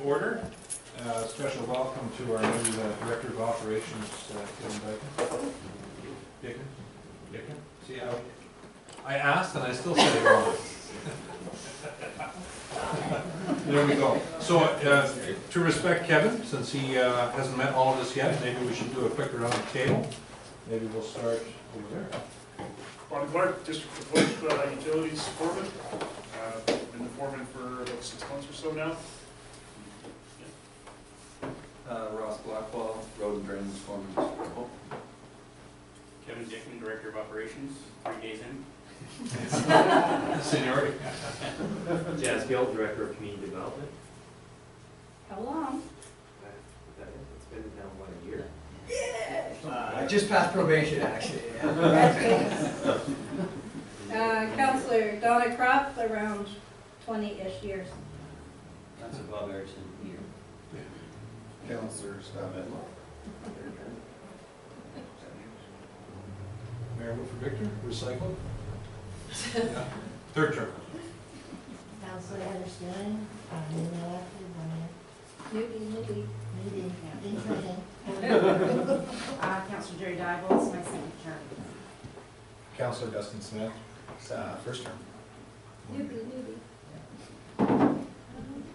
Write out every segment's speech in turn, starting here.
order. Special welcome to our new Director of Operations, Kevin Dicken. See how I asked and I still said it wrong. There we go. So to respect Kevin, since he hasn't met all of us yet, maybe we should do a quick round of table. Maybe we'll start over there. Ron Clark, District of Utilities Foreman. Been the foreman for about 6 months or so now. Ross Blackwell, Road and Drainage Foreman. Kevin Dickman, Director of Operations, 3 days in. Seniority. Jazz Gill, Director of Community Development. How long? It's been now, what, a year? I just passed probation, actually. Councillor Donna Croft, around 20-ish years. Councilor Bob Erickson, here. Councilor Scott Medlock. Mayor Wilford Victor, recycled. Yeah. Third term. Councilor Anderson, new elected, 1 year. Newbie. Councilor Jerry Dybels, my second term. Councilor Dustin Smith, first term. Newbie.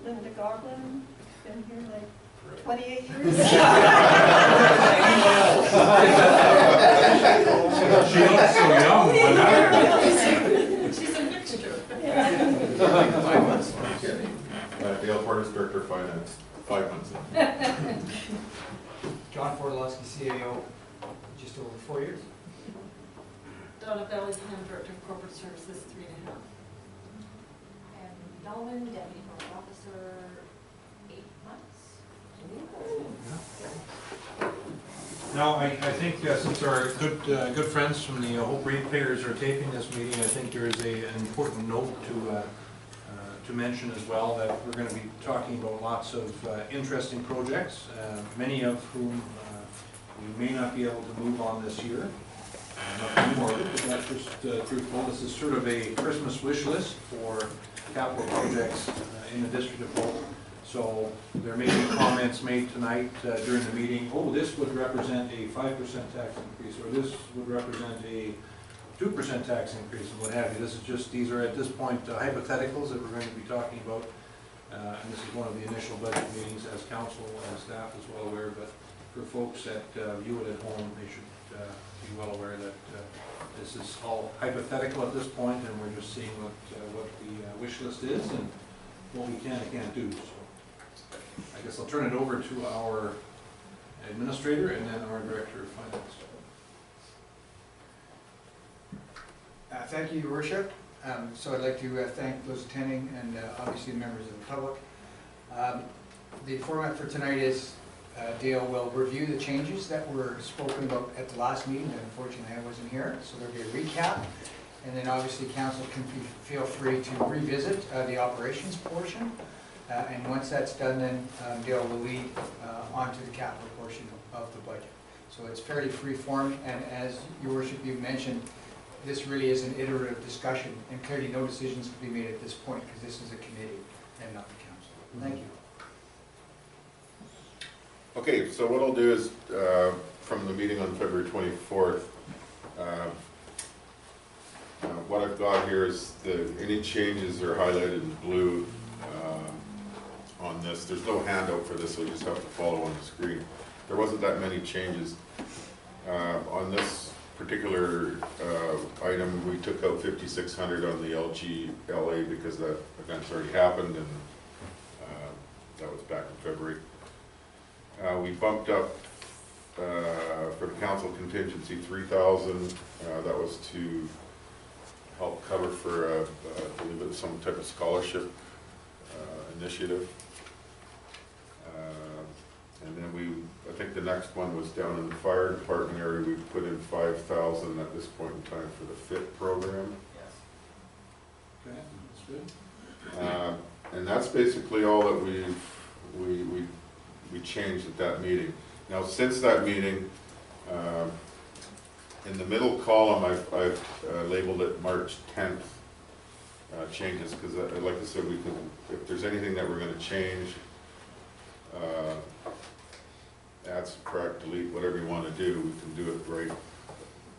Linda Goblin, been here like 28 years. She looks so young, but now. She's a mixture. 5 months. Dale Porter's Director of Finance, 5 months. John Fortalowski, CAO, just over 4 years. Donna Bellingham, Director of Corporate Services, 3.5. And Dolman, Deputy Corporate Officer, 8 months. Now, I think since our good friends from the Hope Ratepayers are taping this meeting, I think there is an important note to mention as well, that we're going to be talking about lots of interesting projects, many of whom we may not be able to move on this year. Not anymore, but that's just truthful. This is sort of a Christmas wish list for capital projects in the District of Hope. So there may be comments made tonight during the meeting, oh, this would represent a 5% tax increase, or this would represent a 2% tax increase, and what have you. This is just, these are at this point hypotheticals that we're going to be talking about. And this is one of the initial budget meetings, as council and staff is well aware, but for folks that view it at home, they should be well aware that this is all hypothetical at this point, and we're just seeing what the wish list is and what we can and can't do. So I guess I'll turn it over to our administrator and then our Director of Finance. Thank you, Your Worship. So I'd like to thank those attending and obviously the members of the public. The format for tonight is Dale will review the changes that were spoken about at the last meeting, and unfortunately I wasn't here, so there'll be a recap. And then obviously council can feel free to revisit the operations portion. And once that's done, then Dale will lead onto the capital portion of the budget. So it's fairly free form, and as Your Worship, you mentioned, this really is an iterative discussion, and clearly no decisions can be made at this point because this is a committee and not the council. Thank you. Okay, so what I'll do is, from the meeting on February 24th, what I've got here is any changes are highlighted in blue on this. There's no handout for this, so you just have to follow on the screen. There wasn't that many changes. On this particular item, we took out 5,600 on the LGLA because that event's already happened, and that was back in February. We bumped up for the council contingency 3,000. That was to help cover for I believe it was some type of scholarship initiative. And then I think the next one was down in the fire department area. We put in 5,000 at this point in time for the FIT program. Yes. Okay, that's good. And that's basically all that we changed at that meeting. Now, since that meeting, in the middle column, I've labeled it March 10th changes, because like I said, if there's anything that we're going to change, add, subtract, delete, whatever you wanna do, we can do it right,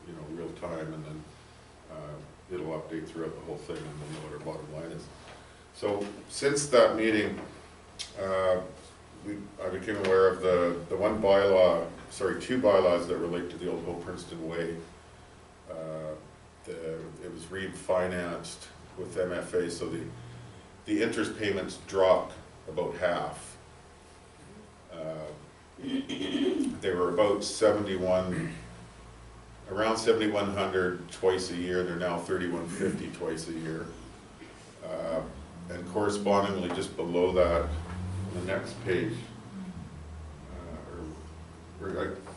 you know, real time, and then, it'll update throughout the whole thing, and we'll know what our bottom line is. So, since that meeting, I became aware of the one bylaw, sorry, two bylaws that relate to the old Hope Princeton Way. It was refinanced with MFA, so the interest payments dropped about half. They were about around 7,100 twice a year. They're now 3,150 twice a year. And correspondingly, just below that, on the next page,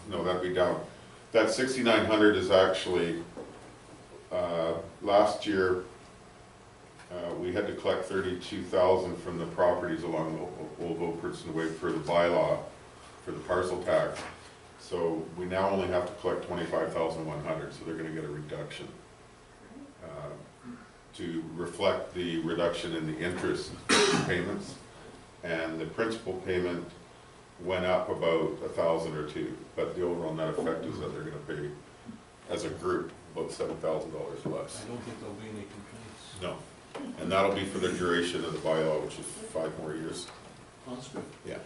no, that'd be down. That 6,900 is actually, last year, we had to collect 32,000 from the properties along the Old Hope Princeton Way for the bylaw, for the parcel tax. So we now only have to collect 25,100, so they're gonna get a reduction. To reflect the reduction in the interest payments. And the principal payment went up about 1,000 or two, but the overall net effect is that they're gonna pay, as a group, about $7,000 less. I don't think there'll be any complaints. No, and that'll be for the duration of the bylaw, which is 5 more years. Oh, that's good. Yeah.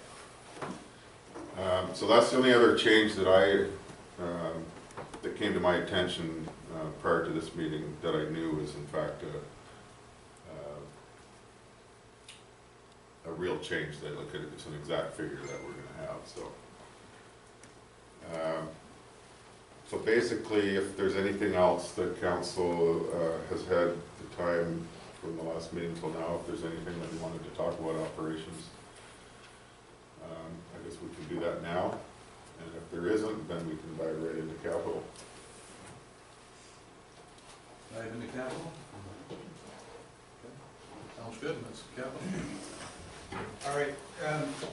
So that's the only other change that that came to my attention prior to this meeting that I knew was in fact a real change. That look at it, it's an exact figure that we're going to have. So basically, if there's anything else that council has had the time from the last meeting till now, if there's anything that we wanted to talk about operations, I guess we can do that now. And if there isn't, then we can dive right into capital. Dive into capital? Okay. Sounds good, that's capital. All right,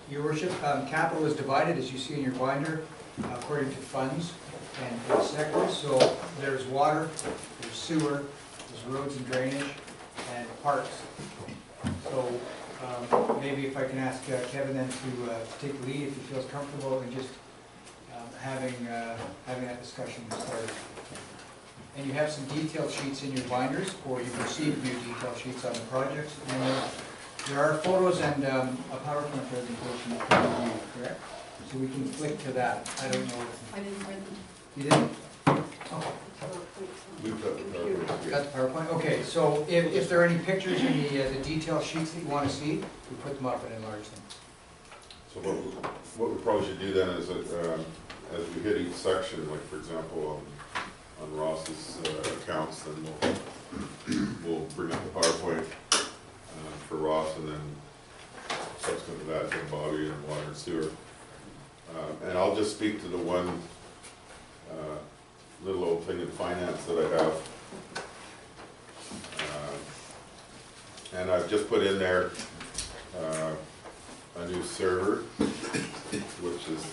Your Worship, capital is divided, as you see in your binder, according to funds and sectors. So there's water, there's sewer, there's roads and drainage, and parks. So maybe if I can ask Kevin then to take the lead if he feels comfortable in just having that discussion started. And you have some detailed sheets in your binders, or you've received new detailed sheets on the projects. And there are photos and a PowerPoint presentation that can be viewed, correct? So we can flick to that. I don't know if I didn't print them. you didn't. Oh, We've got the got the PowerPoint. Okay, so if there are any pictures in the detailed sheets that you want to see, we put them up and enlarge them. So what we probably should do then is that as we hit each section, like for example on Ross's accounts, then we'll bring up the PowerPoint for Ross, and then subsequent to that, then Bobby and water and sewer. And I'll just speak to the one little old thing in finance that I have. And I've just put in there a new server, which is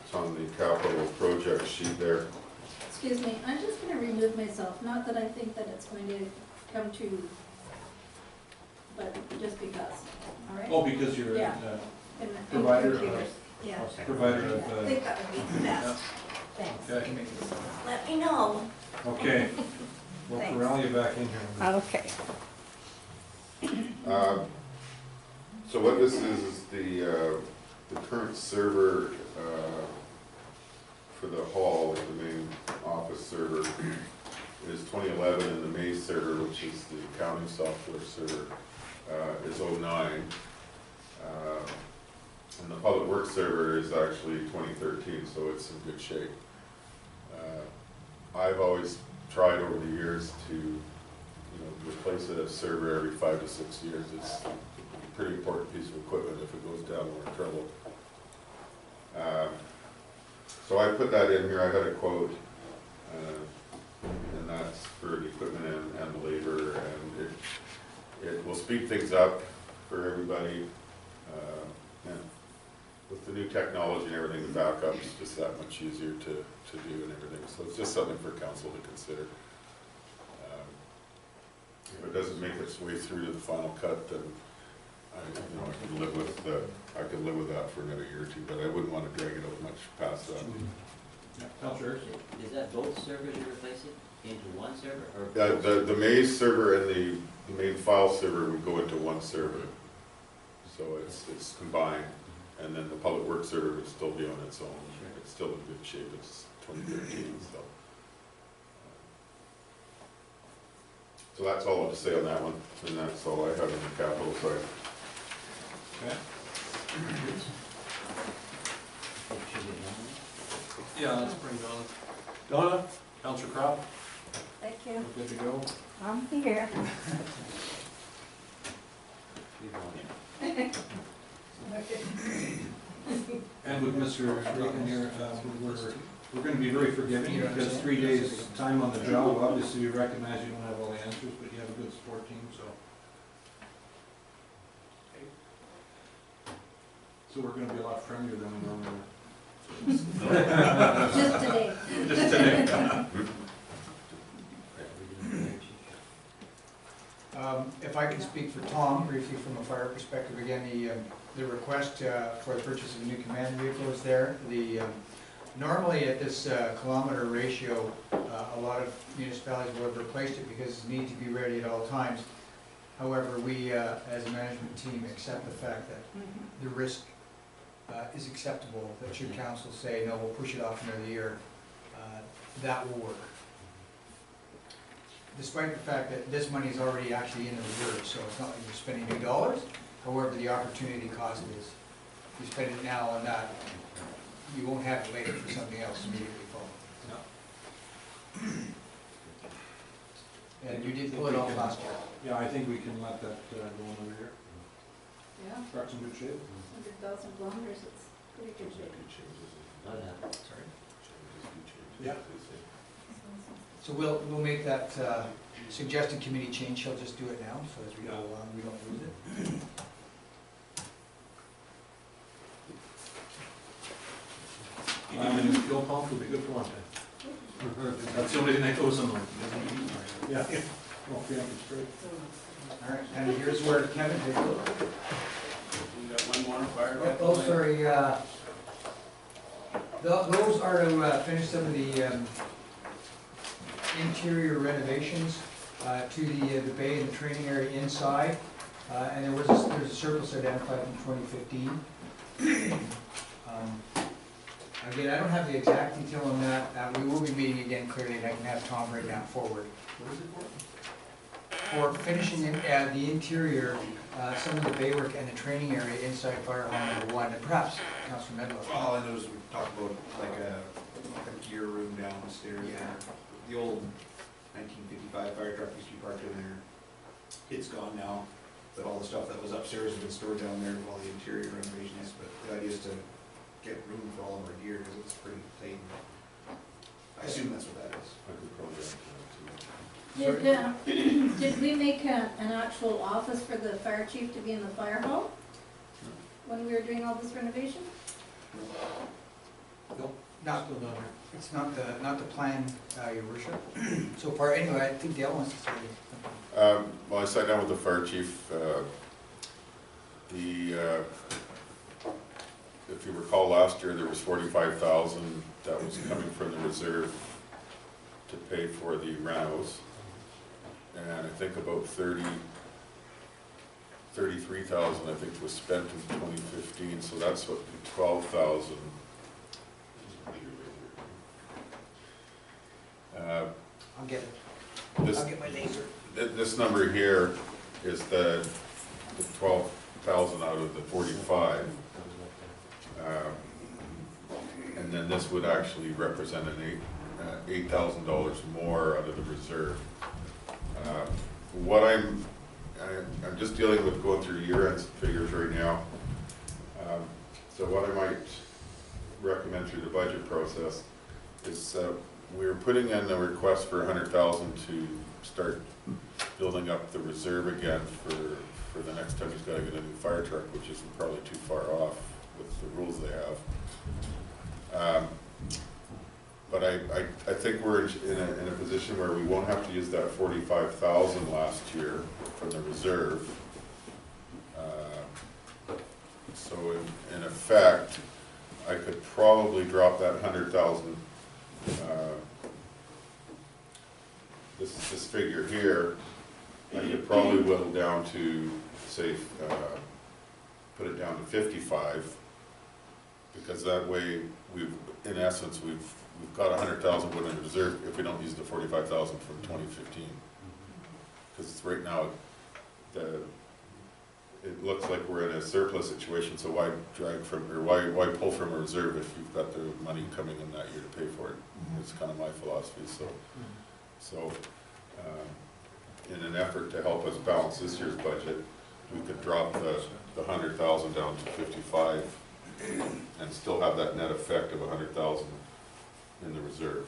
it's on the capital project sheet there. Excuse me, I'm just gonna remove myself, not that I think that it's going to come to, but just because, all right? Oh, because you're Yeah. And provider of- computers. Yeah, provider I of, think that would be the best. Thanks. okay, Let me know. okay. We'll Thanks. corral you back in here. Okay. So what this is the current server for the hall, like the main office server, is 2011, and the Maze server, which is the accounting software server, is 09. And the public works server is actually 2013, so it's in good shape. I've always tried over the years to replace a server every 5 to 6 years. It's a pretty important piece of equipment. If it goes down, we're in trouble. So I put that in here. I had a quote, and that's for the equipment and the labor, and it will speed things up for everybody. And with the new technology and everything, the backup's just that much easier to do and everything. So it's just something for council to consider. If it doesn't make its way through to the final cut, then I could live with, that for another year or two, but I wouldn't wanna drag it out much past that. Yeah, Counselor? Is that both servers you're replacing into one server, or? The maze server and the main file server would go into one server. So it's combined, and then the public works server would still be on its own. Sure. It's still in good shape, it's 2013, so. So that's all I have to say on that one, and that's all I have on the capital side. Okay. Should we know? Yeah, let's bring Donna. Donna, Counselor Crop, Thank you. we're good to go. I'm here. We've all been. And with Mr. Regan here, we're gonna be very forgiving, because 3 days' time on the job, obviously we recognize you don't have all the answers, but you have a good support team, so. So we're gonna be a lot friendlier than we normally are. Just today. Just today. If I can speak for Tom briefly from a fire perspective, again, the request for the purchase of a new command vehicle is there. Normally at this kilometer ratio, a lot of municipalities will have replaced it because it needs to be ready at all times. However, we, as a management team, accept the fact that the risk is acceptable, that should council say, no, we'll push it off another year, that will work. Despite the fact that this money is already actually in the reserve, so it's not like you're spending new dollars. However, the opportunity cost is, you spend it now on that, you won't have it later for something else immediately following. And you did pull it off last year. Yeah, I think we can let that go another year. Yeah, Truck's in good shape. 100,000 kilometers, it's pretty good shape. Not that, sorry. Yeah. So we'll make that suggested committee change, she'll just do it now, so as we go along, we don't lose it. Fuel pump would be good for one thing. That's the only thing that goes in them. Yeah. Well, yeah, it's great. All right, and here's where Kevin takes over. We got one more fire. Oh, sorry, those are to finish some of the interior renovations to the bay and the training area inside. And there's a surplus identified in 2015. Again, I don't have the exact detail on that. We will be meeting again clearly, and I can have Tom write that forward. What is it for? For finishing the interior, some of the baywork and the training area inside fire hall #1, and perhaps Councilor Medlow. All I know is we talked about like a gear room downstairs. Yeah. The old 1955 fire truck used to be parked in there. It's gone now, but all the stuff that was upstairs has been stored down there while the interior renovations. But the idea is to get room for all of our gear because it's pretty tight. I assume that's what that is. I could probably answer that Did we make an actual office for the fire chief to be in the fire hall? When we were doing all this renovation? Nope. Not, Still down here. it's not the plan, your worship. So far, anyway, I think Dale wants to say something. Well, I sat down with the fire chief. If you recall, last year there was 45,000 that was coming from the reserve to pay for the renos. And I think about 33,000 I think was spent in 2015, so that's what 12,000. I'll get it. This, I'll get my laser. this number here is the 12,000 out of the 45. And then this would actually represent an $8,000 more out of the reserve. What I'm just dealing with going through year-end figures right now. So what I might recommend through the budget process is we're putting in a request for 100,000 to start building up the reserve again for the next time he's got to get a new fire truck, which isn't probably too far off with the rules they have. But I think we're in a position where we won't have to use that 45,000 last year from the reserve. So in effect, I could probably drop that 100,000, this figure here, I could probably whittle down to, say, put it down to 55, because that way in essence, we've got 100,000 put in reserve if we don't use the 45,000 from 2015. Because right now, it looks like we're in a surplus situation, so why drag from, or why pull from a reserve if you've got the money coming in that year to pay for it? It's kind of my philosophy, so in an effort to help us balance this year's budget, we could drop the 100,000 down to 55 and still have that net effect of 100,000 in the reserve.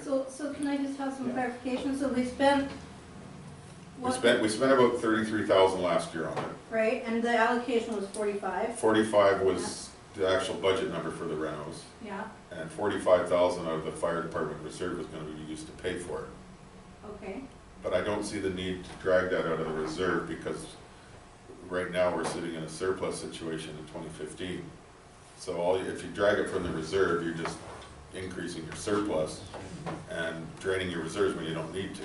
So can I just have some clarification? So we spent We spent about 33,000 last year on it. Right, and the allocation was 45? 45 was the actual budget number for the renos, Yeah, and 45,000 out of the fire department reserve is gonna be used to pay for it. okay. But I don't see the need to drag that out of the reserve, because right now we're sitting in a surplus situation in 2015. So if you drag it from the reserve, you're just increasing your surplus and draining your reserves when you don't need to.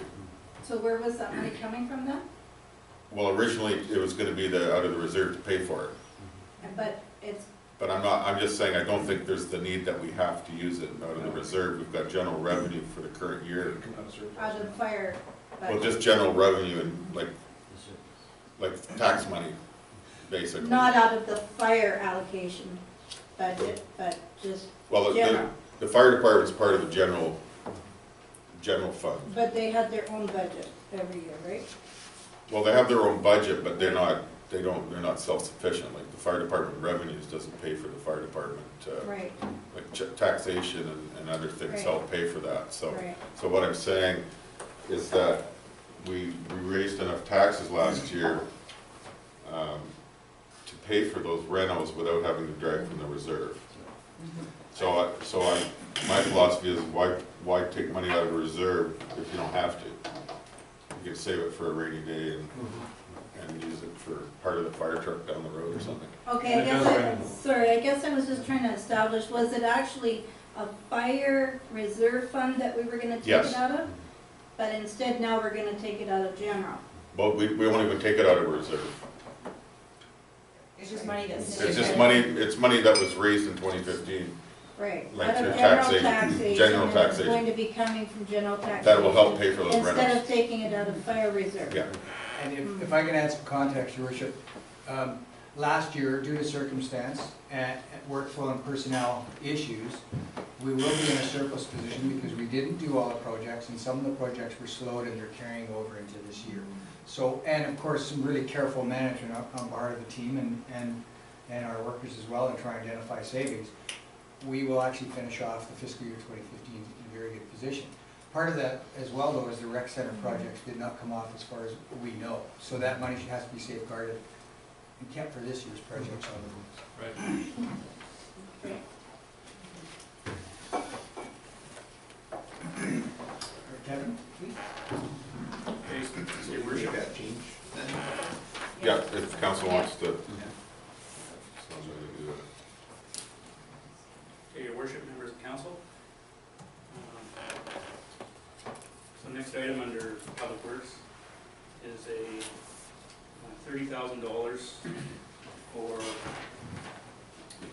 So where was that money coming from then? Well, originally, it was gonna be out of the reserve to pay for it. But it's, But I'm just saying, I don't think there's the need that we have to use it out of the reserve. We've got general revenue for the current year. out of fire Well, budget. just general revenue and like tax money, basically. Not out of the fire allocation budget, but just Well, general. the fire department's part of the general fund. But they had their own budget every year, right? Well, they have their own budget, but they're not self-sufficient. Like the fire department revenues doesn't pay for the fire department. Right, Like taxation and other things Right. help pay for that. So right. what I'm saying is that we raised enough taxes last year to pay for those renos without having to drag from the reserve. So my philosophy is why take money out of a reserve if you don't have to? You can save it for a rainy day and use it for part of the fire truck down the road or something. Okay, I guess I was just trying to establish, was it actually a fire reserve fund that we were gonna take Yes. it out of? But instead now we're gonna take it out of general. But we won't even take it out of reserve. It's just money that's It's sitting just there. money, it's money that was raised in 2015. Right, Like out through of general taxation, taxation. general and it's taxation. going to be coming from general taxation. That will help pay for those Instead rentals. of taking it out of fire reserve. Yeah. And if I can add some context, Your Worship, last year, due to circumstance and workflow and personnel issues, we will be in a surplus position because we didn't do all the projects, and some of the projects were slowed and they're carrying over into this year. So, and of course, some really careful management on part of the team and our workers as well, and try and identify savings. We will actually finish off the fiscal year 2015 in a very good position. Part of that as well, though, is the rec center projects did not come off as far as we know. So that money has to be safeguarded and kept for this year's projects on the books. Right. Kevin, please. Your worship, that change then? Yeah, if the council wants to. Sounds like they do it. Okay, your worship, members of council. So next item under public works is a $30,000 for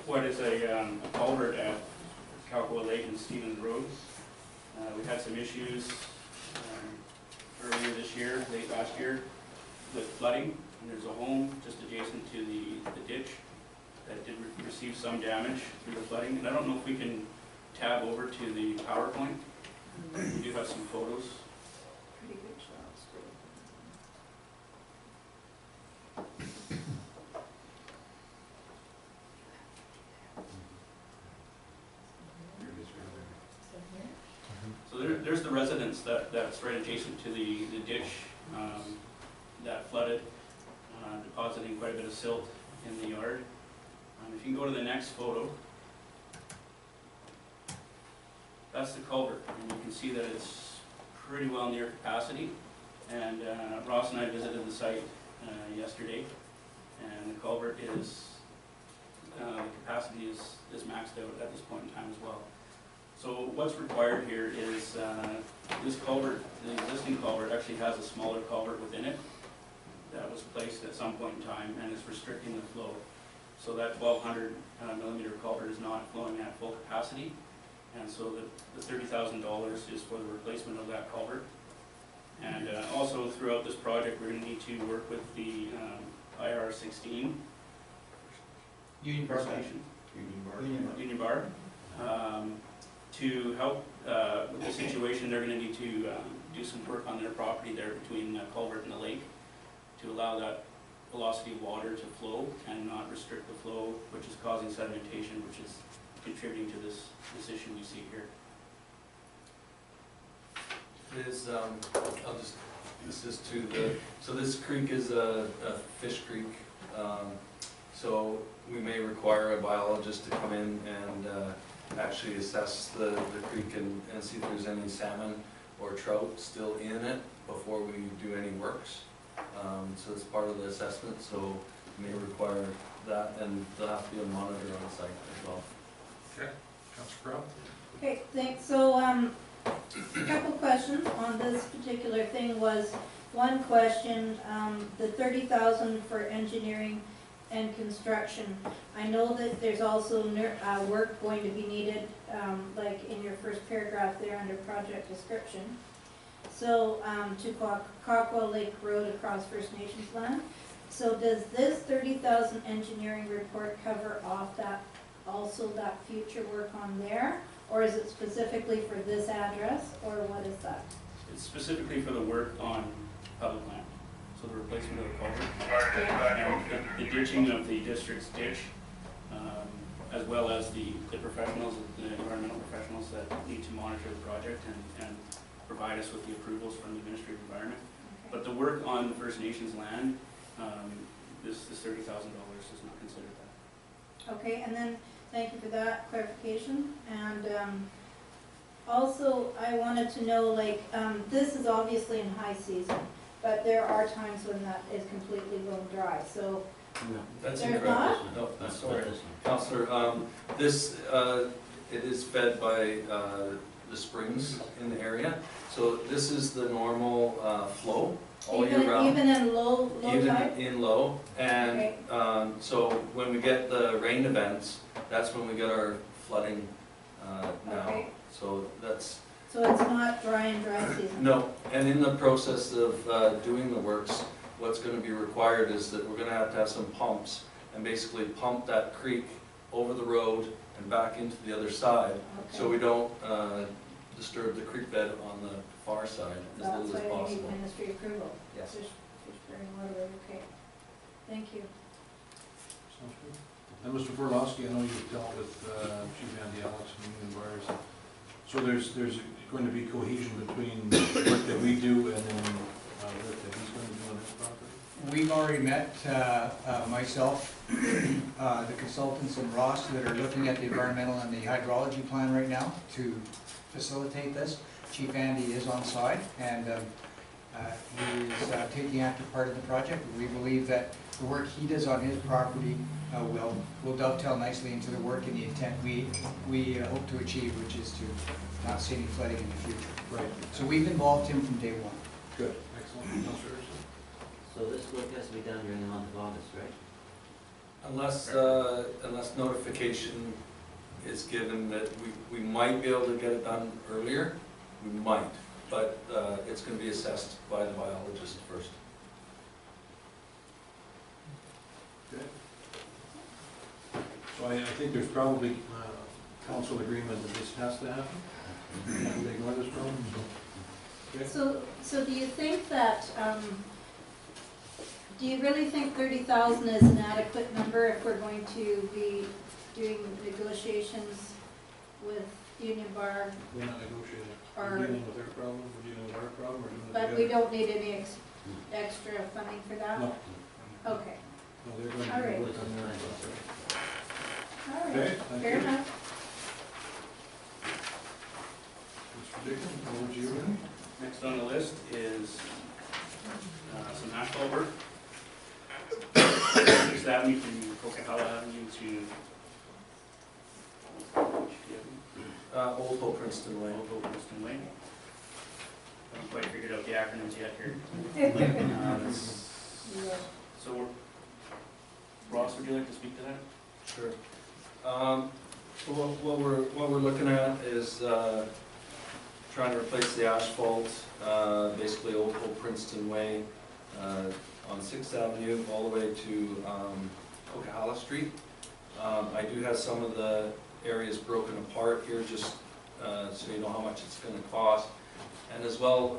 what is a culvert at Calcoa Lake and Stevens Road. We had some issues earlier this year, late last year, with flooding. And there's a home just adjacent to the ditch that did receive some damage through the flooding. And I don't know if we can tab over to the PowerPoint. We do have some photos. Pretty good shots. So there's the residence that's right adjacent to the ditch that flooded, depositing quite a bit of silt in the yard. If you can go to the next photo, that's the culvert, and you can see that it's pretty well near capacity. And Ross and I visited the site yesterday, and the culvert is, the capacity is maxed out at this point in time as well. So what's required here is this culvert, the existing culvert actually has a smaller culvert within it that was placed at some point in time and is restricting the flow. So that 1200 millimeter culvert is not flowing at full capacity, and so the $30,000 is for the replacement of that culvert. And also throughout this project, we're going to need to work with the IR16 Union Bar. station. Union Bar. Union Bar. To help with the situation, they're going to need to do some work on their property there between the culvert and the lake to allow that velocity of water to flow and not restrict the flow, which is causing sedimentation, which is contributing to this issue we see here. Is, I'll just, this is to the, so this creek is a fish creek. So we may require a biologist to come in and actually assess the creek and see if there's any salmon or trout still in it before we do any works. So it's part of the assessment, so we may require that, and there'll have to be a monitor on site as well. Okay, Councilor Crowe? Okay, thanks. So, a couple questions on this particular thing was, one question, the 30,000 for engineering and construction. I know that there's also work going to be needed, like in your first paragraph there under project description. So, to Kakwa Lake Road across First Nations land. So does this 30,000 engineering report cover off that, also that future work on there? Or is it specifically for this address, or what is that? It's specifically for the work on public land, so the replacement of the culvert. Yeah. And the ditching of the district's ditch, as well as the professionals, the environmental professionals that need to monitor the project and provide us with the approvals from the Ministry of Environment. Okay. But the work on the First Nations land, this $30,000 does not consider that. Okay, and then, thank you for that clarification. And also, I wanted to know, like, this is obviously in high season, but there are times when that is completely bone dry, so. No, that's There's incorrect. not? No, that's correct. This Counselor, this, it is fed by the springs in the area. So this is the normal flow all year round. Even in low Even tide? in low, and Okay. so when we get the rain events, that's when we get our flooding now. Okay. So that's, So it's not dry season? no, and in the process of doing the works, what's gonna be required is that we're gonna have some pumps and basically pump that creek over the road and back into the other side, so we don't disturb the creek bed on the far side as That's little as why we need possible. ministry approval. Yes. Fish-bearing waterway, okay. Thank you. Sounds good. And Mr. Forlowski, I know you've dealt with Chief Andy Alex and Union Bars. So there's going to be cohesion between work that we do and then work that he's going to do on his property? We've already met, myself, the consultants and Ross that are looking at the environmental and the hydrology plan right now to facilitate this. Chief Andy is on site and he's taking active part of the project. We believe that the work he does on his property will dovetail nicely into the work and the intent we hope to achieve, which is to not see any flooding in the future. Right. So we've involved him from day one. Good, excellent. Councilor Erson? So this work has to be done during the month of August, right? Unless notification is given that we might be able to get it done earlier, we might, but it's going to be assessed by the biologist first. Okay. So I think there's probably council agreement that this has to happen. Can we ignore this problem? Okay. So do you think that, do you really think 30,000 is an adequate number if we're going to be doing negotiations with Union Bar? We're not negotiating. Or- We're dealing with their problem, we're dealing with our problem, we're doing it But together. we don't need any extra funding for that? No. Okay, No, they're going to All do right. work on their property. all Okay, right, thank fair you. enough. Mr. Dickon, over to you. Next on the list is some asphalt work. 6th Avenue from Coquihalla Avenue to Old Hope Princeton Way. Old Hope Princeton Way. Haven't quite figured out the acronyms yet here. So, Ross, would you like to speak to that? Sure. So what we're looking at is trying to replace the asphalt, basically Old Hope Princeton Way on 6th Avenue all the way to Coquihalla Street. I do have some of the areas broken apart here, just so you know how much it's going to cost. And as well,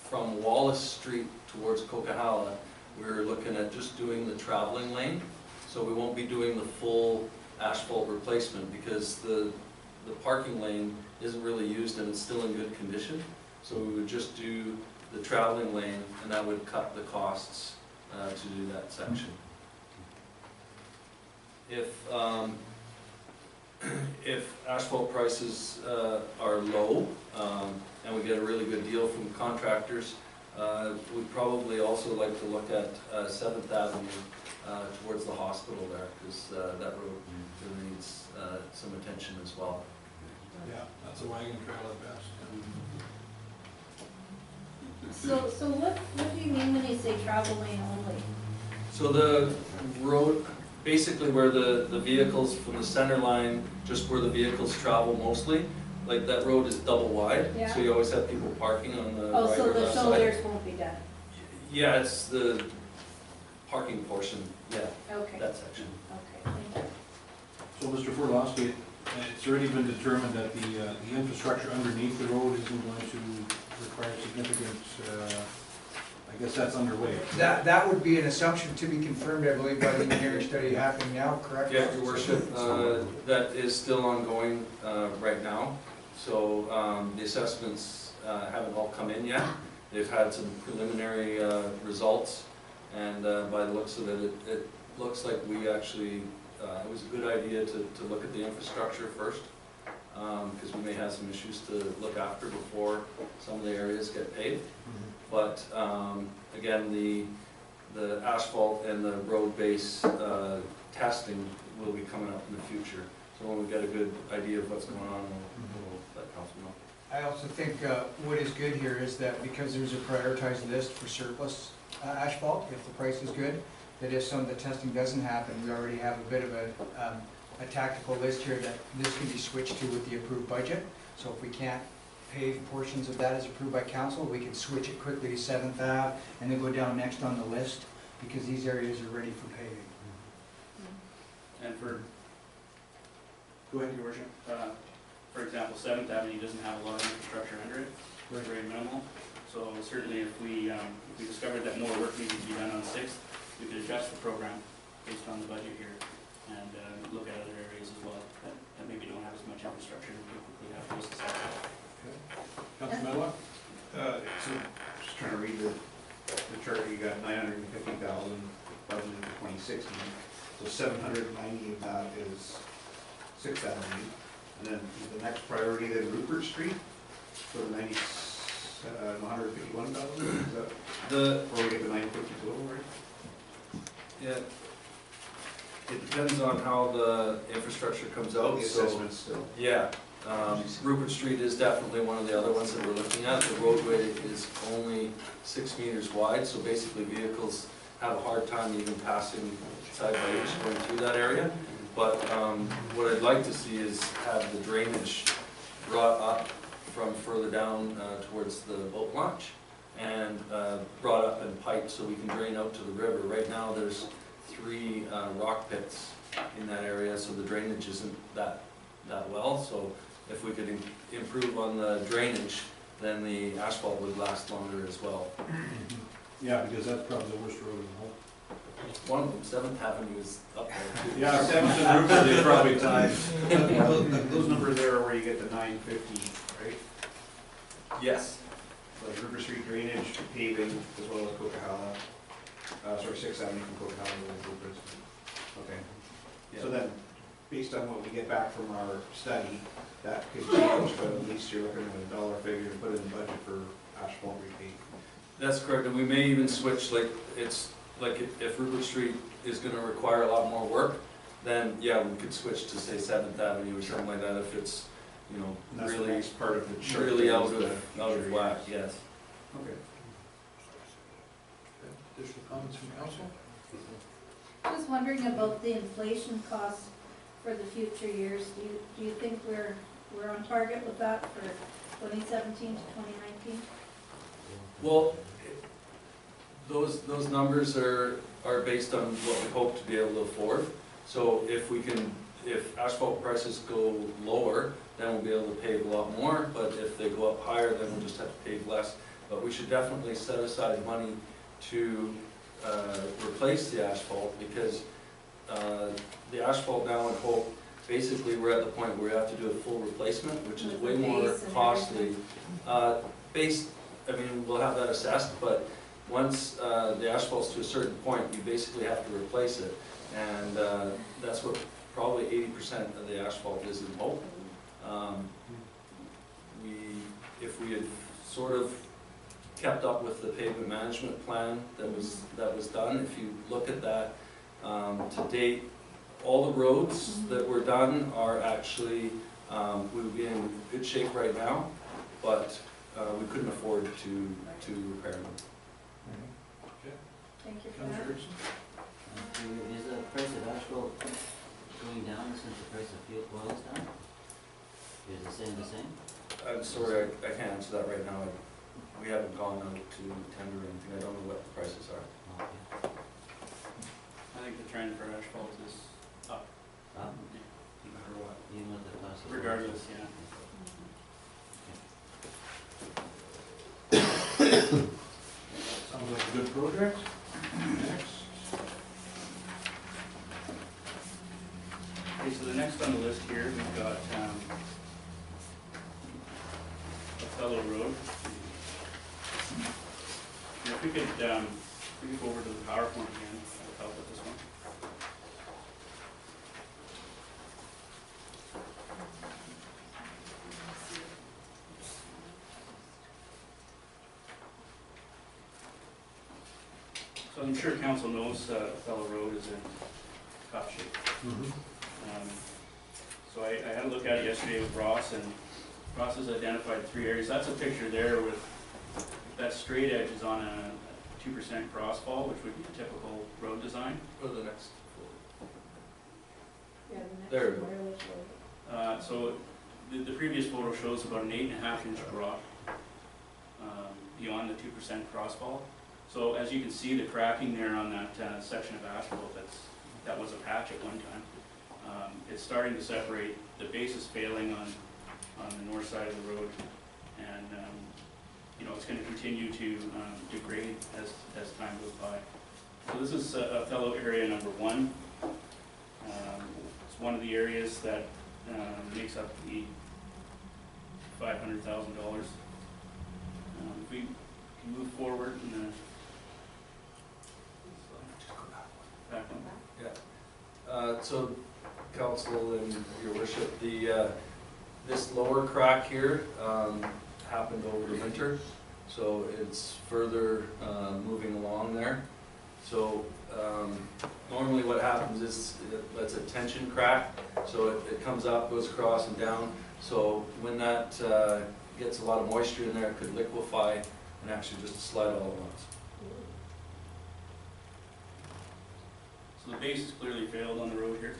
from Wallace Street towards Coquihalla, we're looking at just doing the traveling lane. So we won't be doing the full asphalt replacement because the parking lane isn't really used and it's still in good condition. So we would just do the traveling lane and that would cut the costs to do that section. If asphalt prices are low and we get a really good deal from contractors, we'd probably also like to look at 7th Avenue towards the hospital there, because that road really needs some attention as well. Yeah, that's a wagon trail at best. So what do you mean when you say travel lane only? So the road, basically where the vehicles from the center line, just where the vehicles travel mostly, like that road is double wide, Yeah. so you always have people parking on the Oh, right so or the left side. shoulders won't be done? Yeah, it's the parking portion, yeah, Okay, that section. okay, thank you. So, Mr. Forlowski, it's already been determined that the infrastructure underneath the road isn't going to require significant, I guess that's underway. That would be an assumption to be confirmed, I believe, by the engineering study happening now, correct? Yeah, Your Worship, that is still ongoing right now. So the assessments haven't all come in yet. They've had some preliminary results, and by the looks of it, it looks like we actually, it was a good idea to look at the infrastructure first, because we may have some issues to look after before some of the areas get paved. But again, the asphalt and the road base testing will be coming up in the future. So when we get a good idea of what's going on, we'll let council know. I also think what is good here is that because there's a prioritized list for surplus asphalt, if the price is good, that if some of the testing doesn't happen, we already have a bit of a tactical list here that this can be switched to with the approved budget. So if we can't pave portions of that as approved by council, we can switch it quickly to 7th Ave and then go down next on the list because these areas are ready for paving. And for, Go ahead, Your Worship. for example, 7th Avenue doesn't have a lot of infrastructure under it, Right. very minimal. So certainly if we discovered that more work needed to be done on 6th, we could adjust the program based on the budget here and look at other areas as well that maybe don't have as much infrastructure and quickly have those assessed. Councilor Medlock? So, just trying to read the chart, you got 950,000 budgeted for 2016. So 790 of that is 6th Avenue. And then the next priority, then Rupert Street, for the 151,000, is that, where we get the 950 total, right? Yeah. It depends on how the infrastructure comes out. The so- assessment still. Yeah, Rupert Street is definitely one of the other ones that we're looking at. The roadway is only 6 meters wide, so basically vehicles have a hard time even passing side by each going through that area. But what I'd like to see is have the drainage brought up from further down towards the boat launch and brought up and piped so we can drain out to the river. Right now, there's 3 rock pits in that area, so the drainage isn't that well. So if we could improve on the drainage, then the asphalt would last longer as well. Yeah, because that's probably the worst road in the whole. One of them, 7th Avenue, is up there too. Yeah, 7th and Rupert, they probably tied. Those numbers there are where you get the 950, right? Yes. Like River Street drainage, paving, as well as Coquihalla, 6th Avenue from Coquihalla to Rupert. Okay. Yeah. So then, based on what we get back from our study, that could change, but at least you're looking at a dollar figure to put in the budget for asphalt repave. That's correct, and we may even switch, like, it's, like, if Rupert Street is gonna require a lot more work, then, yeah, we could switch to, say, Seventh Avenue or something like that, if it's, you know, And that's the really, next part of it. really out of whack, yes. Okay. Additional comments from council? Just wondering about the inflation costs for the future years. Do you think we're on target with that for 2017 to 2019? Well, those numbers are based on what we hope to be able to afford. So if asphalt prices go lower, then we'll be able to pave a lot more, but if they go up higher, then we'll just have to pave less. But we should definitely set aside money to replace the asphalt, because the asphalt now in Hope, basically we're at the point where we have to do a full replacement, which is With way the more base and costly. Base, I mean, we'll have that assessed, but once the asphalt's to a certain point, you basically have to replace it. And that's what probably 80% of the asphalt is in Hope. If we had sort of kept up with the pavement management plan that was done, if you look at that, to date, all the roads that were done are actually, we would be in good shape right now, but we couldn't afford to repair them. Thank you for that. Councilor Gibson? Is the price of asphalt going down since the price of fuel oil is down? Is it staying the same? I'm sorry, I can't answer that right now. We haven't gone out to tender or anything. I don't know what the prices are. Okay. I think the trend for asphalt is up, Up, no matter what, even with the cost of. regardless, yeah. Sounds like a good project. Next. Okay, so the next on the list here, we've got Othello Road. And if we could go over to the PowerPoint again, that would help with this one. So I'm sure council knows Othello Road is in tough shape. So I had a look at it yesterday with Ross, and Ross has identified 3 areas. That's a picture there with, that straight edge is on a 2% crossfall, which would be a typical road design. Go to the next. Yeah, the next There we go. wireless road. So the previous photo shows about an 8.5-inch drop beyond the 2% crossfall. So as you can see, the cracking there on that section of asphalt that was a patch at one time. It's starting to separate. The base is failing on the north side of the road, and you know, it's going to continue to degrade as time goes by. So this is Othello area number 1. It's one of the areas that makes up the $500,000. If we can move forward in the back one. So, council and your worship, this lower crack here happened over the winter, so it's further moving along there. So normally what happens is that's a tension crack, so it comes up, goes across and down. So when that gets a lot of moisture in there, it could liquefy and actually just slide all at once. So the base has clearly failed on the road here,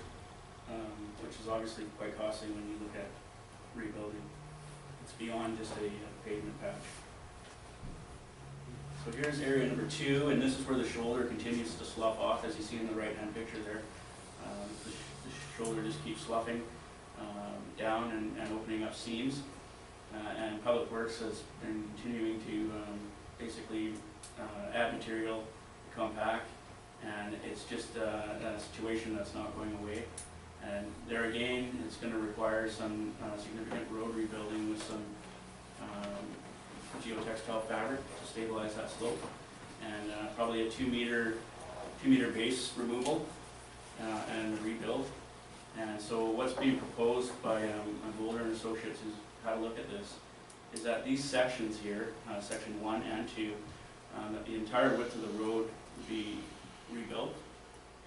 which is obviously quite costly when you look at rebuilding. It's beyond just a pavement patch. So here's area number 2, and this is where the shoulder continues to slough off, as you see in the right-hand picture there. The shoulder just keeps sloughing down and opening up seams. And Public Works has been continuing to basically add material, compact, and it's just a situation that's not going away. And there again, it's going to require some significant road rebuilding with some geotextile fabric to stabilize that slope, and probably a 2 meter base removal and rebuild. And so what's being proposed by Boulder and Associates, who's had a look at this, is that these sections here, section 1 and 2, that the entire width of the road be rebuilt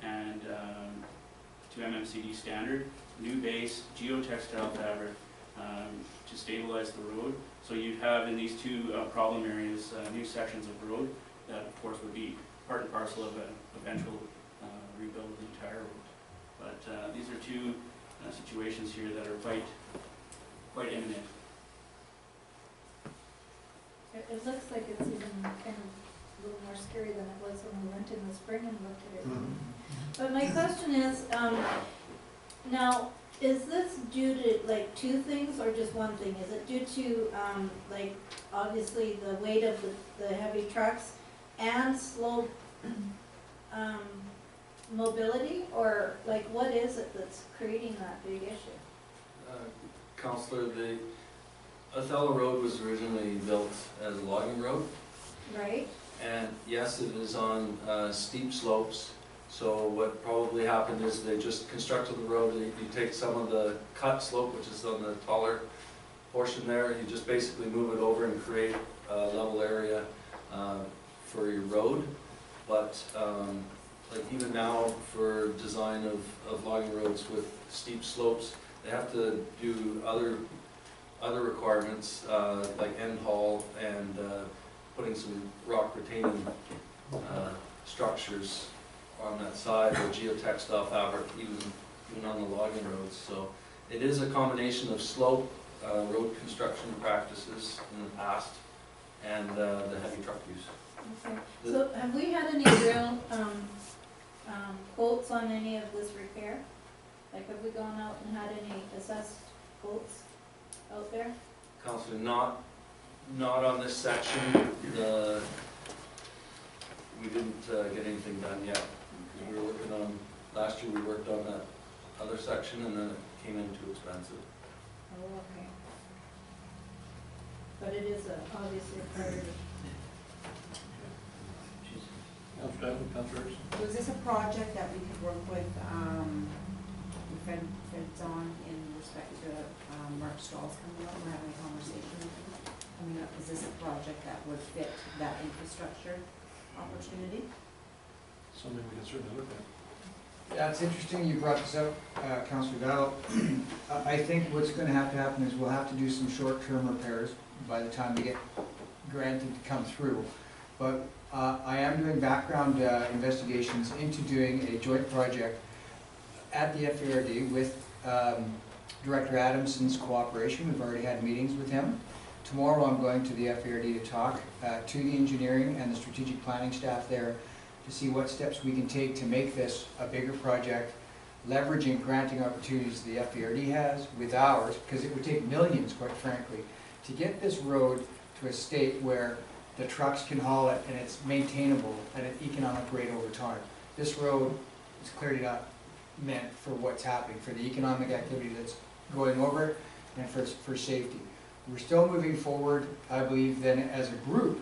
and to MMCD standard, new base, geotextile fabric to stabilize the road. So you'd have in these two problem areas, new sections of road that of course would be part and parcel of an eventual rebuild of the entire road. But these are two situations here that are quite imminent. It looks like it's even kind of a little more scary than it was when we went in the spring and looked at it. But my question is, now, is this due to like two things or just one thing? Is it due to like obviously the weight of the heavy trucks and slow mobility, or like what is it that's creating that big issue? Councillor, the Othello Road was originally built as a logging road, Right? and yes, it is on steep slopes. So what probably happened is they just constructed the road, you take some of the cut slope, which is on the taller portion there, you just basically move it over and create a level area for your road. But like even now for design of logging roads with steep slopes, they have to do other requirements like end haul and putting some rock retaining structures on that side, or geotextile fabric, even on the logging roads. So it is a combination of slope, road construction practices in the past, and the heavy truck use. Okay. So have we had any real quotes on any of this repair? Like have we gone out and had any assessed quotes out there? Councillor, not on this section. We didn't get anything done yet. We were working on, last year we worked on that other section and then it came in too expensive. Oh, okay. But it is obviously a priority. Councillors? Was this a project that we could work with Feds on in respect to Mark Strauss coming up? We're having a conversation with him coming up. Is this a project that would fit that infrastructure opportunity? Something we can certainly look at. Yeah, it's interesting you brought this up, Councillor Val. I think what's going to happen is we'll have to do some short-term repairs by the time we get granted to come through. But I am doing background investigations into doing a joint project at the FARD with Director Adamson's cooperation. We've already had meetings with him. Tomorrow I'm going to the FARD to talk to the engineering and the strategic planning staff there to see what steps we can take to make this a bigger project, leveraging granting opportunities the FARD has with ours, because it would take millions, quite frankly, to get this road to a state where the trucks can haul it and it's maintainable at an economic rate over time. This road is clearly not meant for what's happening, for the economic activity that's going over it and for safety. We're still moving forward, I believe, then as a group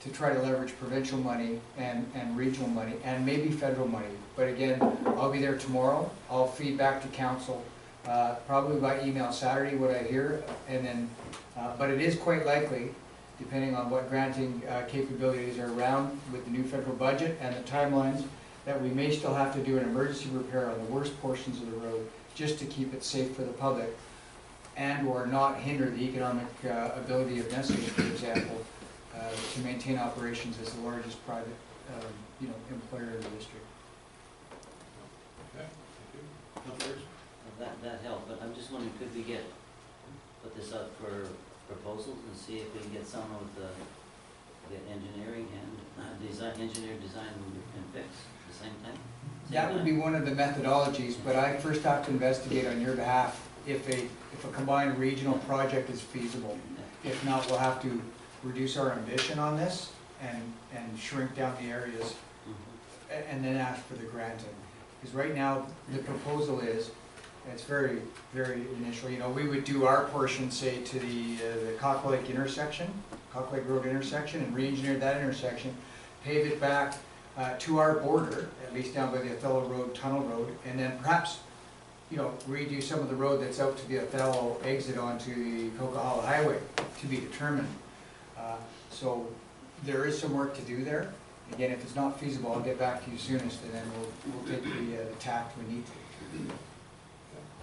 to try to leverage provincial money and regional money and maybe federal money. But again, I'll be there tomorrow. I'll feed back to council probably by email Saturday what I hear, and then, but it is quite likely, depending on what granting capabilities are around with the new federal budget and the timelines, that we may still have to do an emergency repair on the worst portions of the road just to keep it safe for the public and or not hinder the economic ability of Nestle, for example, to maintain operations as the largest private employer in the district. Okay, thank you. Councillors? That helped, but I'm just wondering, could we put this up for proposals and see if we can get some of the engineering and engineer design and fix at the same time? That would be one of the methodologies, but I first have to investigate on your behalf if a combined regional project is feasible. If not, we'll have to reduce our ambition on this and shrink down the areas and then ask for the granting. Because right now, the proposal is, it's very, very initial, we would do our portion, say, to the Cock Lake intersection, Cock Lake Road intersection, and re-engineer that intersection, pave it back to our border, at least down by the Othello Road, Tunnel Road, and then perhaps, redo some of the road that's out to the Othello exit onto the Coquihalla Highway, to be determined. So, there is some work to do there. Again, if it's not feasible, I'll get back to you soonest, and then we'll take the tact we need to.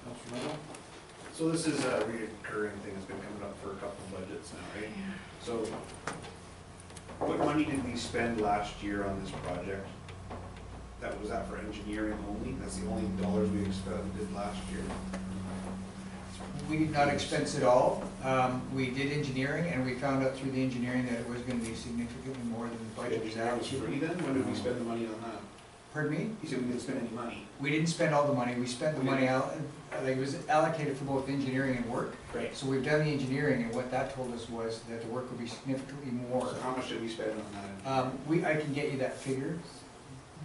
Councilor Mendo? So this is a recurring thing that's been coming up for a couple of budgets now, right? So what money did we spend last year on this project? Was that for engineering only? That's the only dollars we expended last year? We did not expense it all. We did engineering, and we found out through the engineering that it was gonna be significantly more than the budget was Engineering was free allocated. then? When did we spend the money on that? Pardon me? You said we didn't spend any money. We didn't spend all the money. We spent the We money out, like, it was allocated for both engineering and work. Right. So we've done the engineering, and what that told us was that the work would be significantly more. So how much did we spend on that? I can get you that figure.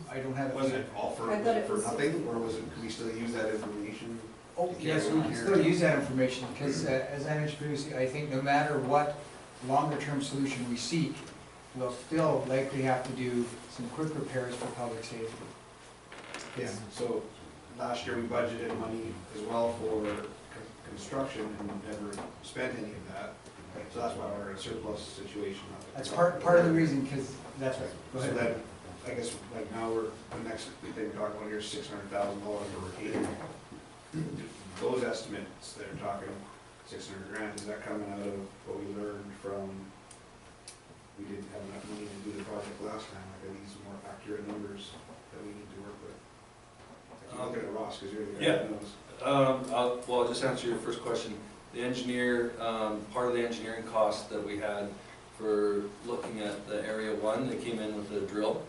I don't have it. Was it all for, I was thought it it for was nothing, or was it, could we still use that information? Oh, yes, we can still use that information, because as I mentioned previously, I think no matter what longer-term solution we seek, we'll still likely have to do some quick repairs for public safety. Yeah, so last year we budgeted money as well for construction and never spent any of that. So that's why we're in a surplus situation. That's part of the reason, because, that's right. Go So ahead. then, I guess, like now the next thing we're talking about here is $600,000 for catering. Those estimates, they're talking 600 grand, is that coming out of what we learned from, we didn't have enough money to do the project last time, like I need some more accurate numbers that we need to work with? I'm looking at Ross, because you're the guy that knows. Well, I'll just answer your first question. The engineer, part of the engineering cost that we had for looking at the area one, they came in with a drill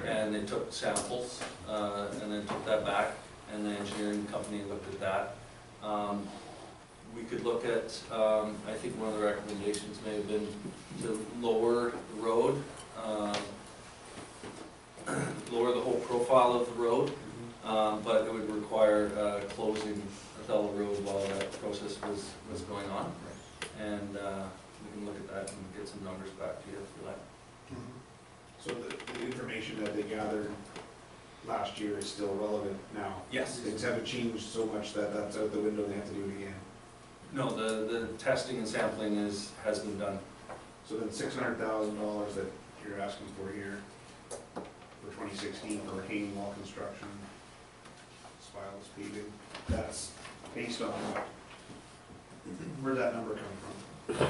and they took samples and then took that back, and the engineering company looked at that. We could look at, I think one of the recommendations may have been to lower the road, lower the whole profile of the road, but it would require closing Othello Road while that process was going on. And we can look at that and get some numbers back to you for that. So the information that they gathered last year is still relevant now? Yes. Things haven't changed so much that that's out the window and they have to do it again? No, the testing and sampling has been done. So then $600,000 that you're asking for here for 2016 for retaining wall construction, spiles, paving, that's based on what? Where'd that number come from?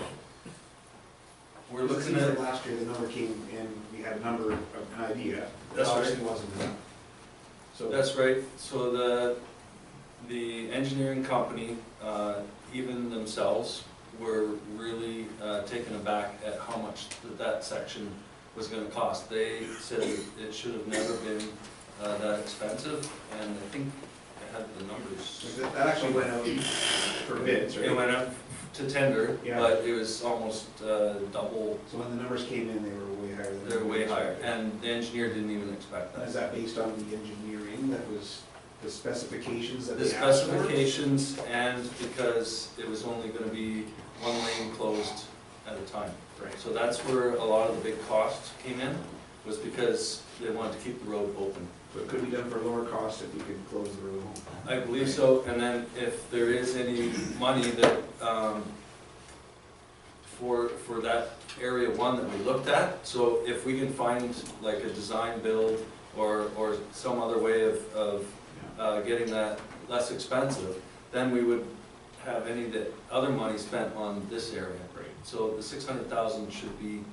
We're looking at, Last year, the number came in, we had a number, an idea. That's right. Obviously wasn't enough. So that's right, so the engineering company, even themselves, were really taken aback at how much that section was gonna cost. They said it should have never been that expensive, and I think I had the numbers. that actually went out for bids, right? It went up to tender, Yeah. but it was almost double, So when the numbers came in, they were way higher than. they were way higher, and the engineer didn't even expect Is that. that based on the engineering, that was the specifications that The they asked for? specifications, and because it was only gonna be one lane closed at a time. Right. So that's where a lot of the big costs came in, was because they wanted to keep the road open. So it could be done for lower cost if we could close the road. I believe so, and then if there is any money that, for that area one that we looked at, so if we can find like a design build or some other way of getting that less expensive, then we would have any that other money spent on this area. Right. So the 600,000 should be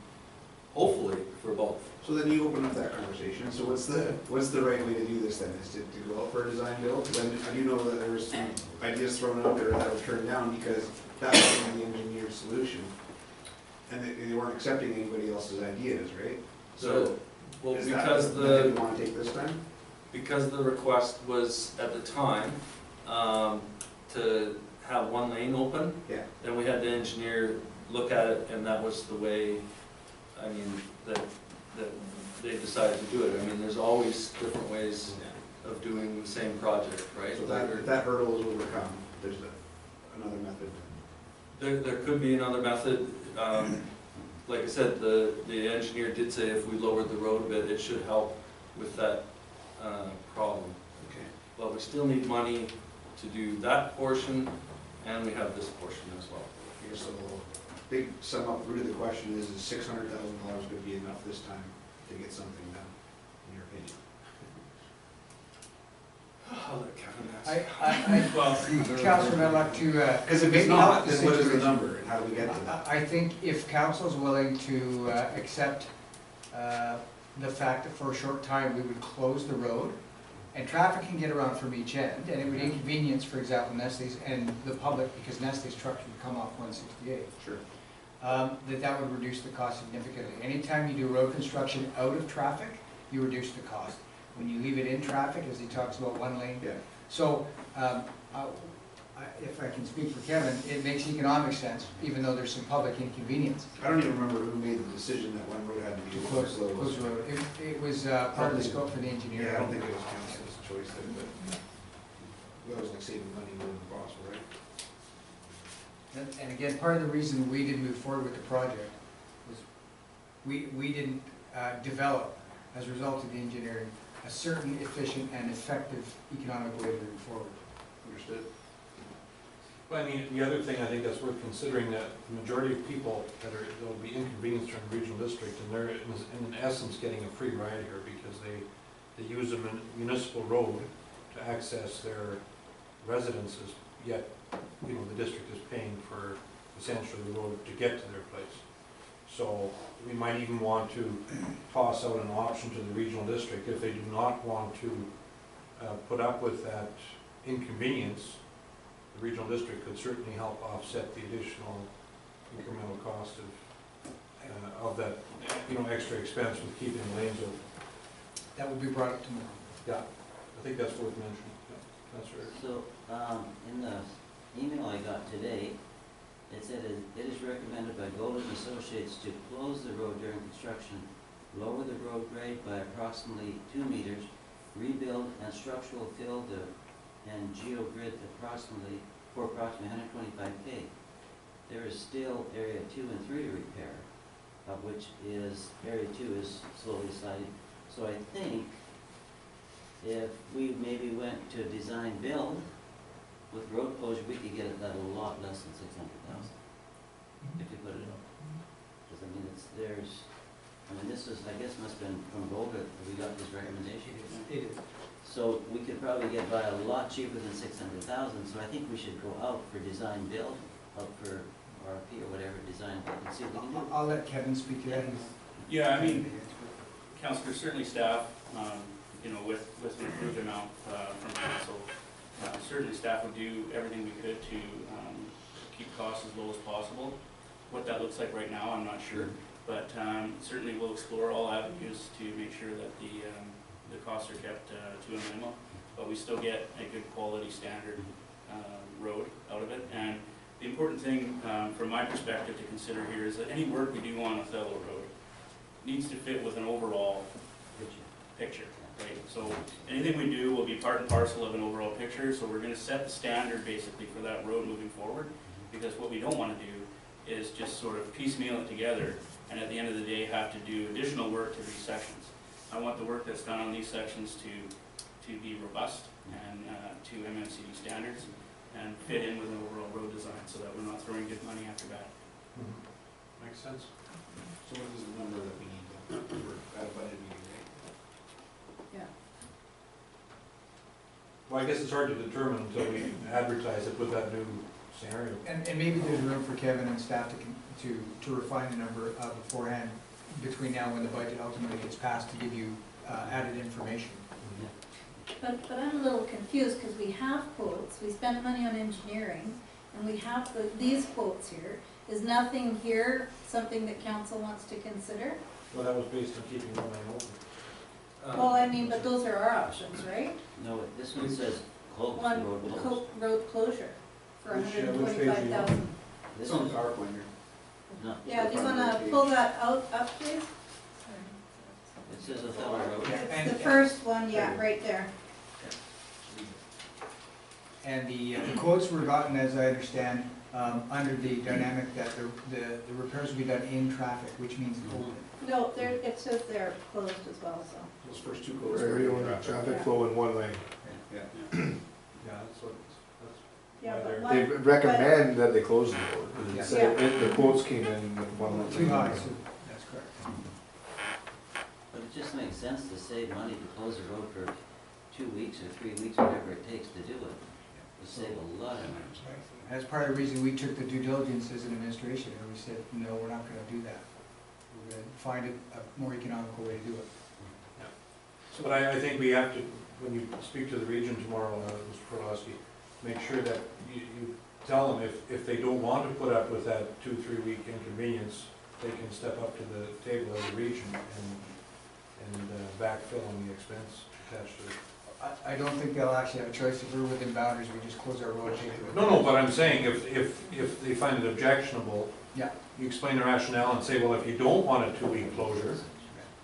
hopefully for both. So then you open up that conversation, so what's the right way to do this then, is to go out for a design build? Then I do know that there was some ideas thrown out there that were turned down because that wasn't the engineered solution. And they weren't accepting anybody else's ideas, right? So, well, is that because the the, method you want to take this time? because the request was at the time, to have one lane open, Yeah. then we had the engineer look at it, and that was the way, I mean, that they decided to do it. I mean, there's always different ways of doing the same project, right? So if that hurdle is overcome, there's another method. There could be another method. Like I said, the engineer did say if we lowered the road a bit, it should help with that problem. Okay. But we still need money to do that portion, and we have this portion as well. Here's a little big sum up root of the question is $600,000 going to be enough this time to get something done, in your opinion? I'll let Kevin answer. Well, Councilor, I'd like to, Because if it's maybe not, help the then what is the situation. number, and how do we get to that? I think if council's willing to accept the fact that for a short time, we would close the road, and traffic can get around from each end, and it would inconvenience, for example, Nestle's and the public, because Nestle's trucks would come off 168. Sure. That would reduce the cost significantly. Anytime you do road construction out of traffic, you reduce the cost. When you leave it in traffic, as he talks about one lane. Yeah. So, if I can speak for Kevin, it makes economic sense, even though there's some public inconvenience. I don't even remember who made the decision that one road had to be Close closed. the road. It was part of the scope for the engineer. Yeah, I don't think it was council's choice then, but that was like saving money more than possible, right? And again, part of the reason we didn't move forward with the project was we didn't develop, as a result of the engineering, a certain efficient and effective economic way to move forward. Understood. Well, I mean, the other thing I think that's worth considering, that the majority of people that will be inconvenienced from the regional district, and they're in essence getting a free ride here because they use a municipal road to access their residences, yet, you know, the district is paying for essentially the road to get to their place. So we might even want to toss out an option to the regional district if they do not want to put up with that inconvenience. The regional district could certainly help offset the additional incremental cost of that, you know, extra expense with keeping the lanes open. That will be brought up tomorrow. Yeah, I think that's worth mentioning. Yeah, that's right. So, in the email I got today, it said it is recommended by Golden Associates to close the road during construction, lower the road grade by approximately 2 meters, rebuild and structural fill and geogrid for approximately $125K. There is still area 2 and 3 to repair, of which is area 2 is slowly sliding. So I think if we maybe went to design build with road closure, we could get it at a lot less than 600,000 if we put it up. Because I mean, this is, I guess, must have been from Golden that we got this recommendation. It is. So we could probably get by a lot cheaper than 600,000. So I think we should go out for design build, out for RFP or whatever, design build, and see what we can do. I'll let Kevin speak to that. Yeah, I mean, Councillor, certainly staff, you know, with the approved amount from council, certainly staff would do everything we could to keep costs as low as possible. What that looks like right now, I'm not sure, but certainly we'll explore all avenues to make sure that the costs are kept to a minimum, but we still get a good quality standard road out of it. And the important thing from my perspective to consider here is that any work we do on Othello Road needs to fit with an overall picture, right? So anything we do will be part and parcel of an overall picture, so we're gonna set the standard basically for that road moving forward, because what we don't wanna do is just sort of piecemeal it together and at the end of the day have to do additional work to these sections. I want the work that's done on these sections to be robust and to MMCD standards and fit in with an overall road design so that we're not throwing good money after bad. Makes sense. So what is the number that we need at a budget meeting, right? Yeah. Well, I guess it's hard to determine until we advertise it with that new scenario. And maybe there's room for Kevin and staff to refine the number beforehand, between now and when the budget ultimately gets passed, to give you added information. But I'm a little confused, because we have quotes, we spent money on engineering, and we have these quotes here. Is nothing here something that council wants to consider? Well, that was based on keeping one lane open. Well, I mean, but those are our options, right? No, this one says close, One road closed. road closure for Which page are you on? $125,000. This It's on one, the PowerPoint here. no, Yeah, do you wanna pull that up, please? it says Othello Road. Yeah, It's the first one, yeah, right there. And the quotes were gotten, as I understand, under the dynamic that the repairs will be done in traffic, which means open. No, there, it says they're closed as well, so. Those first two quotes. Traffic flow in one lane. Yeah. Yeah, that's what, Yeah, but they're- my- They recommend that they close the road, because Yeah. it said, the quotes came in with one month. Too high, so that's correct. But it just makes sense to save money to close the road for 2 weeks or 3 weeks, whatever it takes to do it. You save a lot of money. That's part of the reason we took the due diligence as an administration, and we said, no, we're not gonna do that. We're gonna find a more economical way to do it. But I think we have to, when you speak to the region tomorrow, Mr. Prolowski, make sure that you tell them if they don't want to put up with that 2-3 week inconvenience, they can step up to the table of the region and backfill on the expense attached to it. I don't think they'll actually have a choice. If we're within boundaries, we just close our road and take it. No, but I'm saying if they find it objectionable, Yeah. you explain the rationale and say, well, if you don't want a 2-week closure,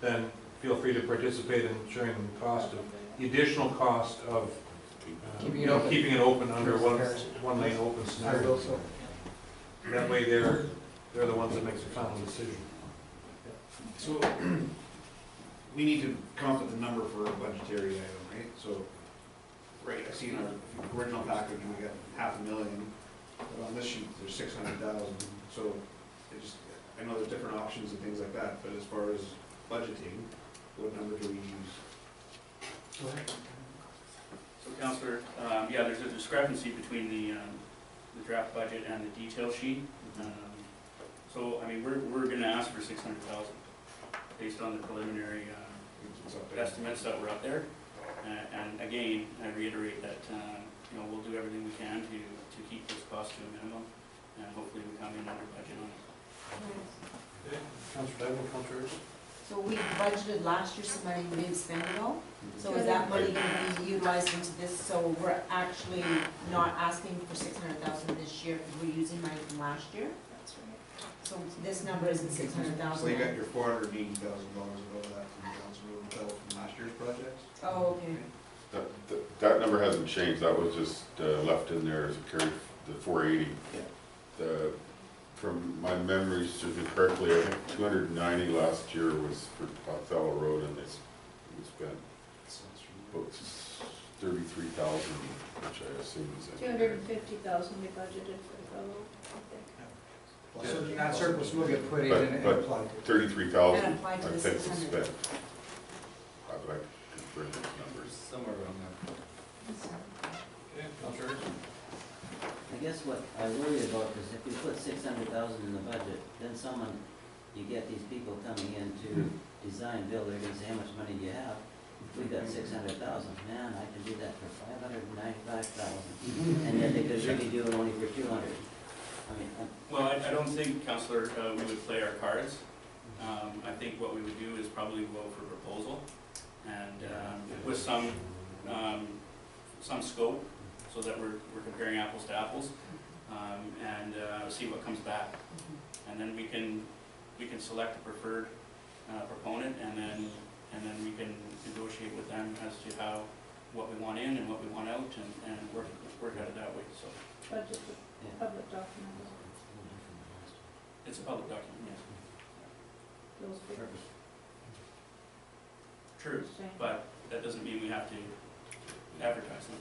then feel free to participate in sharing the cost of, the additional cost of Keeping it open. keeping it open under Comparison. one lane open I scenario. will so. That way they're the ones that makes the final decision. So, we need to come up with a number for a budgetary item, right? So, right, I see in our original package, we got $500,000, but on this sheet, there's 600,000. So, I know there's different options and things like that, but as far as budgeting, what number do we use? So Councillor, yeah, there's a discrepancy between the draft budget and the detail sheet. So, I mean, we're gonna ask for 600,000 based on the preliminary What's up there? estimates that were up there. And again, I reiterate that, we'll do everything we can to keep those costs to a minimum, and hopefully we come in under budget on it. Okay, Councillor Daigle, Councillor Erskine? So we budgeted last year some money, we didn't spend it all. So is that money gonna be utilized into this? So we're actually not asking for 600,000 this year because we're using money from last year? That's right. So this number isn't 600,000? So you got your $480,000 above that from Johnson Road and Bell from last year's projects? Oh, okay. That number hasn't changed, that was just left in there as a carry, the 480. Yeah. From my memory, serves me correctly, I think 290 last year was for Othello Road, and we spent about 33,000, which I assume is. 250,000 we budgeted for the fellow, I think. So that surplus will get put in and But applied. 33,000, And I applied to the think is 600. spent. I'd like to confirm those numbers. Somewhere around there. Okay, Councillor Erskine? I guess what I worry about is if we put 600,000 in the budget, then you get these people coming in to design, build, they're gonna say, how much money do you have? We got 600,000, man, I can do that for 595,000. And then they could really do it only for 200. I mean, Well, I don't think, Councillor, we would play our cards. I think what we would do is probably go for proposal and with some scope so that we're comparing apples to apples and see what comes back. And then we can select a preferred proponent and then we can negotiate with them as to what we want in and what we want out and work at it that way, so. Budget, public document, It's a public document, yes. those figures. True, but that doesn't mean we have to advertise them.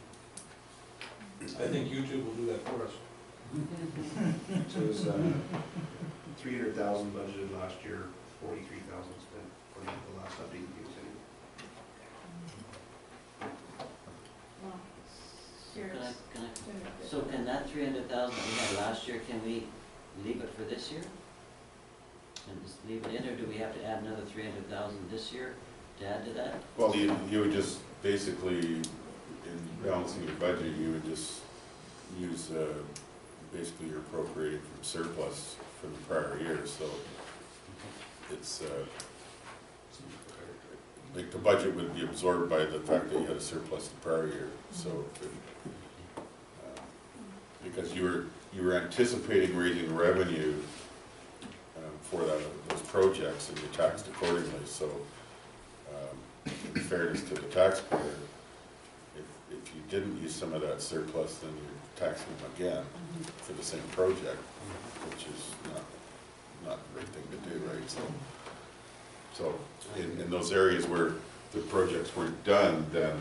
I think YouTube will do that for us. So it was 300,000 budgeted last year, 43,000 spent, according to the last update you gave us. Well, so can that 300,000 we had last year, can we leave it for this year? And just leave it in, or do we have to add another 300,000 this year to add to that? Well, you would just basically, in balancing your budget, you would just use, basically you're appropriating from surplus from the prior year, so it's, like the budget would be absorbed by the fact that you had a surplus the prior year, so because you were anticipating raising revenue for those projects and you taxed accordingly, so in fairness to the taxpayer, if you didn't use some of that surplus, then you're taxing them again for the same project, which is not the right thing to do, right? So in those areas where the projects weren't done, then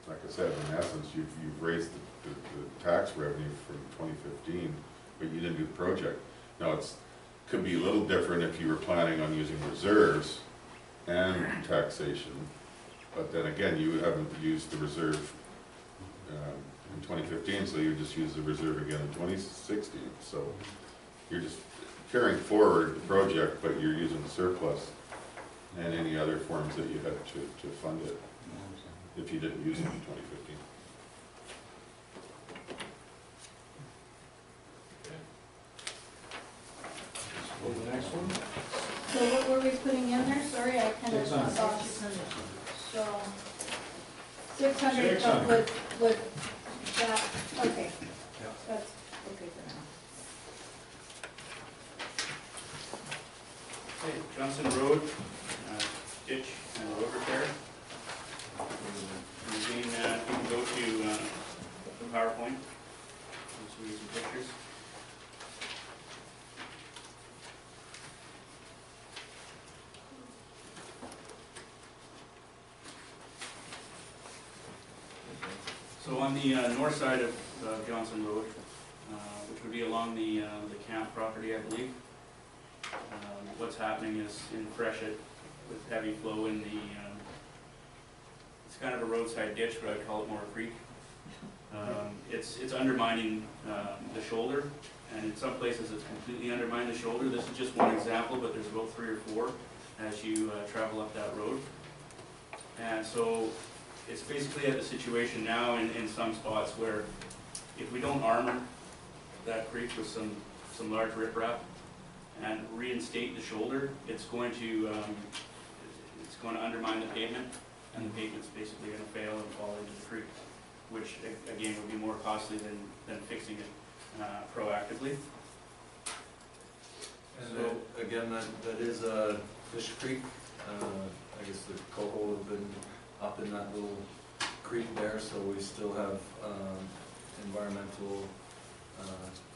like I said, in essence, you've raised the tax revenue from 2015, but you didn't do the project. Now, could be a little different if you were planning on using reserves and taxation, but then again, you haven't used the reserve in 2015, so you just use the reserve again in 2016. So you're just carrying forward the project, but you're using the surplus and any other forms that you had to fund it if you didn't use it in 2015. Go to the next one. So what were we putting in there? Sorry, I kind of 600. thought 600. So 600 600. with that, okay. Yeah. That's okay for now. Okay, Johnson Road, ditch and road repair. And again, you can go to the PowerPoint, so we get some pictures. So on the north side of Johnson Road, which would be along the camp property, I believe, what's happening is in freshet with heavy flow in the, it's kind of a roadside ditch, but I'd call it more a creek. It's undermining the shoulder, and in some places it's completely undermined the shoulder. This is just one example, but there's about 3 or 4 as you travel up that road. And so it's basically at the situation now in some spots where if we don't armor that creek with some large riprap and reinstate the shoulder, it's going to undermine the pavement, and the pavement's basically going to fail and fall into the creek, which again would be more costly than fixing it proactively. And So again, that is Fish Creek. I guess the coho have been up in that little creek there, so we still have environmental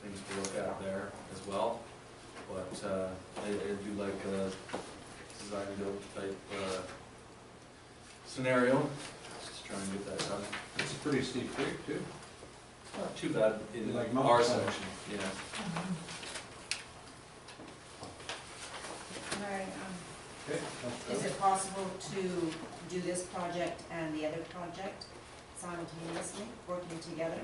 things to look at there as well. But I do like a design build type scenario, just try and get that done. It's a pretty steep creek too. Not too bad in Like our mountain section, yeah. Mary, Okay. is it possible to do this project and the other project simultaneously, working together,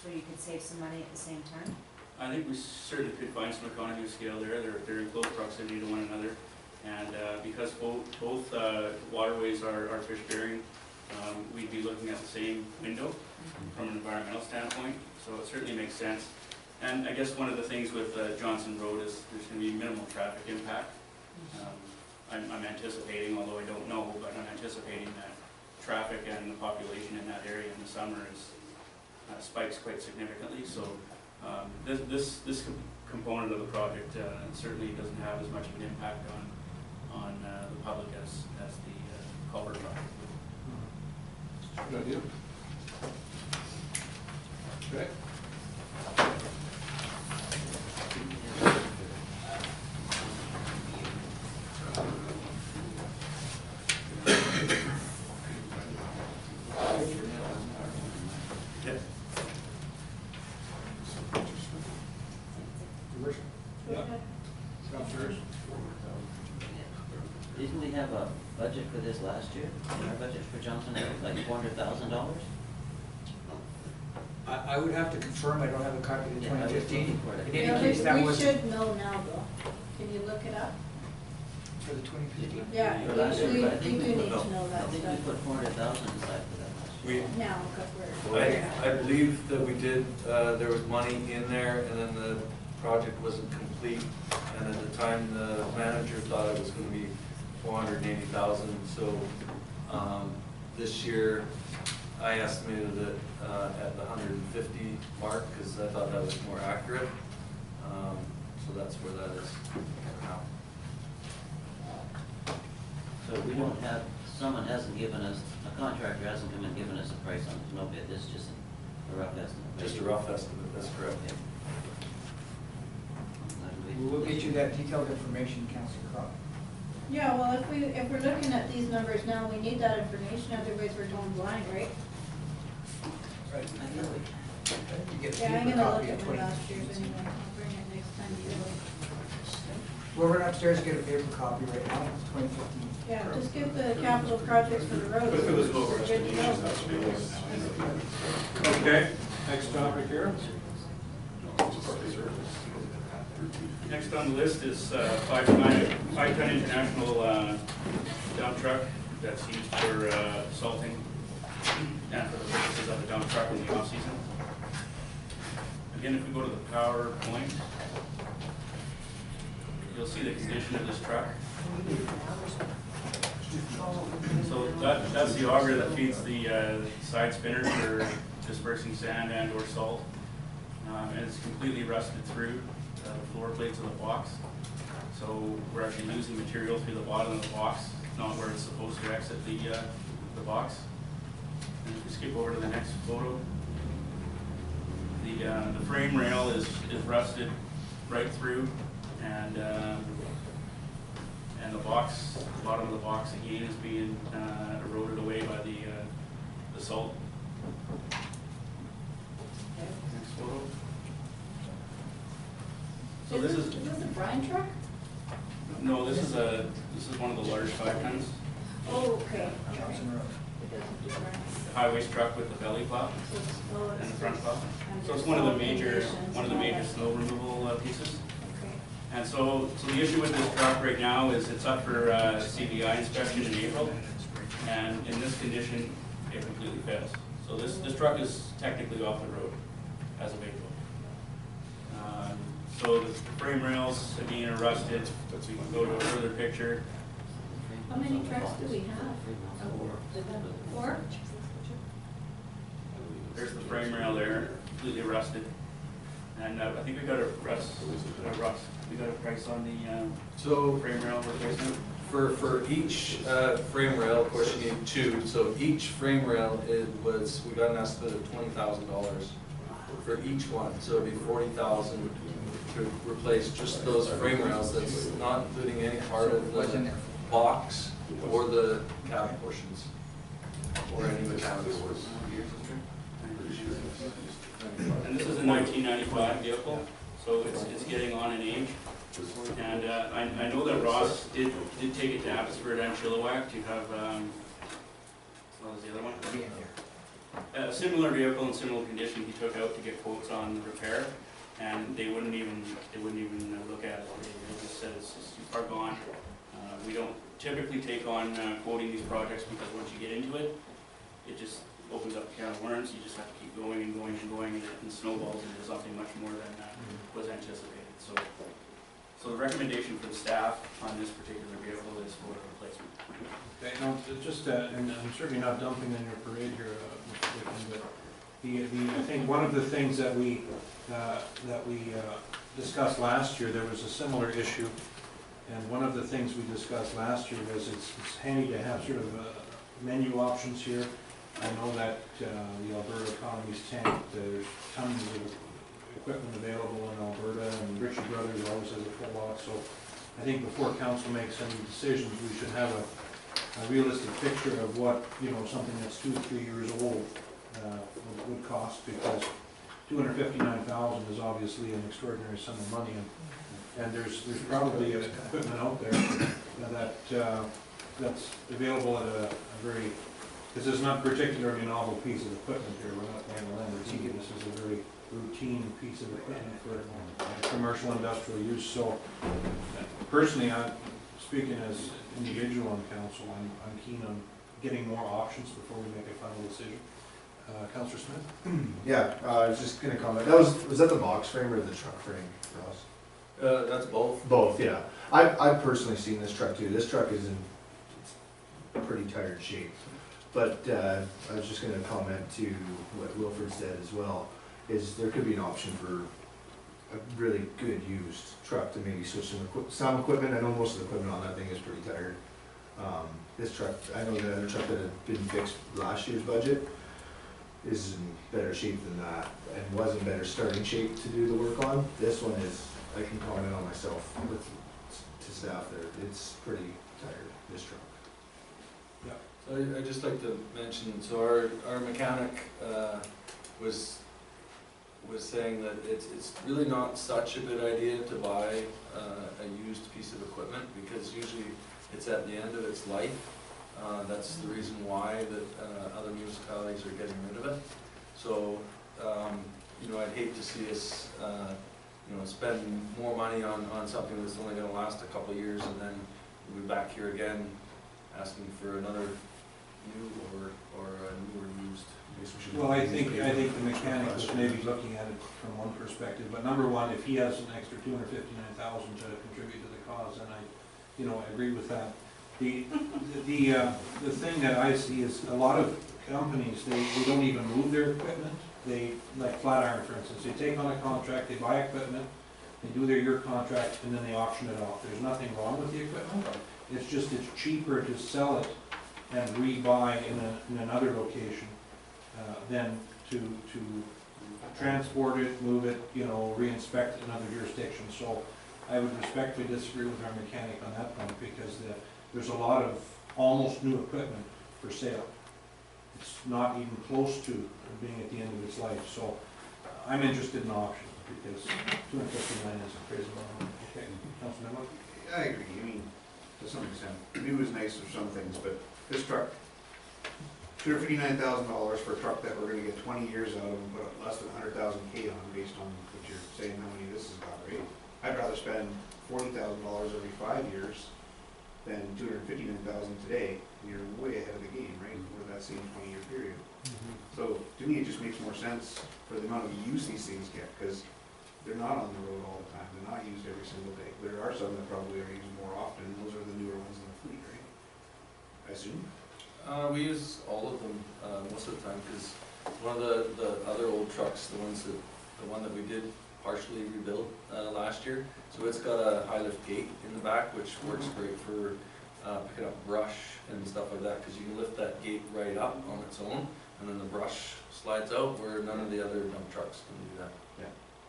so you could save some money at the same time? I think we certainly could find some economy of scale there. They're in close proximity to one another. And because both waterways are fish bearing, we'd be looking at the same window from an environmental standpoint. So it certainly makes sense. And I guess one of the things with Johnson Road is there's going to be minimal traffic impact. I'm anticipating, although I don't know, but I'm anticipating that traffic and the population in that area in the summer spikes quite significantly. So this component of the project certainly doesn't have as much of an impact on the public as the culvert project. Good idea. Okay. Didn't we have a budget for this last year? In our budget for Johnson, like $400,000? I would have to confirm, I don't have a copy of the Yeah, I was 2015. looking for it. In any case, that We was should know now though. Can you look it up? for the 2015. Yeah, For last year, you but I think do we need put- to know I that think we stuff put 400,000 aside for that last year. now, because we're. I believe that we did, there was money in there, and then the project wasn't complete, and at the time, the manager thought it was gonna be 480,000, so, this year, I estimated it, at the 150 mark, because I thought that was more accurate, so that's where that is now. So we don't have, someone hasn't given us, a contractor hasn't come and given us a price on it, no bid, this is just a rough estimate. Just a rough estimate, that's correct. Okay. We'll get you that detailed information, Councilor Crop. Yeah, well, if we're looking at these numbers now, we need that information, otherwise we're going blind, right? You get a Yeah, I'm paper gonna look copy at of my 20. last year's anyway, I'll bring it next time you look. We'll run upstairs and get a paper copy right now, it's 2015. Yeah, just get the capital projects for the roads. But for those local We're good to go. estimations, that's what Okay, next topic here. Next on the list is five-ton international dump truck that's used for salting and for the purposes of the dump truck in the off-season. Again, if we go to the PowerPoint, you'll see the condition of this truck. So that's the auger that feeds the side spinner for dispersing sand and or salt. And it's completely rusted through the floor plates of the box. So we're actually losing material through the bottom of the box, not where it's supposed to exit the box. And if we skip over to the next photo, the frame rail is rusted right through, and the box, the bottom of the box again is being eroded away by the salt. Next photo. So this is, this a brine truck? no, this is one of the large 5 tons. Oh, okay. It doesn't do brine. Highways truck with the belly plow So it's- oh, and it's- the front plow. and So it's there's one of the salt major conditions and all that. snow removal pieces. Okay. And so the issue with this truck right now is it's up for CBI inspection in April, and in this condition, it completely fails. So this truck is technically off the road as of April. So the frame rails again are rusted. We can go to a further picture. How many trucks do we have? 4? There's the frame rail there, completely rusted. And I think we got a price on the So frame rail replacement. for each frame rail, of course you need 2, so each frame rail, we got an estimate of $20,000 for each one, so it'd be $40,000 to replace just those frame rails. That's not including any part of What's in the there? box or the cab portions or any mechanics. And this is a 1995 vehicle, so it's getting on in age. And I know that Ross did take it to Abbotsford and Chilliwack to have, what was the other one? A similar vehicle in similar condition he took out to get quotes on the repair, and they wouldn't even look at it. They just said it's just too far gone. We don't typically take on quoting these projects because once you get into it, it just opens up a can of worms. You just have to keep going and going and going, and it snowballs into something much more than was anticipated. So the recommendation for the staff on this particular vehicle is for replacement. Okay, no, just, and I'm certainly not dumping on your parade here, Mr. Whitman, but I think one of the things that we discussed last year, there was a similar issue, and one of the things we discussed last year was it's handy to have sort of menu options here. I know that the Alberta Economies Tank, there's tons of equipment available in Alberta, and Ritchie Brothers always has a full lot, so I think before council makes any decisions, we should have a realistic picture of what, something that's 2 or 3 years old would cost, because $259,000 is obviously an extraordinary sum of money, and there's probably equipment out there that's available at a very, this is not particularly a novel piece of equipment here, we're not going to Lamborghini, this is a very routine piece of equipment for commercial industrial use. So personally, I'm speaking as an individual on council, I'm keen on getting more options before we make a final decision. Councillor Smith? Yeah, I was just gonna comment, was that the box frame or the truck frame, Ross? That's both. Both, yeah. I've personally seen this truck too. This truck is in pretty tired shape. But I was just gonna comment to what Wilfred said as well, is there could be an option for a really good used truck to maybe switch some equipment. I know most of the equipment on that thing is pretty tired. This truck, I know the other truck that had been fixed last year's budget is in better shape than that, and was in better starting shape to do the work on. This one is, I can comment on myself to staff there, it's pretty tired, this truck. So I'd just like to mention, so our mechanic was saying that it's really not such a good idea to buy a used piece of equipment, because usually it's at the end of its life. That's the reason why that other municipalities are getting rid of it. So, you know, I'd hate to see us, you know, spend more money on something that's only gonna last a couple of years, and then we'll be back here again asking for another new or a newer used. Well, I think the mechanic was maybe looking at it from one perspective, but number one, if he has an extra $259,000 to contribute to the cause, then I agree with that. The thing that I see is a lot of companies, they don't even move their equipment. They, like Flatiron, for instance, they take on a contract, they buy equipment, they do their year contract, and then they auction it off. There's nothing wrong with the equipment. It's just it's cheaper to sell it and rebuy in another location than to transport it, move it, re-inspect it in other jurisdictions. So I would respectfully disagree with our mechanic on that point, because there's a lot of almost new equipment for sale. It's not even close to being at the end of its life. So I'm interested in options, because 259 is a crazy amount. Okay, Councilman? I agree, I mean, to some extent, new is nice for some things, but this truck, $259,000 for a truck that we're gonna get 20 years out of and put less than 100,000 K on, based on what you're saying, how many this has got, right? I'd rather spend $40,000 every 5 years than $259,000 today, and you're way ahead of the game, right, over that same 20-year period. So, to me, it just makes more sense for the amount of use these things get, because they're not on the road all the time, they're not used every single day. There are some that probably are used more often, and those are the newer ones in the fleet, right? I assume? We use all of them most of the time, because one of the other old trucks, the one that we did partially rebuild last year, so it's got a high lift gate in the back, which works great for picking up brush and stuff like that, because you can lift that gate right up on its own, and then the brush slides out, where none of the other dump trucks can do that.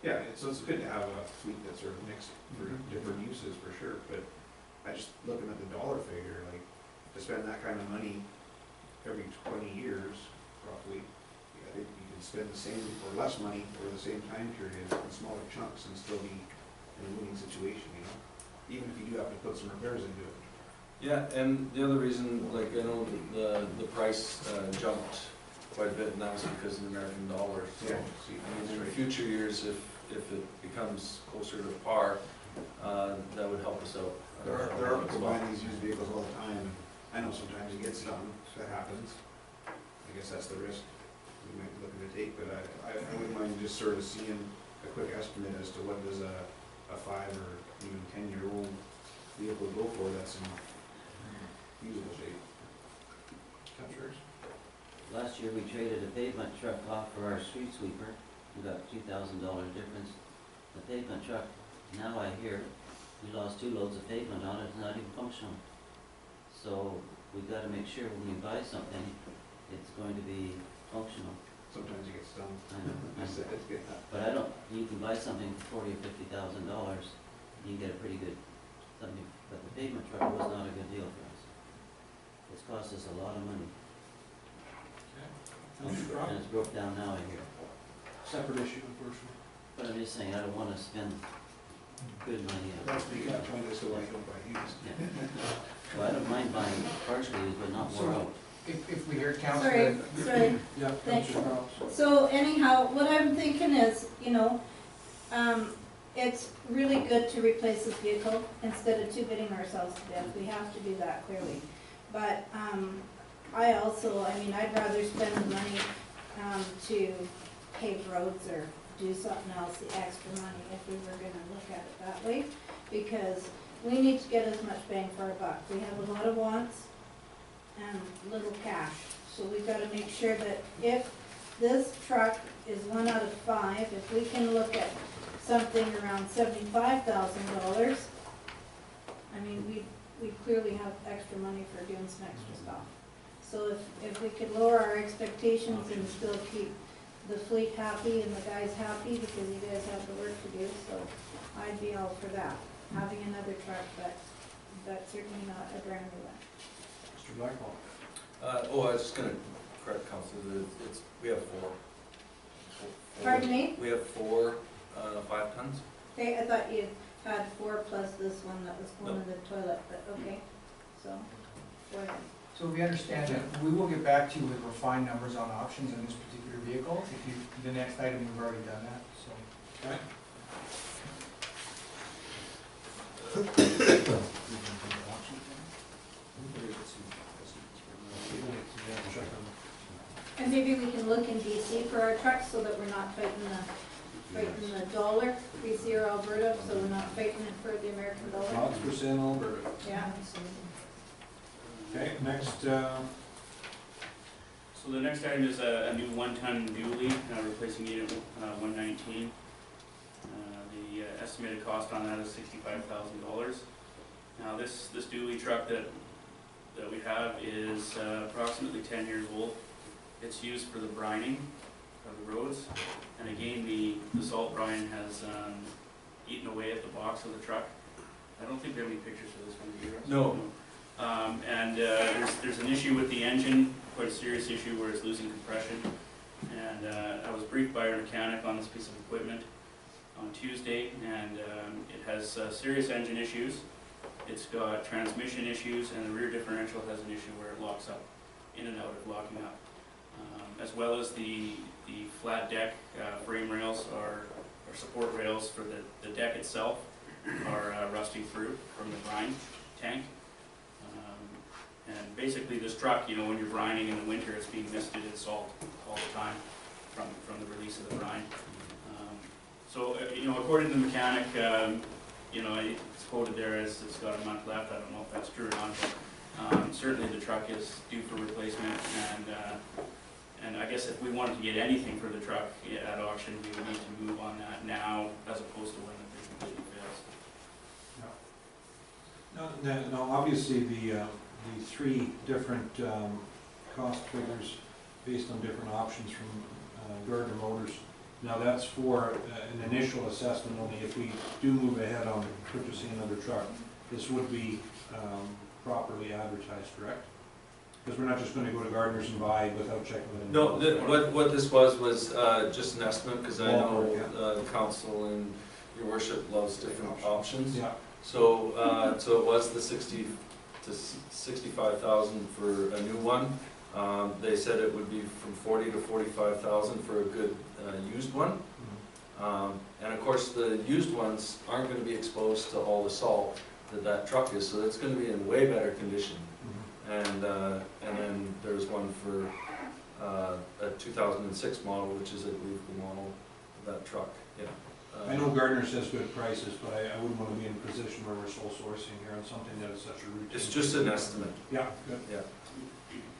Yeah, so it's good to have a fleet that's sort of mixed for different uses, for sure, but I just, looking at the dollar figure, like, to spend that kind of money every 20 years, roughly, I think you can spend the same or less money over the same time period in smaller chunks and still be in a winning situation, even if you do have to put some repairs into it. Yeah, and the other reason, like, I know the price jumped quite a bit, and that was because of the American dollar. So, Yeah. I mean, in future years, if it becomes closer to par, that would help us out. There are people buying these used vehicles all the time. I know sometimes it gets done, so that happens. I guess that's the risk we might be looking to take, but I wouldn't mind just sort of seeing a quick estimate as to what does a 5 or even 10-year-old vehicle go for that's in usable shape. Councilors? Last year, we traded a pavement truck off for our street sweeper. We got $2,000 difference. The pavement truck, now I hear, we lost 2 loads of pavement on it, it's not even functional. So we've got to make sure when we buy something, it's going to be functional. Sometimes it gets done. I know. It's good. But you can buy something for $40,000 or $50,000, you can get a pretty good something. But the pavement truck was not a good deal for us. It's cost us a lot of money. And it's broke down now, I hear. Separate issue, unfortunately. But I'm just saying, I don't want to spend good money on it. That's the point as to why you don't buy used. Yeah. Well, I don't mind buying partially used, but not more out. If we hear Councilor. Sorry, Yeah, Thanks. Councilor Rouse. so anyhow, what I'm thinking is, it's really good to replace this vehicle instead of bidding ourselves to death. We have to do that clearly. But, I'd rather spend the money, to pave roads or do something else, the extra money, if we were gonna look at it that way. Because we need to get as much bang for our buck. We have a lot of wants and little cash. So we've gotta make sure that if this truck is 1 out of 5, if we can look at something around $75,000, we clearly have extra money for doing some extra stuff. So if we could lower our expectations and still keep the fleet happy and the guys happy, because you guys have the work to do, so I'd be all for that. Having another truck, but certainly not a brand new one. Mr. Blackwell? I was just gonna correct council, we have 4. Pardon me? We have 4 5-tons. Okay, I thought you had 4 plus this one that was going in the toilet, but okay, so, 4 then. So we understand that we will get back to you with refined numbers on options on this particular vehicle. If you, the next item, you've already done that, so. Okay. And maybe we can look in BC for our trucks so that we're not fighting the dollar, BC or Alberta, so we're not fighting it for the American dollar. Lots for sale in Alberta. Yeah. Okay, next, So the next item is a new 1-ton dually, replacing unit 119. The estimated cost on that is $65,000. Now this dually truck that we have is approximately 10 years old. It's used for the brining of the roads, and again, the salt brine has eaten away at the box of the truck. I don't think we have any pictures of this one, do you, Russ? No. There's an issue with the engine, quite a serious issue where it's losing compression. And I was briefed by our mechanic on this piece of equipment on Tuesday, and it has serious engine issues. It's got transmission issues, and the rear differential has an issue where it locks up, in and out of locking up. As well as the flat deck frame rails or support rails for the deck itself are rusting through from the brine tank. And basically this truck, you know, when you're brining in the winter, it's being misted in salt all the time from the release of the brine. You know, according to the mechanic, you know, it's quoted there as it's got a month left. I don't know if that's true or not, but certainly the truck is due for replacement, and I guess if we wanted to get anything for the truck at auction, we would need to move on that now as opposed to when the bid completely fails. now, obviously, the 3 different cost figures based on different options from Gardner Motors. Now that's for an initial assessment only. If we do move ahead on purchasing another truck, this would be properly advertised, correct? Because we're not just going to go to Gardner's and buy without checking with them. No, what this was just an estimate, because I know the council and your worship loves different options. Yeah. So it was the 60 to 65,000 for a new one. They said it would be from 40 to 45,000 for a good used one. And of course, the used ones aren't going to be exposed to all the salt that truck is, so it's going to be in way better condition. And then there's one for a 2006 model, which is, I believe, the model of that truck. Yeah. I know Gardner says good prices, but I wouldn't want to be in a position where we're sole sourcing here on something that is such a routine. It's just an estimate. Yeah, good. Yeah.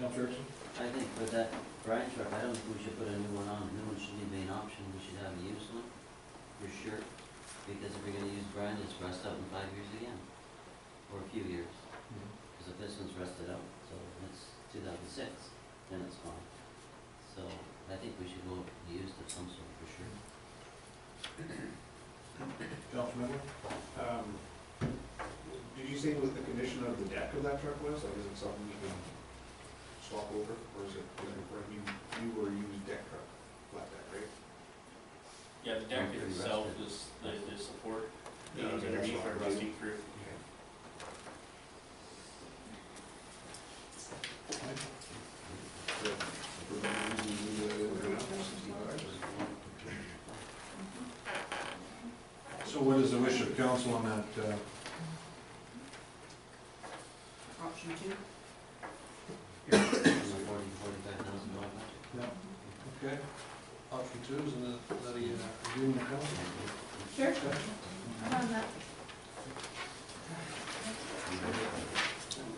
Councilor Erickson? I think for that brine truck, I don't think we should put a new one on. A new one shouldn't even be an option. We should have a used one, for sure. Because if we're gonna use brine, it's rust out in 5 years again, or a few years. Because the piston's rusted out, so it's 2006, then it's gone. So I think we should go used of some sort, for sure. Councilor Did you say what the condition of the deck of that truck was? Like, is it something you can swap over, or is it for a new or used deck truck, flat deck, right? Yeah, the deck itself is the support beams underneath are rusting through. So what is the wish of council on that? Option 2. $40,000, $45,000 budget. Yeah, okay. Option 2, is that a agreement of council? Sure, I'm on that.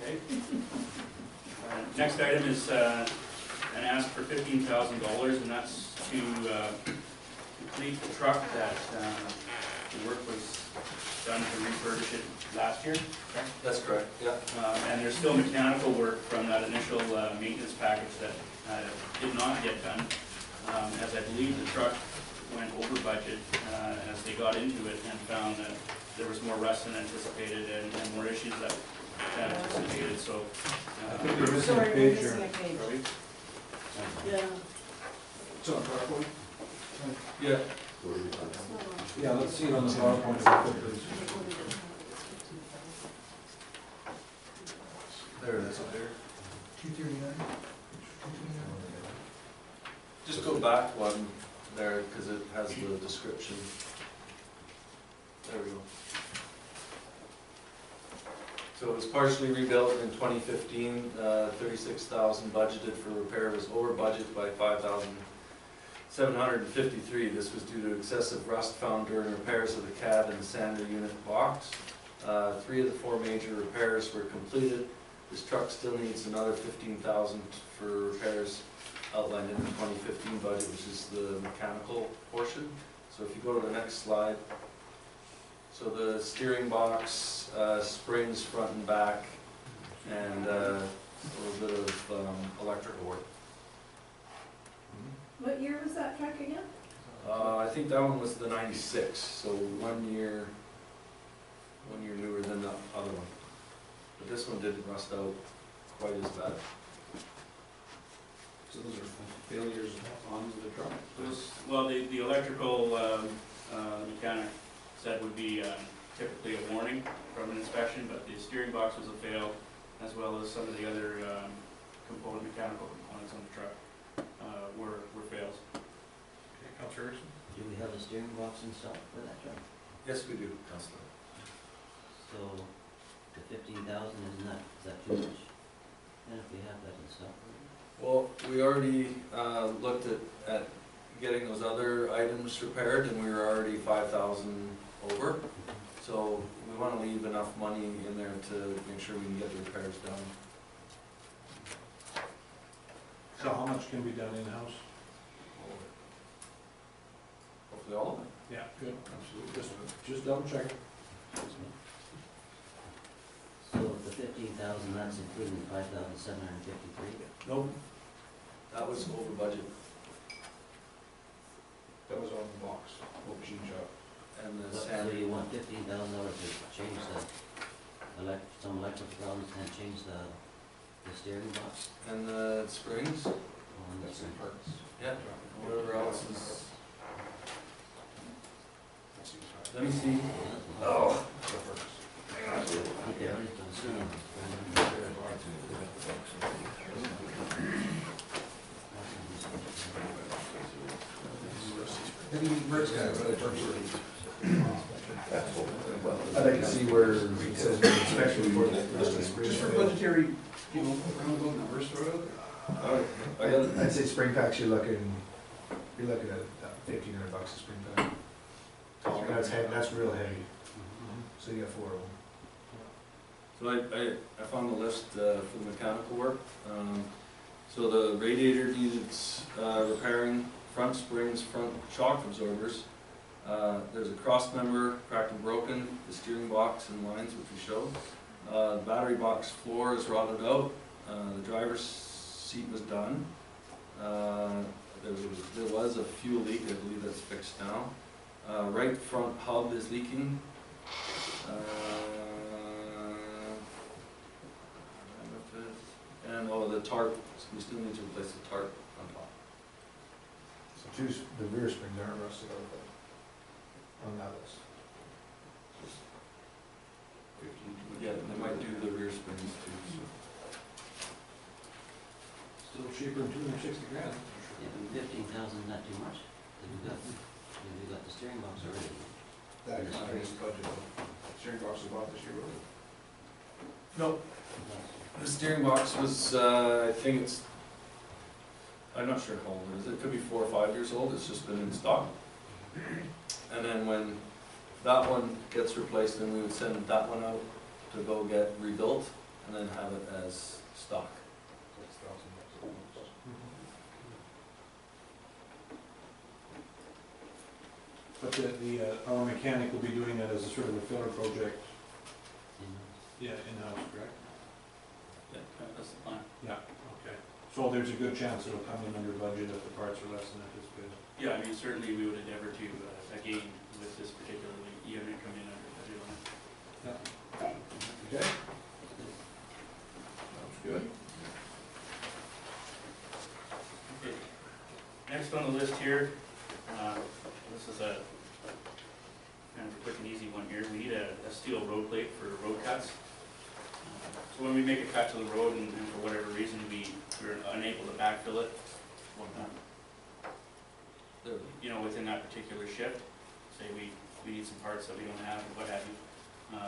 Okay. Next item is an ask for $15,000, and that's to complete the truck that the work was done to refurbish it last year. Correct? That's correct, yeah. And there's still mechanical work from that initial maintenance package that did not get done, as I believe the truck went over budget as they got into it and found that there was more rust than anticipated and more issues that anticipated, so. I think we're missing a Sorry, we're page missing here. a page. Yeah. It's on PowerPoint? Yeah, Yeah, let's see it on the PowerPoint real quick, please. there it is up there. 239? Just go back one there, because it has the description. There we go. So it was partially rebuilt in 2015, 36,000 budgeted for repair, was over budget by 5,753. This was due to excessive rust found during repairs of the cab and the sander unit box. 3 of the 4 major repairs were completed. This truck still needs another 15,000 for repairs outlined in the 2015 budget, which is the mechanical portion. So if you go to the next slide. So the steering box, springs front and back, and a little bit of electrical work. What year was that truck again? I think that one was the 96, so 1 year newer than the other one. But this one didn't rust out quite as bad. So those are failures on the truck? Well, the electrical, mechanic said would be typically a warning from an inspection, but the steering box was a fail, as well as some of the other mechanical components on the truck were fails. Okay, Councilor Erickson? Do we have a steering box installed for that truck? Yes, we do, Councilor. So the 15,000, is that too much? And if we have that installed? Well, we already looked at getting those other items repaired, and we were already 5,000 over. So we want to leave enough money in there to make sure we can get the repairs done. So how much can be done in-house? Hopefully all of it. Yeah, good. Absolutely. Just double check. So the 15,000, that's including 5,753? Nope. That was over budget. That was on the box, machine shop. And the So sand. you want $15,000 to change some electrical problems and change the steering box? And the springs, Oh, and That's in parts. yeah, whatever else is. That seems high. Let me see. Oh. The parts. Okay, everything's done soon. Maybe Mert's got it. I'd like to see where it says the inspection report. Just for budgetary, roundabout numbers, sort of. I got it. I'd say spring packs, you're looking at $1,500 a spring pack. That's heavy, that's real heavy. So you got 4 of them. So I found the list for the mechanical work. So the radiator needed repairing, front springs, front shock absorbers. There's a cross member cracked and broken, the steering box and lines which we showed. The battery box floor is rotted out. The driver's seat was done. There was a fuel leak, I believe that's fixed now. Right front hub is leaking. And the tarp, we still need to replace the tarp on top. So the rear springs aren't rusted out on that list. Yeah, they might do the rear springs too, so. Still cheaper than $260,000. Yeah, but 15,000 not too much. We got the steering box already. That is budget. Steering box was bought this year, wasn't it? Nope. The steering box was, I think I'm not sure how old it is, it could be 4 or 5 years old, it's just been in stock. And then when that one gets replaced, then we would send that one out to go get rebuilt, and then have it as stock. But our mechanic will be doing that as a sort of a filler project, yeah, in-house, correct? Yeah, that's the plan. Yeah, okay. So there's a good chance it'll come in under budget if the parts are less than anticipated. Yeah, I mean, certainly we would endeavor to, again, with this particular unit, come in under budget on it. Okay? Sounds good. Okay. Next on the list here, road plate for road cuts. So when we make a cut to the road and for whatever reason we're unable to backfill it, you know, within that particular shift, say we need some parts that we don't have or what have you,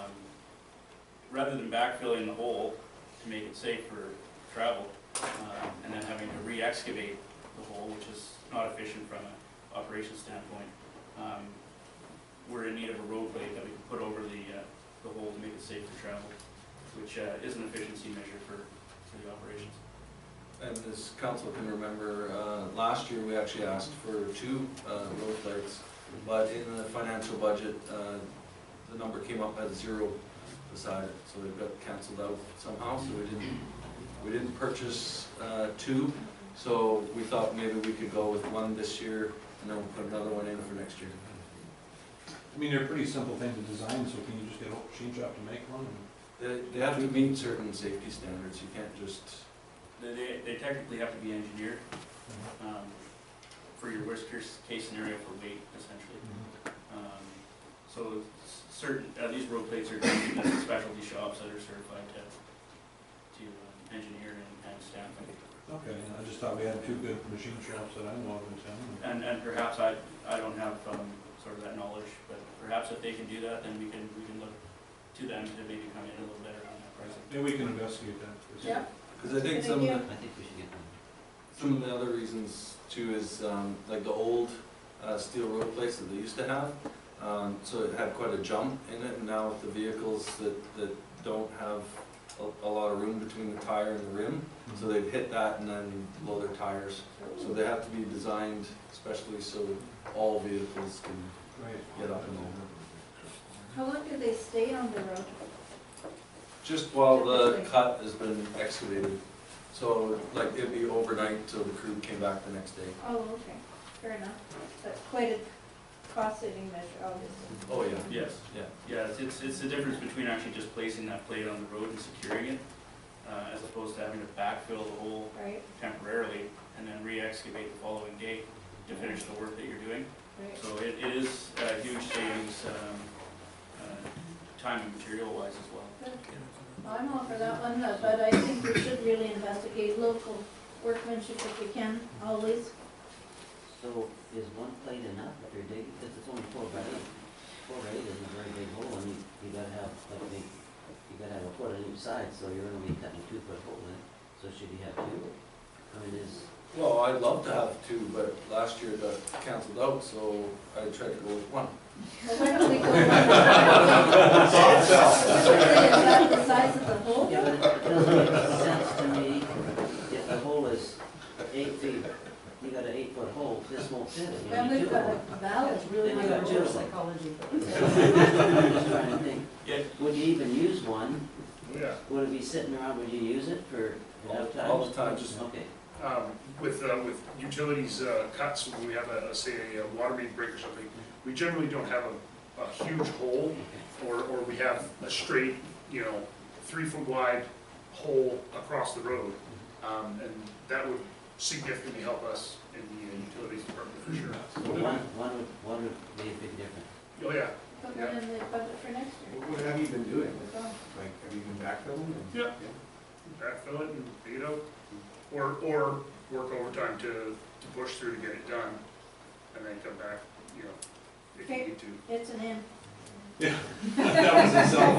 rather than backfilling the hole to make it safe for travel, and then having to re-excavate the hole, which is not efficient from an operations standpoint, we're in need of a road blade that we can put over the hole to make it safe for travel, which is an efficiency measure for the operations. And as council can remember, last year we actually asked for 2 road plates, but in the financial budget, the number came up as 0 beside it, so it got canceled out somehow, so we didn't purchase 2, so we thought maybe we could go with 1 this year, and then we'll put another one in for next year. I mean, they're a pretty simple thing to design, so can you just get a machine shop to make one? They have to meet certain safety standards, you can't just... They technically have to be engineered for your worst case scenario for weight, essentially. So certain, these road plates are done in specialty shops that are certified to engineer and stamp them. Okay, I just thought we had 2 good machine shops that I know of in town. And perhaps I don't have sort of that knowledge, but perhaps if they can do that, then we can look to them to maybe come in a little better on that pricing. Maybe we can investigate that. Yeah. Because I think Good some of idea. the, I think we should get one. some of the other reasons too is like the old steel road plates that they used to have. So it had quite a jump in it, and now with the vehicles that don't have a lot of room between the tire and the rim, so they've hit that and then blow their tires. So they have to be designed especially so all vehicles can get up and over. How long do they stay on the road? Just while the cut has been excavated. So like it'd be overnight till the crew came back the next day. Oh, okay, fair enough. That's quite a cost-saving measure, obviously. Oh, yeah. Yes, yeah, it's the difference between actually just placing that plate on the road and securing it, as opposed to having to backfill the hole Right, temporarily and then re-excavate the following day to finish the work that you're doing. right. So it is a huge savings, time and material-wise as well. Good. I'm all for that one, but I think we should really investigate local workmanship if we can, always. So is 1 plate enough if you're digging, because it's only 4 by 8. 4 by 8 isn't a very big hole, and you gotta have, like, you gotta have a foot on each side, so you're gonna be cutting a 2-foot hole in. So should you have 2? I mean, Well, I'd love to have 2, but last year it got canceled out, so I tried to go with 1. Well, why don't we go? Is that the size of the hole? yeah, but it doesn't make sense to me if the hole is 8 feet, you got an 8-foot hole, this won't fit it. You Then need we've 2 got of a them. valley. It's really Then you hard got to two. work psychology. I'm just trying to think, Yeah. would you even use 1? Yeah. Would it be sitting around, would you use it for enough time? All the time, just Okay. With utilities cuts, when we have say a water main break or something, we generally don't have a huge hole, or we have a straight, 3-foot wide hole across the road. And that would significantly help us in the utilities department for sure. One would be a big difference. Oh, yeah. Put that in the budget for next year. What have you been doing? So, Like, have you been backfilling? Yeah. Backfill it and dig it out, or work overtime to push through to get it done, and then come back, if you Okay. need to. It's an in. That was a self.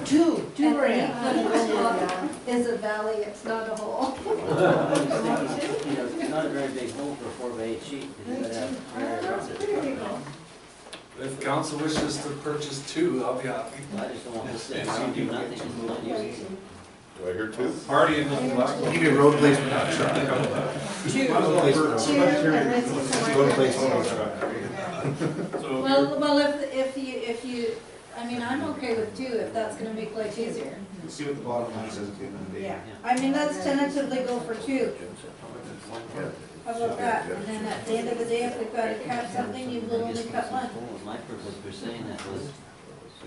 Two were in. Is a valley, it's not a hole. I was thinking, it's not a very big hole for a 4 by 8 sheet, because you gotta have area around it. If council wishes to purchase 2, I'll be happy. I just don't want to sit around and do nothing, just not use it. Do I hear 2? Party in the black. Give me a road place, but not a truck. Road place, but not a truck. Road place, but not a truck. So Well, if you, I mean, I'm okay with 2 if that's gonna make life easier. We'll see what the bottom line says at the end of the day. Yeah, I mean, let's tentatively go for 2. How about that? And then at the end of the day, if we've got to cut something, you will I only guess cut what's 1. my purpose for saying that was,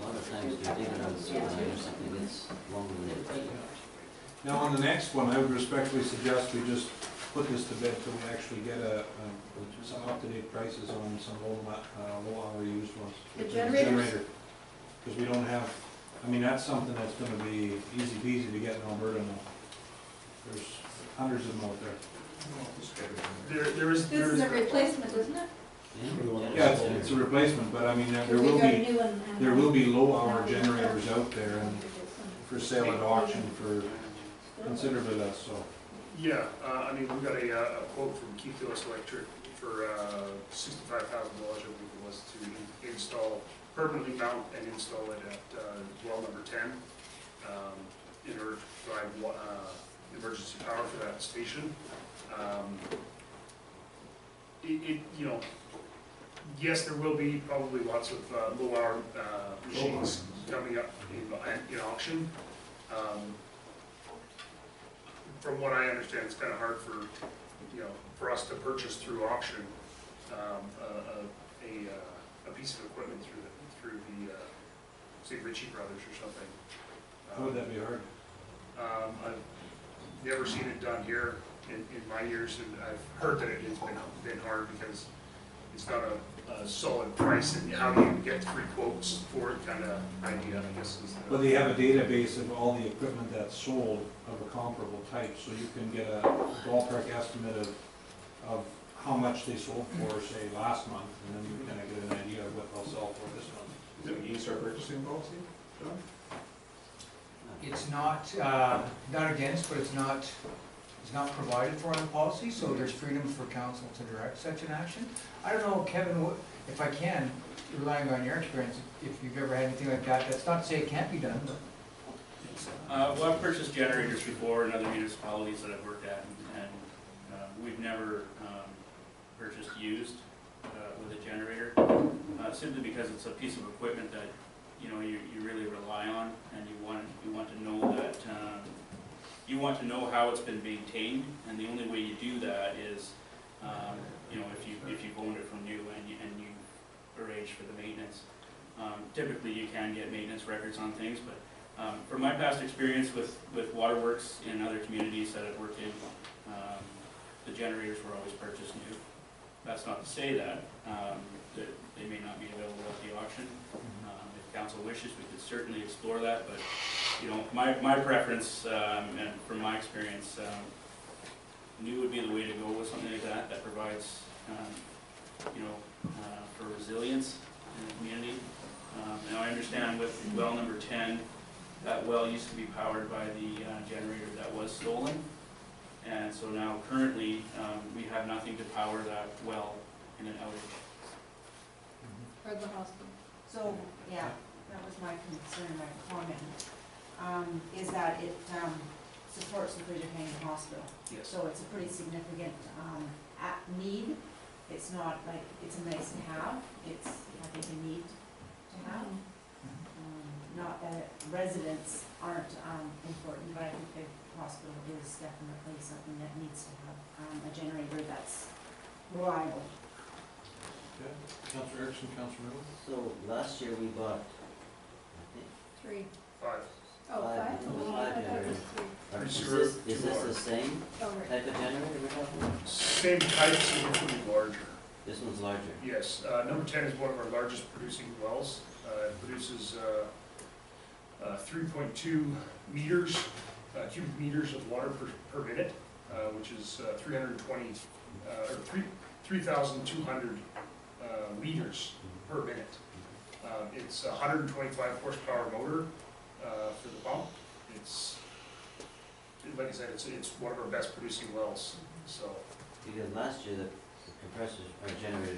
a lot of times you're digging on the sewer line or something that's longer than 8 feet. Now, on the next one, I would respectfully suggest we just put this to bed till we actually get some up-to-date prices on some low-hour used ones. The generators? Because we don't have I mean, that's something that's gonna be easy peasy to get in Alberta now. There's hundreds of them out there. There is, This is a replacement, isn't it? Yeah, it's a replacement, but I mean, there Because will we got a be, new one, and there will be low hour now we generators have- out there and for sale at auction for considerably less, so. yeah, I mean, we got a quote from Keith Lewis Electric for $65,000, I believe it was, to install, permanently mount and install it at well number 10 in order to provide emergency power for that station. You know, yes, there will be probably lots of low hour machines coming up in auction. From what I understand, it's kind of hard for, for us to purchase through auction a piece of equipment through the, say, Ritchie Brothers or something. How would that be hard? I've never seen it done here in my years, and I've heard that it's been hard because it's not a solid price, and how do you get 3 quotes for it kind of idea, I guess is the. Well, they have a database of all the equipment that's sold of a comparable type, so you can get a ballpark estimate of how much they sold for, say, last month, and then you kind of get an idea of what they'll sell for this month. Is it against our purchasing policy, John? It's not, not against, but it's not provided for in the policy, so there's freedom for council to direct such an action. I don't know, Kevin, if I can, relying on your experience, if you've ever had anything like that, that's not to say it can't be done, but. Well, I've purchased generators before in other municipalities that I've worked at, and we've never purchased used with a generator, simply because it's a piece of equipment that, you really rely on, and you want to know that, you want to know how it's been maintained, and the only way you do that is, if you've owned it from new and you arrange for the maintenance. Typically, you can get maintenance records on things, but from my past experience with waterworks in other communities that I've worked in, the generators were always purchased new. That's not to say that they may not be available at the auction. If council wishes, we could certainly explore that, but my preference, and from my experience, new would be the way to go with something like that, that provides, for resilience in the community. And I understand with well number 10, that well used to be powered by the generator that was stolen. And so now currently, we have nothing to power that well in an outage. Or the hospital. So, yeah, that was my concern, my comment, is that it supports the Bridget Hangen Hospital. Yes. So it's a pretty significant need. It's not like, it's a nice to have, it's, I think, a need to have. Not that residents aren't important, but I think the hospital is definitely something that needs to have a generator that's reliable. Okay. Councillor Erickson, Councillor Miller? So last year we bought, I think, 3. 5. Oh, 5? Five. Oh, I thought it was 3. is this the same Oh, right. type of generator we're talking about? Same type, significantly larger. This one's larger. Yes, number 10 is one of our largest producing wells. It produces 3.2 meters, cubic meters of water per minute, which is 3,200 liters per minute. It's a 125 horsepower motor for the pump. It's, like I said, it's one of our best producing wells. So Because last year the compressors, or generator,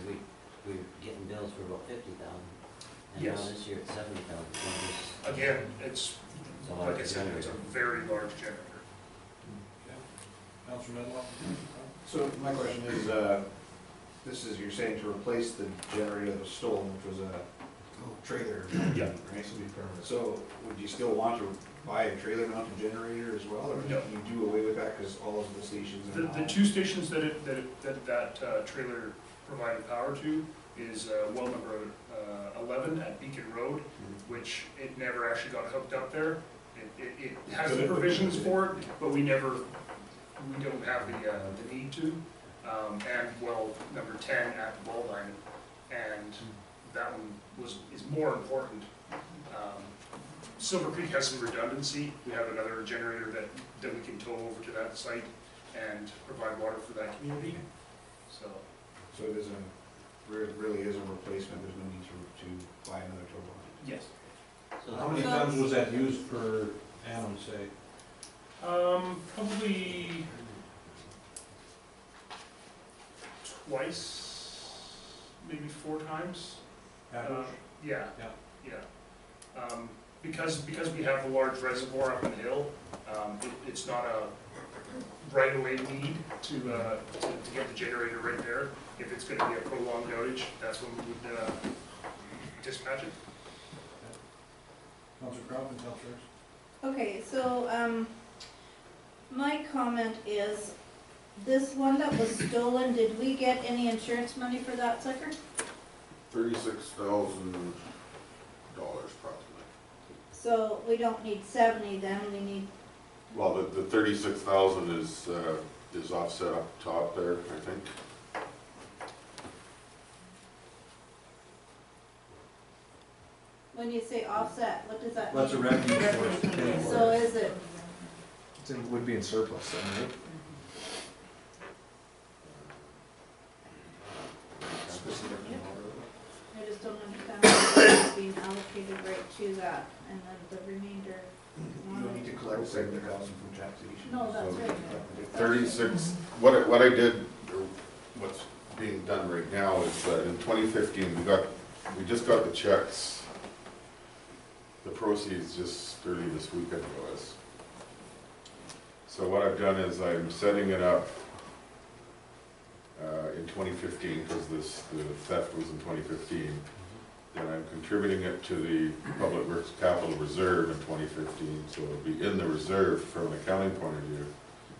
we were getting bills for about 50,000. And now Yes. this year it's 70,000. So again, it's, it's a like I larger said, it's a generator. very large generator. Councillor Medlock? So my question is, this is, you're saying to replace the generator that was stolen, which was a trailer, Yeah. right? This will be permanent. So would you still want to buy a trailer mounted generator as well, or No. can you do away with that because all of the stations are The now? 2 stations that trailer provided power to is well number 11 at Beacon Road, which it never actually got hooked up there. It has the provisions for it, but we don't have the need to. And well number 10 at Waldine, and that one is more important. Silver Creek has some redundancy. We have another generator that we can tow over to that site and provide water for that community, so. So it isn't, really is a replacement, there's no need to buy another tow line? Yes. So How many So- times was that used for Annam, say? Probably twice, maybe 4 times. Average? Yeah. Yeah. Yeah. Because we have a large reservoir up on the hill, it's not a right away need to get the generator right there. If it's gonna be a prolonged outage, that's when we would, dispatch it. Councilor Crawford, Councilor Erickson? Okay, so, my comment is, this one that was stolen, did we get any insurance money for that sucker? $36,000 approximately. So we don't need 70 then, we need, Well, the 36,000 is offset up top there, I think. when you say offset, what does that mean? That's a revenue source to pay for So it. is it, It would be in surplus then, right? I just don't understand why it's being allocated right to that, and then the remainder. You don't need to collect $70,000 from taxation. No, that's So- right. 36, what I did, or what's being done right now is that in 2015, we just got the checks, the proceeds just early this weekend it was. So what I've done is I'm setting it up in 2015, because the theft was in 2015. And I'm contributing it to the Public Works Capital Reserve in 2015, so it'll be in the reserve from an accounting point of view.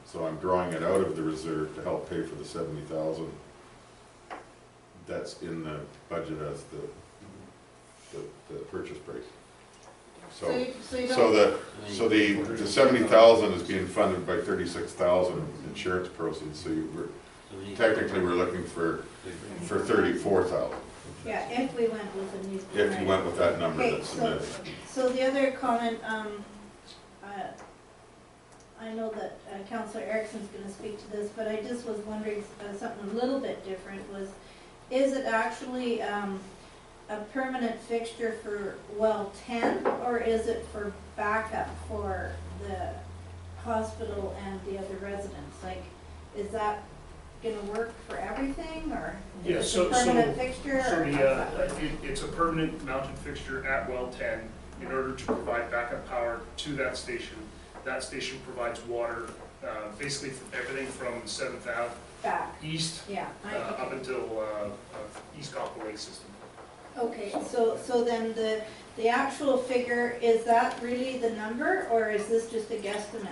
So I'm drawing it out of the reserve to help pay for the 70,000 that's in the budget as the purchase price. so you So don't, that, so the 70,000 is being funded by 36,000 insurance proceeds, so so we need. technically we're looking for 34,000, yeah, if we went with a new. if you went with that number Okay, that's so, submitted. so the other comment, I know that Councillor Erickson's gonna speak to this, but I just was wondering, something a little bit different was, is it actually, a permanent fixture for well 10, or is it for backup for the hospital and the other residents? Like, is that gonna work for everything, or Yeah, is it so- a permanent fixture? So or how's that work? it's a permanent mounted fixture at well 10 in order to provide backup power to that station. That station provides water, basically from everything from 7th Ave Back, east, yeah. up until East Cockle Lake system. Okay, so then the actual figure, is that really the number, or is this just a guesstimate?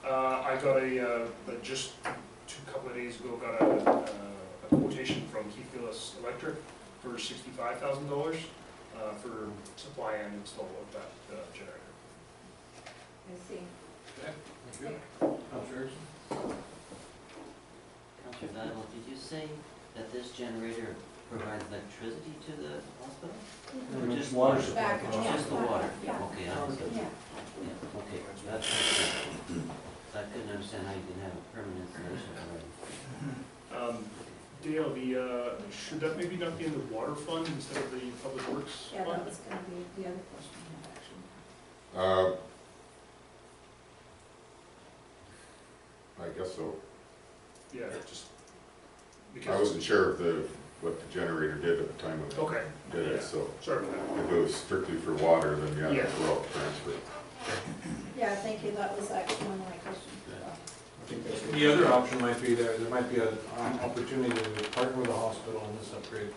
I got just a couple of days ago, got a quotation from Keith Gillis Electric for $65,000 for supply and install of that generator. I see. Okay, thank you. Councilor Erickson? Councilor Vidal, did you say that this generator provides electricity to the hospital? Or just water? Back, yeah. Just the water? Yeah. Okay, I understand. Yeah. Yeah, okay, that's, I couldn't understand how you can have a permanent installation already. Dale, should that maybe not be in the water fund instead of the public works Yeah, fund? that was gonna be the other question I had, actually. I guess so. Yeah, just I because, wasn't sure of what the generator did at the time of okay, did yeah. it, so Sorry about that. if it was strictly for water, then yeah, Yeah. that's well transferred. Yeah, thank you, that was actually one of my questions. I think that's The other option might be there might be an opportunity to partner with the hospital on this upgrade.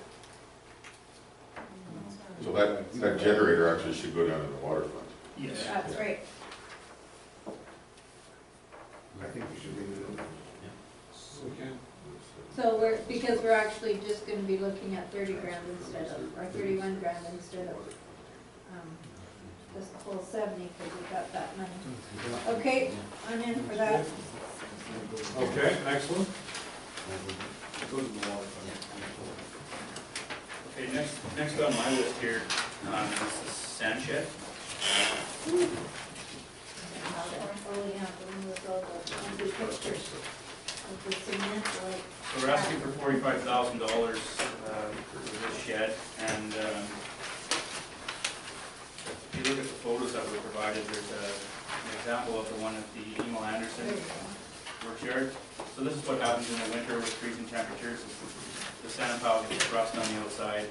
So that generator actually should go down in the water fund. Yes. That's right. I think we should leave it in. Okay. So because we're actually just gonna be looking at 30 grand instead of, or 31 grand instead of, just the whole 70, because we got that money. Okay, I'm in for that. Okay, excellent. Go to the water fund. Okay, next on my list here, is the sand shed. Oh, yeah, with all the pictures of the cement, like. So we're asking for $45,000 for this shed, and if you look at the photos that were provided, there's an example of the one at the Emil Anderson workyard. So this is what happens in the winter with freezing temperatures. The sand pile gets rust on the outside,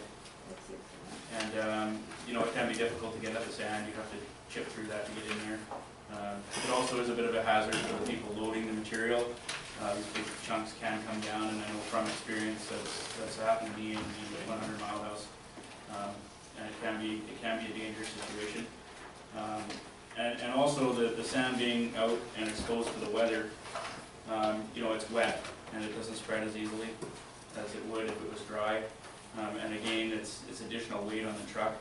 and you know, it can be difficult to get at the sand. You have to chip through that to get in there. It also is a bit of a hazard for the people loading the material. These big chunks can come down, and I know from experience that's happened to me in the 100 Mile House. And it can be a dangerous situation. And also the sand being out and exposed to the weather, you know, it's wet and it doesn't spread as easily as it would if it was dry. And again, it's additional weight on the truck,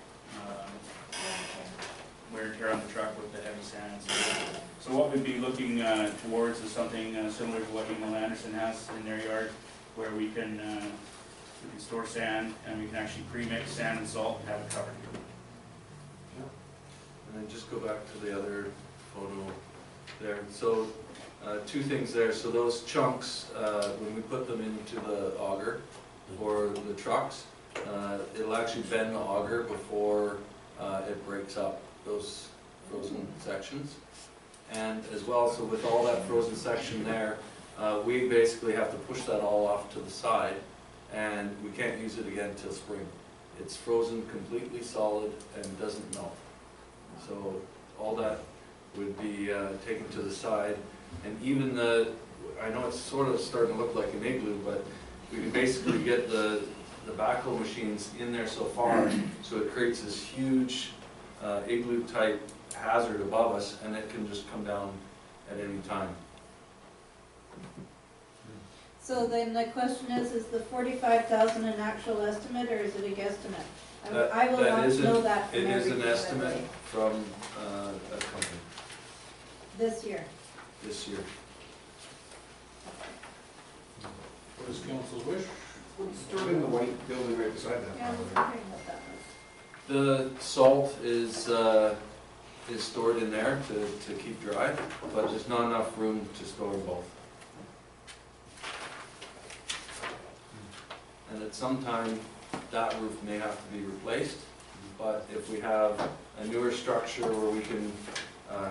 wear and tear on the truck with the heavy sand. So what we'd be looking towards is something similar to what Emil Anderson has in their yard, where we can store sand and we can actually pre-mix sand and salt and have it covered. And then just go back to the other photo there. So two things there. So those chunks, when we put them into the auger for the trucks, it'll actually bend the auger before it breaks up those frozen sections. And as well, so with all that frozen section there, we basically have to push that all off to the side, and we can't use it again till spring. It's frozen completely solid and doesn't melt. So all that would be taken to the side, and even I know it's sort of starting to look like an igloo, but we can basically get the backhoe machines in there so far, so it creates this huge igloo type hazard above us, and it can just come down at any time. So then the question is the 45,000 an actual estimate, or is it a guesstimate? I will not know that from It is an everything, estimate by the way. from a company This year. this year. What is council's wish? Stored in the white building right beside that. Yeah, I was wondering what that was. The salt is stored in there to keep dry, but there's not enough room to store both. And at some time, that roof may have to be replaced, but if we have a newer structure where we can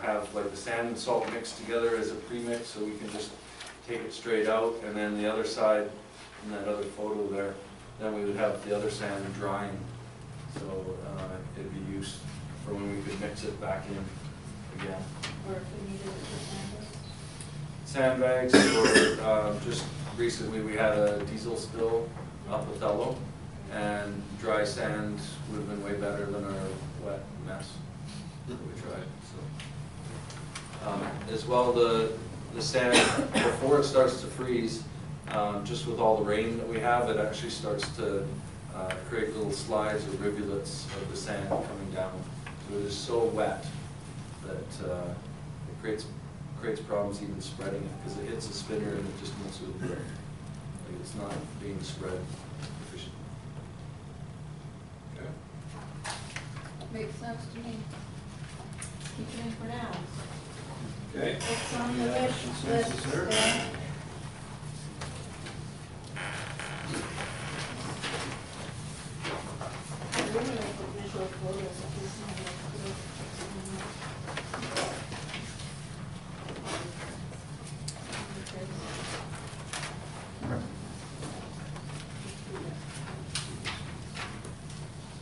have like the sand and salt mixed together as a premix, so we can just take it straight out, and then the other side, in that other photo there, then we would have the other sand drying. So it'd be used for when we could mix it back in again. Or if we needed it for sandbags. Sandbags, or just recently we had a diesel spill up Othello, and dry sand would have been way better than our wet mess that we tried. So, as well, the sand, before it starts to freeze, just with all the rain that we have, it actually starts to create little slides or rivulets of the sand coming down. So it is so wet that it creates problems even spreading it, because it hits a spinner and it just moves with the rain. Like, it's not being spread efficiently. Makes sense to me. Keep it in for now. Okay. It's on the Yeah, wish consensus list. there. I really like the visual photos of this one.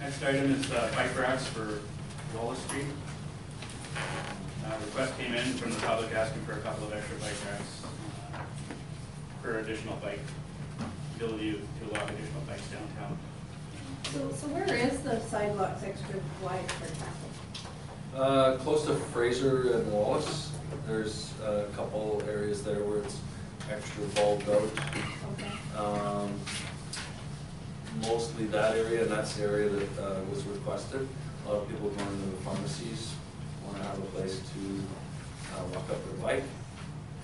Next item is bike racks for Wallace Street. Request came in from the public asking for a couple of extra bike racks for additional bike, ability to allow additional bikes downtown. So where is the sidewalks extra wide for traffic? Close to Fraser and Wallace, there's a couple areas there where it's extra bulbed out. Okay. Mostly that area, and that's the area that was requested. A lot of people going to the pharmacies want to have a place to walk up their bike.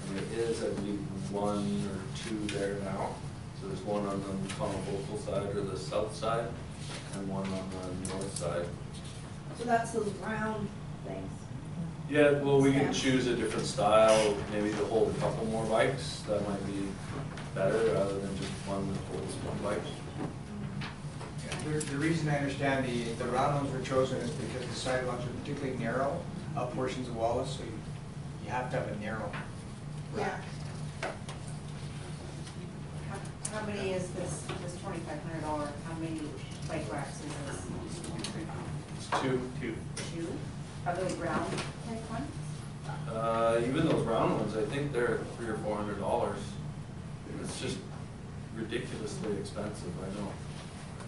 And there is, I believe, one or two there now. So there's one on the Conovocal side or the south side, and one on the north side. So that's those round things. Yeah, well, we can choose a different style, maybe to hold a couple more bikes, that might be better rather than just one that holds one bike. The reason I understand the round ones were chosen is because the sidewalks are particularly narrow, up portions of Wallace, so you have to have a narrow rack. How many is this $2,500, how many bike racks is this? It's two. Two? Are those round type ones? Even those round ones, I think they're $300 or $400. It's just ridiculously expensive, I know.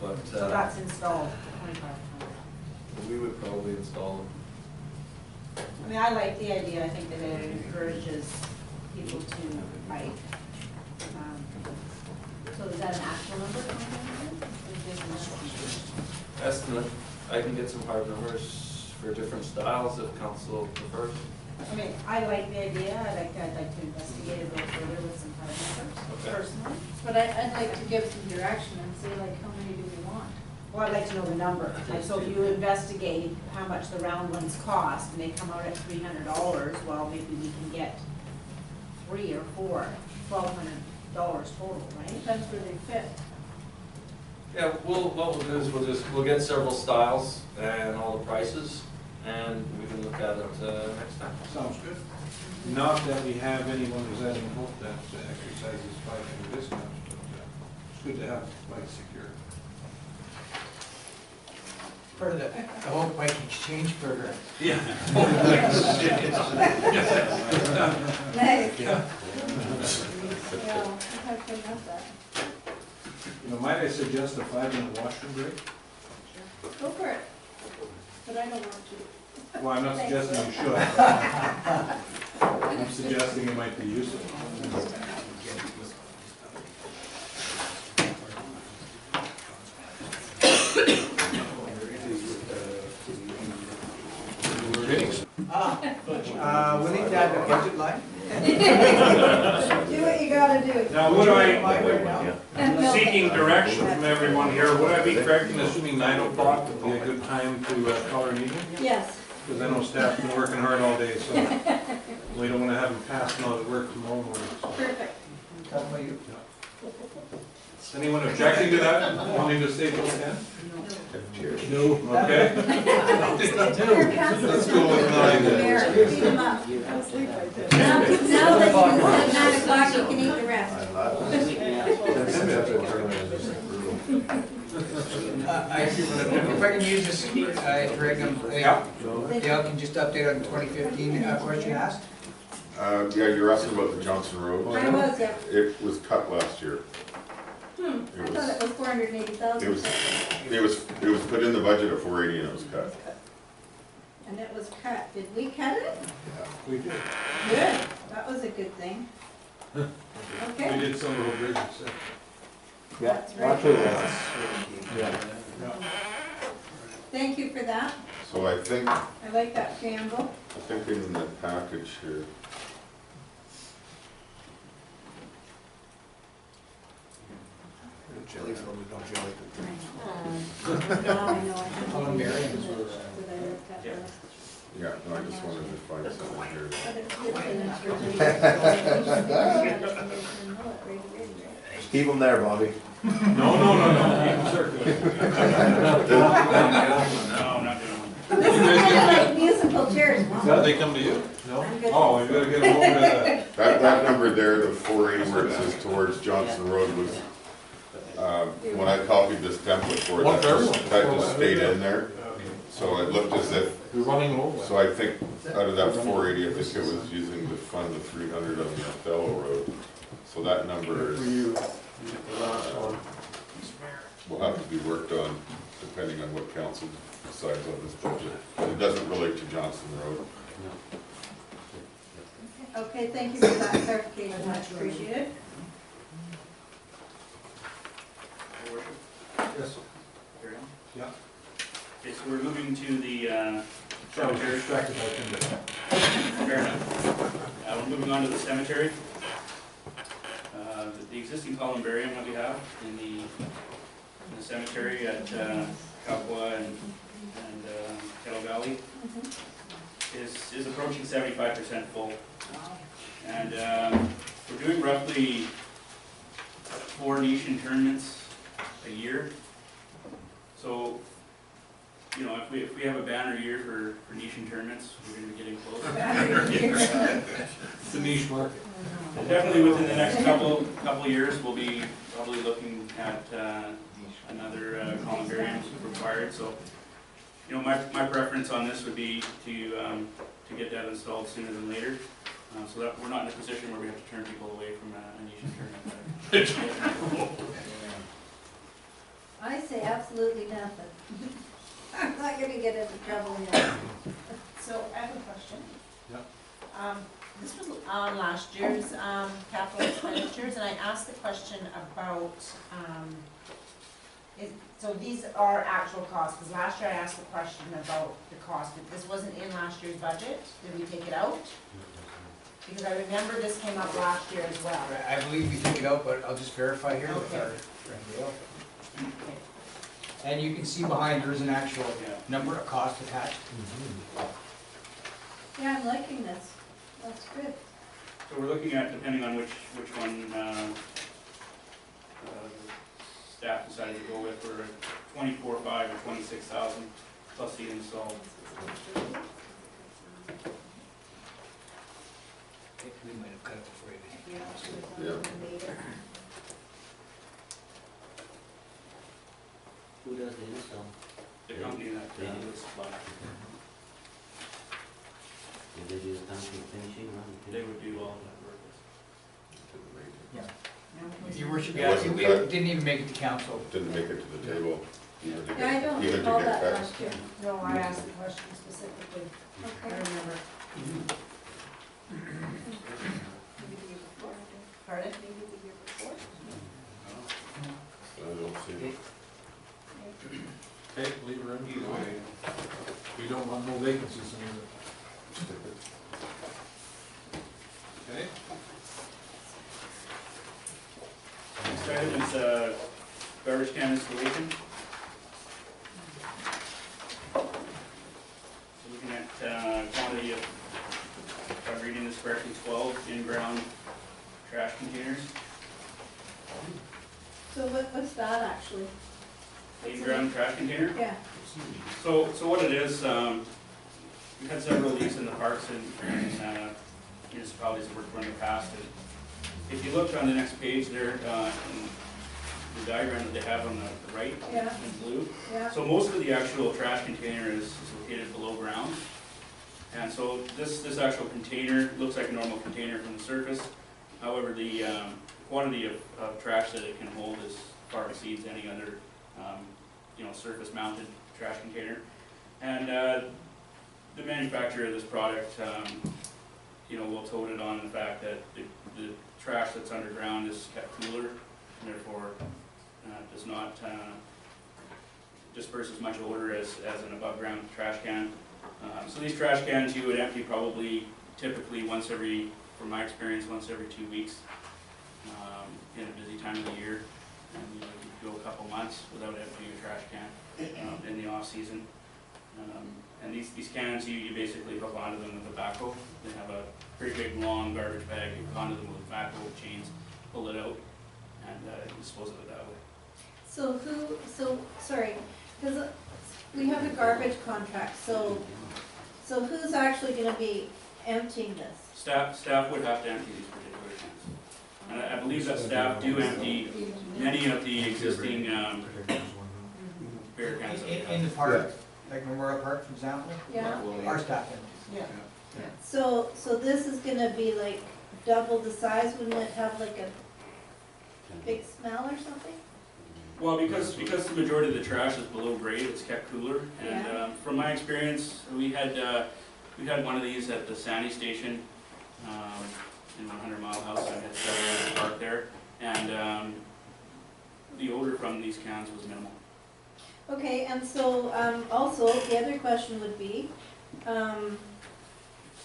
But, So that's installed, 2,500. we would probably install them. I mean, I like the idea, I think that it encourages people to bike. So is that an actual number, 2,500? Or just an estimate? Estimate, I can get some hard numbers for different styles if council prefers. I mean, I like the idea, I'd like to investigate it a little further with some hard numbers, Okay. personally. But I'd like to give some direction and say like, how many do we want? Well, I'd like to know the number, like, so if you investigate how much the round ones cost, and they come out at $300, well, maybe we can get 3 or 4, $1,200 total, right? Depends where they fit. Yeah, what we'll do is we'll get several styles and all the prices, and we can look at it next time. Sounds good. Not that we have anyone who's adding hope that exercises 5% discounts, but it's good to have bikes secure. Part of the whole bike exchange program. Yeah. Nice. Yeah, I have to have that. You know, might I suggest a 5-minute washroom break? Go for it. But I don't want to. Well, I'm not suggesting you should. I'm suggesting it might be useful. We'll need to add the budget line. Do what you gotta do. Now, would Right now. No. seeking direction from everyone here, would I be correct in assuming 9 o'clock would be a good time to call our meeting? Yes. Because I know staff's been working hard all day, so we don't want to have them pass now at work tomorrow morning. so. Perfect. How about you? Anyone objecting to that, wanting to stay till 10? No. Okay. Let's go with 9 then. Speed them up. Now that you said 9 o'clock, you can eat the rest. If I can use this, direct them, Dale can just update on the 2015 question asked. Yeah, you're asking about the Johnson Road. I was, yeah. It was cut last year. I thought it was 480,000. It was put in the budget at 480 and it was cut. And it was cut. Did we cut it? We did. Good. That was a good thing. We Okay. did some of the bridges. That's right. Thank you for that. So I think I like that preamble. in the package here. Jelly from the don't jelly. Now I know I have to Colin do Berry. this. Did I look at this? Yeah, no, I just wanted to find something here. But it's good for the next Keep them there, Bobby. No. Keep them circulating. No, I'm not doing one. This is kind of like musical chairs, Did Mom. they come to you? No? I'm good. Oh, you gotta get them over to That number there, the 480 where it says towards Johnson Road was, when I copied this template for it, that just stayed in there. So it looked as if, You're running low. so I think out of that 480, I think it was using to fund the 300 on the Othello Road. So that number For is, you. will have to be worked on depending on what council decides on this budget. But it doesn't relate to Johnson Road. Okay, thank you for that clarification, much appreciated. Yes. Carry on. Yeah. Okay, so we're moving to the So I was cemetery. distracted by Tinder. Fair enough. We're moving on to the cemetery. The existing columbarium that we have in the cemetery at Kapwa and Kettle Valley. is approaching 75% full. And we're doing roughly 4 nation tournaments a year. So, you know, if we have a banner year for nation tournaments, we're gonna be getting close. It's a niche market. Definitely within the next couple years, we'll be probably looking at another columbarium required. So, you know, my preference on this would be to get that installed sooner than later, so that we're not in a position where we have to turn people away from a nation tournament. I say absolutely nothing. I'm not gonna get into trouble here. So I have a question. Yep. This was on last year's capital expenditures, and I asked the question about, so these are actual costs, because last year I asked the question about the cost, but this wasn't in last year's budget, did we take it out? Because I remember this came up last year as well. I believe we took it out, but I'll just verify here with Okay. our friend Dale. And you can see behind, there's an actual number of costs attached. Yeah, I'm liking this. That's good. So we're looking at, depending on which one staff decided to go with, for 24,500 or 26,000 plus the install. We might have cut it before you. Yeah. Who does the install? The company that was supplied, Do they do the concrete finishing on it? they would do all of that work. Your worship, It yeah, wasn't we cut. didn't even make it to council. Didn't make it to the table, even to Yeah, I get, don't even to recall get that cut. last year. No, I asked the question specifically, I Okay. remember. Pardon? I don't see. Okay, leave her in. We don't want no vacancies in it. Okay? Next item is garbage can installation. So looking at quantity of, if I'm reading this correctly, 12 in-ground trash containers. So what's that actually? In-ground trash container. Yeah, So what it is, we've had several of these in the parks and municipalities that worked for in the past. And if you look on the next page there, in the diagram that they have on the right, Yeah. in blue. yeah. So most of the actual trash container is located below ground. And so this actual container looks like a normal container from the surface. However, the quantity of trash that it can hold is far exceeds any other surface mounted trash container. And the manufacturer of this product will tote it on the fact that the trash that's underground is kept cooler, and therefore does not disperse as much odor as an above ground trash can. So these trash cans you would empty probably typically from my experience, once every 2 weeks in a busy time of the year. And you could go a couple months without emptying a trash can in the off season. And these cans, you basically hook onto them with a backhoe. They have a pretty big long garbage bag. You hook onto them with backhoe chains, pull it out, and dispose of it that way. Sorry, because we have a garbage contract, so who's actually gonna be emptying this? Staff would have to empty these particular cans. And I believe that staff do empty many of the existing beer cans. In the park, like Memorial Park, for example, Yeah, our staff empties. Yeah. so this is gonna be like double the size, wouldn't it have like a big smell or something? Well, because the majority of the trash is below grade, it's kept cooler. And Yeah. from my experience, we had one of these at the Sandy station in 100 Mile House. I had several in the park there, and the odor from these cans was minimal. Okay, and so, also, the other question would be,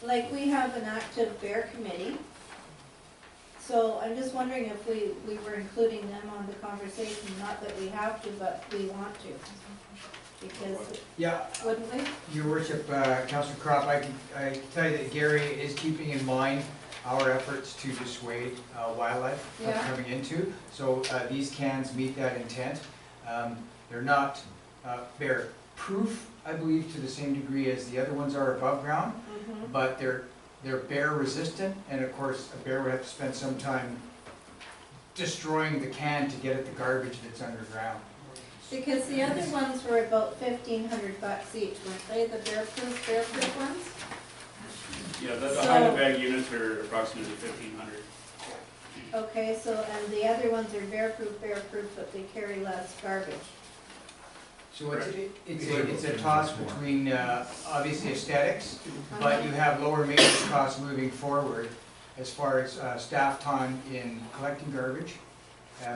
like, we have an active bear committee, so I'm just wondering if we were including them on the conversation, not that we have to, but we want to. Because, Yeah, wouldn't we? Your Worship, Councillor Crop, I can tell you that Gary is keeping in mind our efforts to dissuade wildlife from Yeah. coming into. So these cans meet that intent. They're not bear proof, I believe, to the same degree as the other ones are above ground, Mhm. but they're bear resistant, and of course, a bear would have to spend some time destroying the can to get at the garbage that's underground. Because the other ones were about $1,500 each, weren't they, the bear-proof ones? Yeah, the So- high bag units are approximately 1,500. Okay, so, and the other ones are bear-proof, but they carry less garbage. So it's a toss between, obviously aesthetics, but you have lower maintenance costs moving forward as far as staff time in collecting garbage,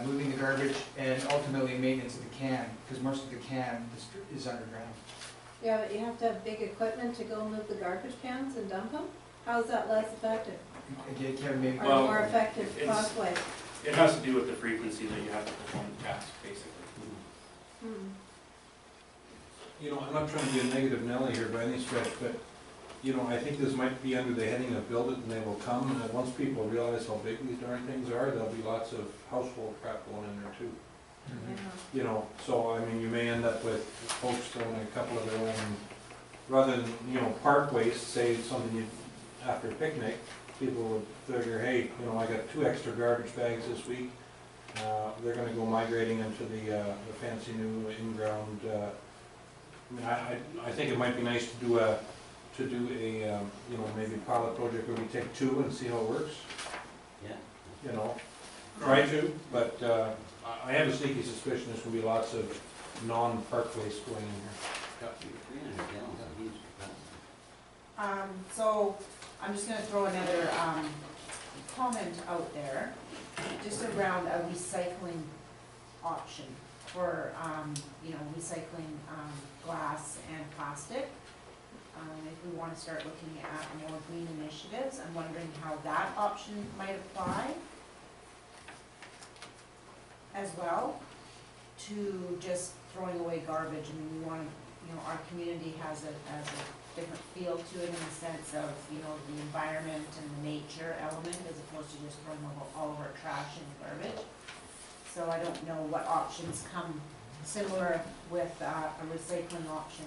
moving the garbage, and ultimately maintenance of the can, because most of the can is underground. Yeah, but you have to have big equipment to go move the garbage cans and dump them? How is that less effective? Again, Kevin, maybe. Or Well, more effective it's- cost-wise? It has to do with the frequency that you have to perform the task, basically. Hmm. You know, I'm not trying to be a negative Nelly here by any stretch, but, you know, I think this might be under the heading of build it and they will come. And once people realize how big these darn things are, there'll be lots of household crap going in there too. Yeah. You know, so, I mean, you may end up with folks throwing a couple of their own, rather than, you know, park waste, say something you, after a picnic, people would figure, hey, you know, I got 2 extra garbage bags this week. They're gonna go migrating into the fancy new in-ground, I mean, I think it might be nice to do a, you know, maybe pilot project where we take 2 and see how it works, Yeah. you know. Try to, but, I have a sneaky suspicion there's gonna be lots of non-park waste going in here. Yep. 300 gallons, a huge capacity. So I'm just gonna throw another, comment out there, just around a recycling option for, you know, recycling, glass and plastic. If we wanna start looking at more green initiatives, I'm wondering how that option might apply as well to just throwing away garbage. I mean, we wanna, you know, our community has a different feel to it in the sense of, you know, the environment and the nature element as opposed to just throwing all of our trash and garbage. So I don't know what options come similar with a recycling option.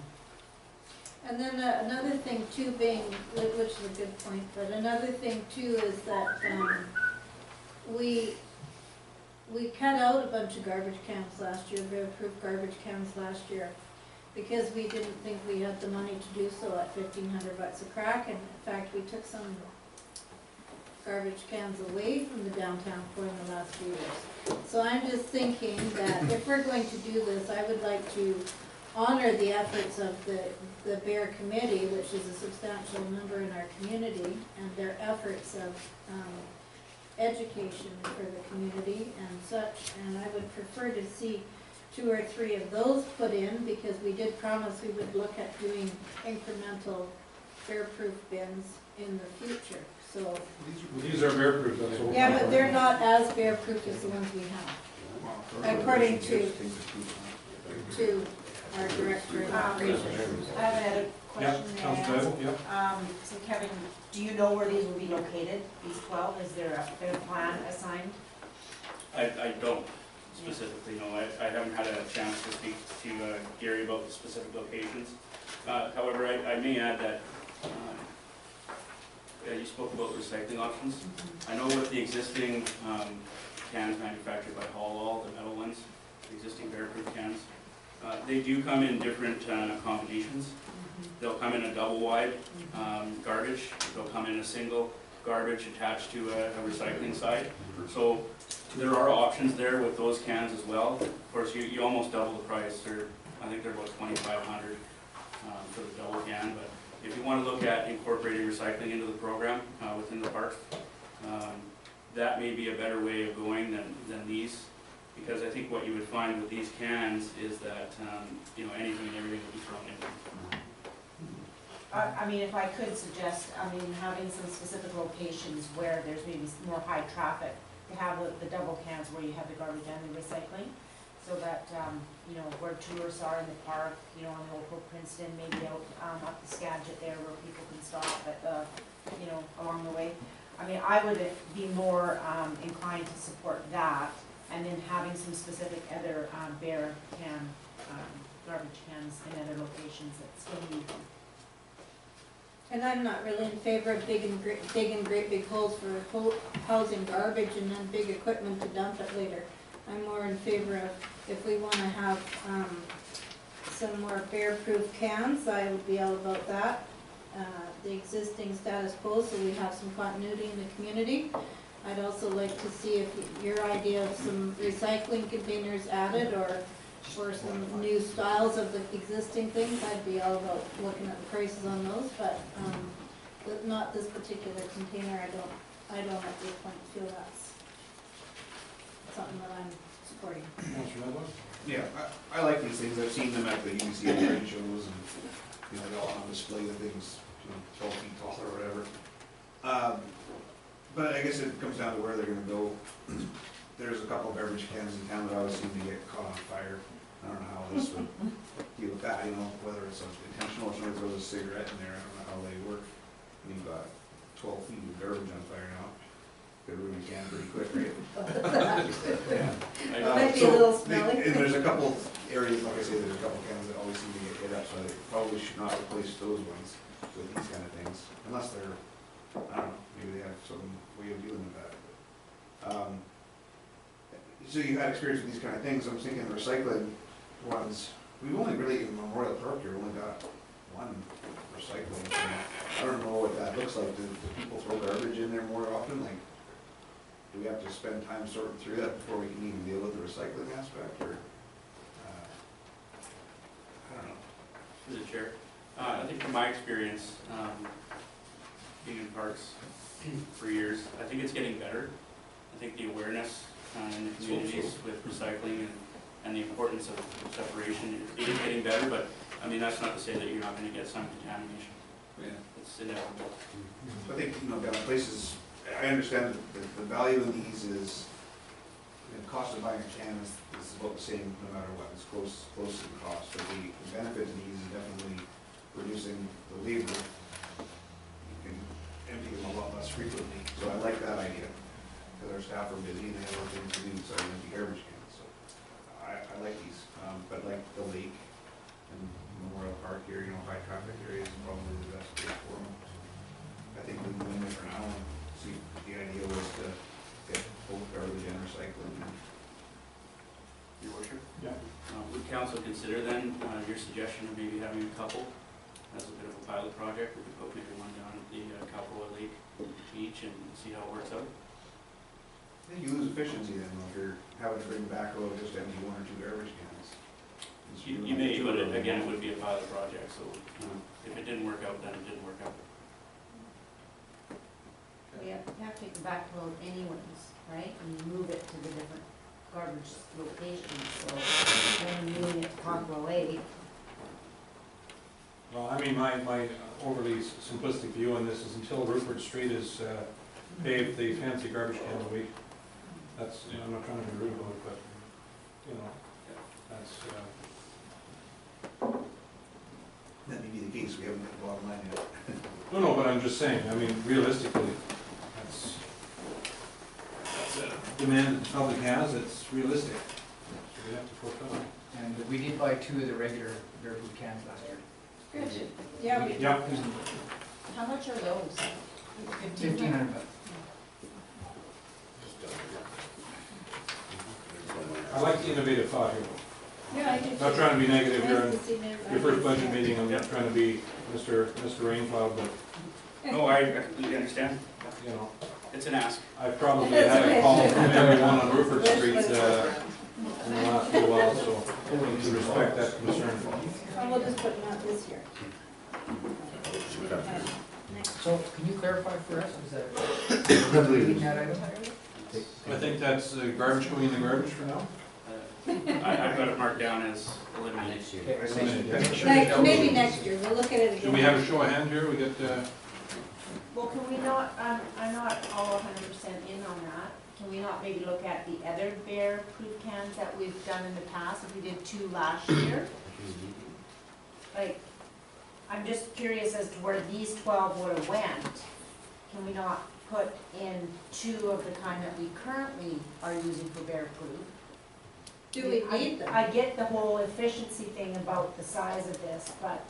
And then another thing too being, which is a good point, but another thing too is that, we cut out a bunch of garbage cans last year, bear-proof garbage cans last year, because we didn't think we had the money to do so at $1,500 a crack, and in fact, we took some garbage cans away from the downtown core in the last few years. So I'm just thinking that if we're going to do this, I would like to honor the efforts of the Bear Committee, which is a substantial number in our community, and their efforts of education for the community and such, and I would prefer to see 2 or 3 of those put in, because we did promise we would look at doing incremental bear-proof bins in the future, so. These are bear-proof, that's what. Yeah, but they're not as bear-proof as the ones we have, according to our director of operations. I have another Yeah, question sounds there. good, yeah. So Kevin, do you know where these will be located, these 12? Is there a plan assigned? I don't specifically know. I haven't had a chance to speak to Gary about the specific locations. However, I may add that, yeah, you spoke about recycling options. I know with the existing cans manufactured by Hallall, the metal ones, the existing bear-proof cans, they do come in different combinations. They'll come in a double wide garbage, they'll come in a single garbage attached to a recycling side. So there are options there with those cans as well. Of course, you almost double the price. I think they're about $2,500 for the double can. But if you want to look at incorporating recycling into the program within the park, that may be a better way of going than these. Because I think what you would find with these cans is that you know, anything and everything will be thrown in. I mean, if I could suggest, I mean, having some specific locations where there's maybe more high traffic, to have the double cans where you have the garbage and the recycling. so that, you know, where tourists are in the park, you know, on the local Princeton, maybe out, up the Skagit there where people can stop at, you know, along the way. I mean, I would be more, inclined to support that, and then having some specific other, bear can, garbage cans in other locations that's going to be. And I'm not really in favor of digging great big holes for housing garbage and then big equipment to dump it later. I'm more in favor of, if we wanna have, some more bear-proof cans, I would be all about that. The existing status quo, so we have some continuity in the community. I'd also like to see if your idea of some recycling containers added, or some new styles of the existing things, I'd be all about looking at the prices on those, but, not this particular container, I don't at this point feel that's something that I'm supporting. Councilor Medlock? Yeah, I like these things, I've seen them at the UBC and trade shows, and, you know, they all on display, the things, you know, 12 feet tall or whatever. But I guess it comes down to where they're gonna go. There's a couple of beverage cans in town that always seem to get caught on fire. I don't know how this would deal with that, you know, whether it's intentional or somebody throws a cigarette in there, I don't know how they work. And you've got 12 feet of garbage on fire now. Could ruin a can pretty quick, right? It might be a little smelly. And there's a couple areas, like I say, there's a couple cans that always seem to get hit up, so they probably should not replace those ones with these kind of things, unless they're, I don't know, maybe they have some way of dealing with that. So you had experience with these kind of things, I'm thinking recycling ones, we've only really, in Memorial Park here, only got one recycling thing. I don't know what that looks like, do people throw garbage in there more often, like, do we have to spend time sorting through that before we can even deal with the recycling aspect, or, I don't know. Through the chair. I think from my experience, being in parks for years, I think it's getting better. I think the awareness in the communities with recycling and the importance of separation is getting better, but I mean, that's not to say that you're not going to get some contamination. Yeah. It's inevitable. I think, you know, down places, I understand that the value in these is, the cost of buying a can is about the same no matter what, it's close to the cost, but the benefit in these is definitely reducing the labor. You can empty them a lot less frequently, so I like that idea, because our staff are busy and they have other things to do, so I empty garbage cans, so I like these, but like the lake and Memorial Park here, you know, high traffic areas is probably the best place for them. I think we can win it for now, and see, the idea was to get both garbage and recycling. Your worship? Yeah. Would council consider then your suggestion of maybe having a couple as a bit of a pilot project? We could put maybe one down at the Calcoa Lake Beach and see how it works out. I think you lose efficiency then, if you're having to bring back or just empty one or two garbage cans. You may, but again, it would be a pilot project, so if it didn't work out, then it didn't work out. We have to take the back road anyways, right, and move it to the different garbage locations, so when you're moving it to Conqueror Lake. Well, I mean, my overly simplistic view on this is until Rupert Street is paved, the fancy garbage can a week. That's, you know, I'm not trying to be rude about it, but, you know, that's, That may be the case, we haven't got the bottom line yet. no, but I'm just saying, I mean, realistically, that's a demand that the public has, it's realistic. So we have to fulfill it. And we did buy 2 of the regular bear-food cans last year. Good. Yeah, we, Yeah. How much are those? $1,500. I like the innovative thought here. yeah, I do. Not trying to be negative here, Nice to see them. your first budget meeting, I'm not trying to be Mr. Rainflower, but, Oh, I completely understand. you know, It's an ask. I've probably had a call from everyone on Rupert Street, in the last few while, so we need to respect that concern. Oh, we'll just put them out this year. Next. So can you clarify for us, is that deleting that item? I think that's garbage going in the garbage for now. I've got it marked down as eliminated. Next year. Okay, I see. Yeah. Make sure that was- Maybe next year, we'll look at it again. Do we have a show of hand here? We got, Well, can we not, I'm not all 100% in on that, can we not not maybe look at the other bear-proof cans that we've done in the past, if we did 2 last year? Like, I'm just curious as to where these 12 would have went. Can we not put in 2 of the kind that we currently are using for bear-proof? Do we need them? I get the whole efficiency thing about the size of this, but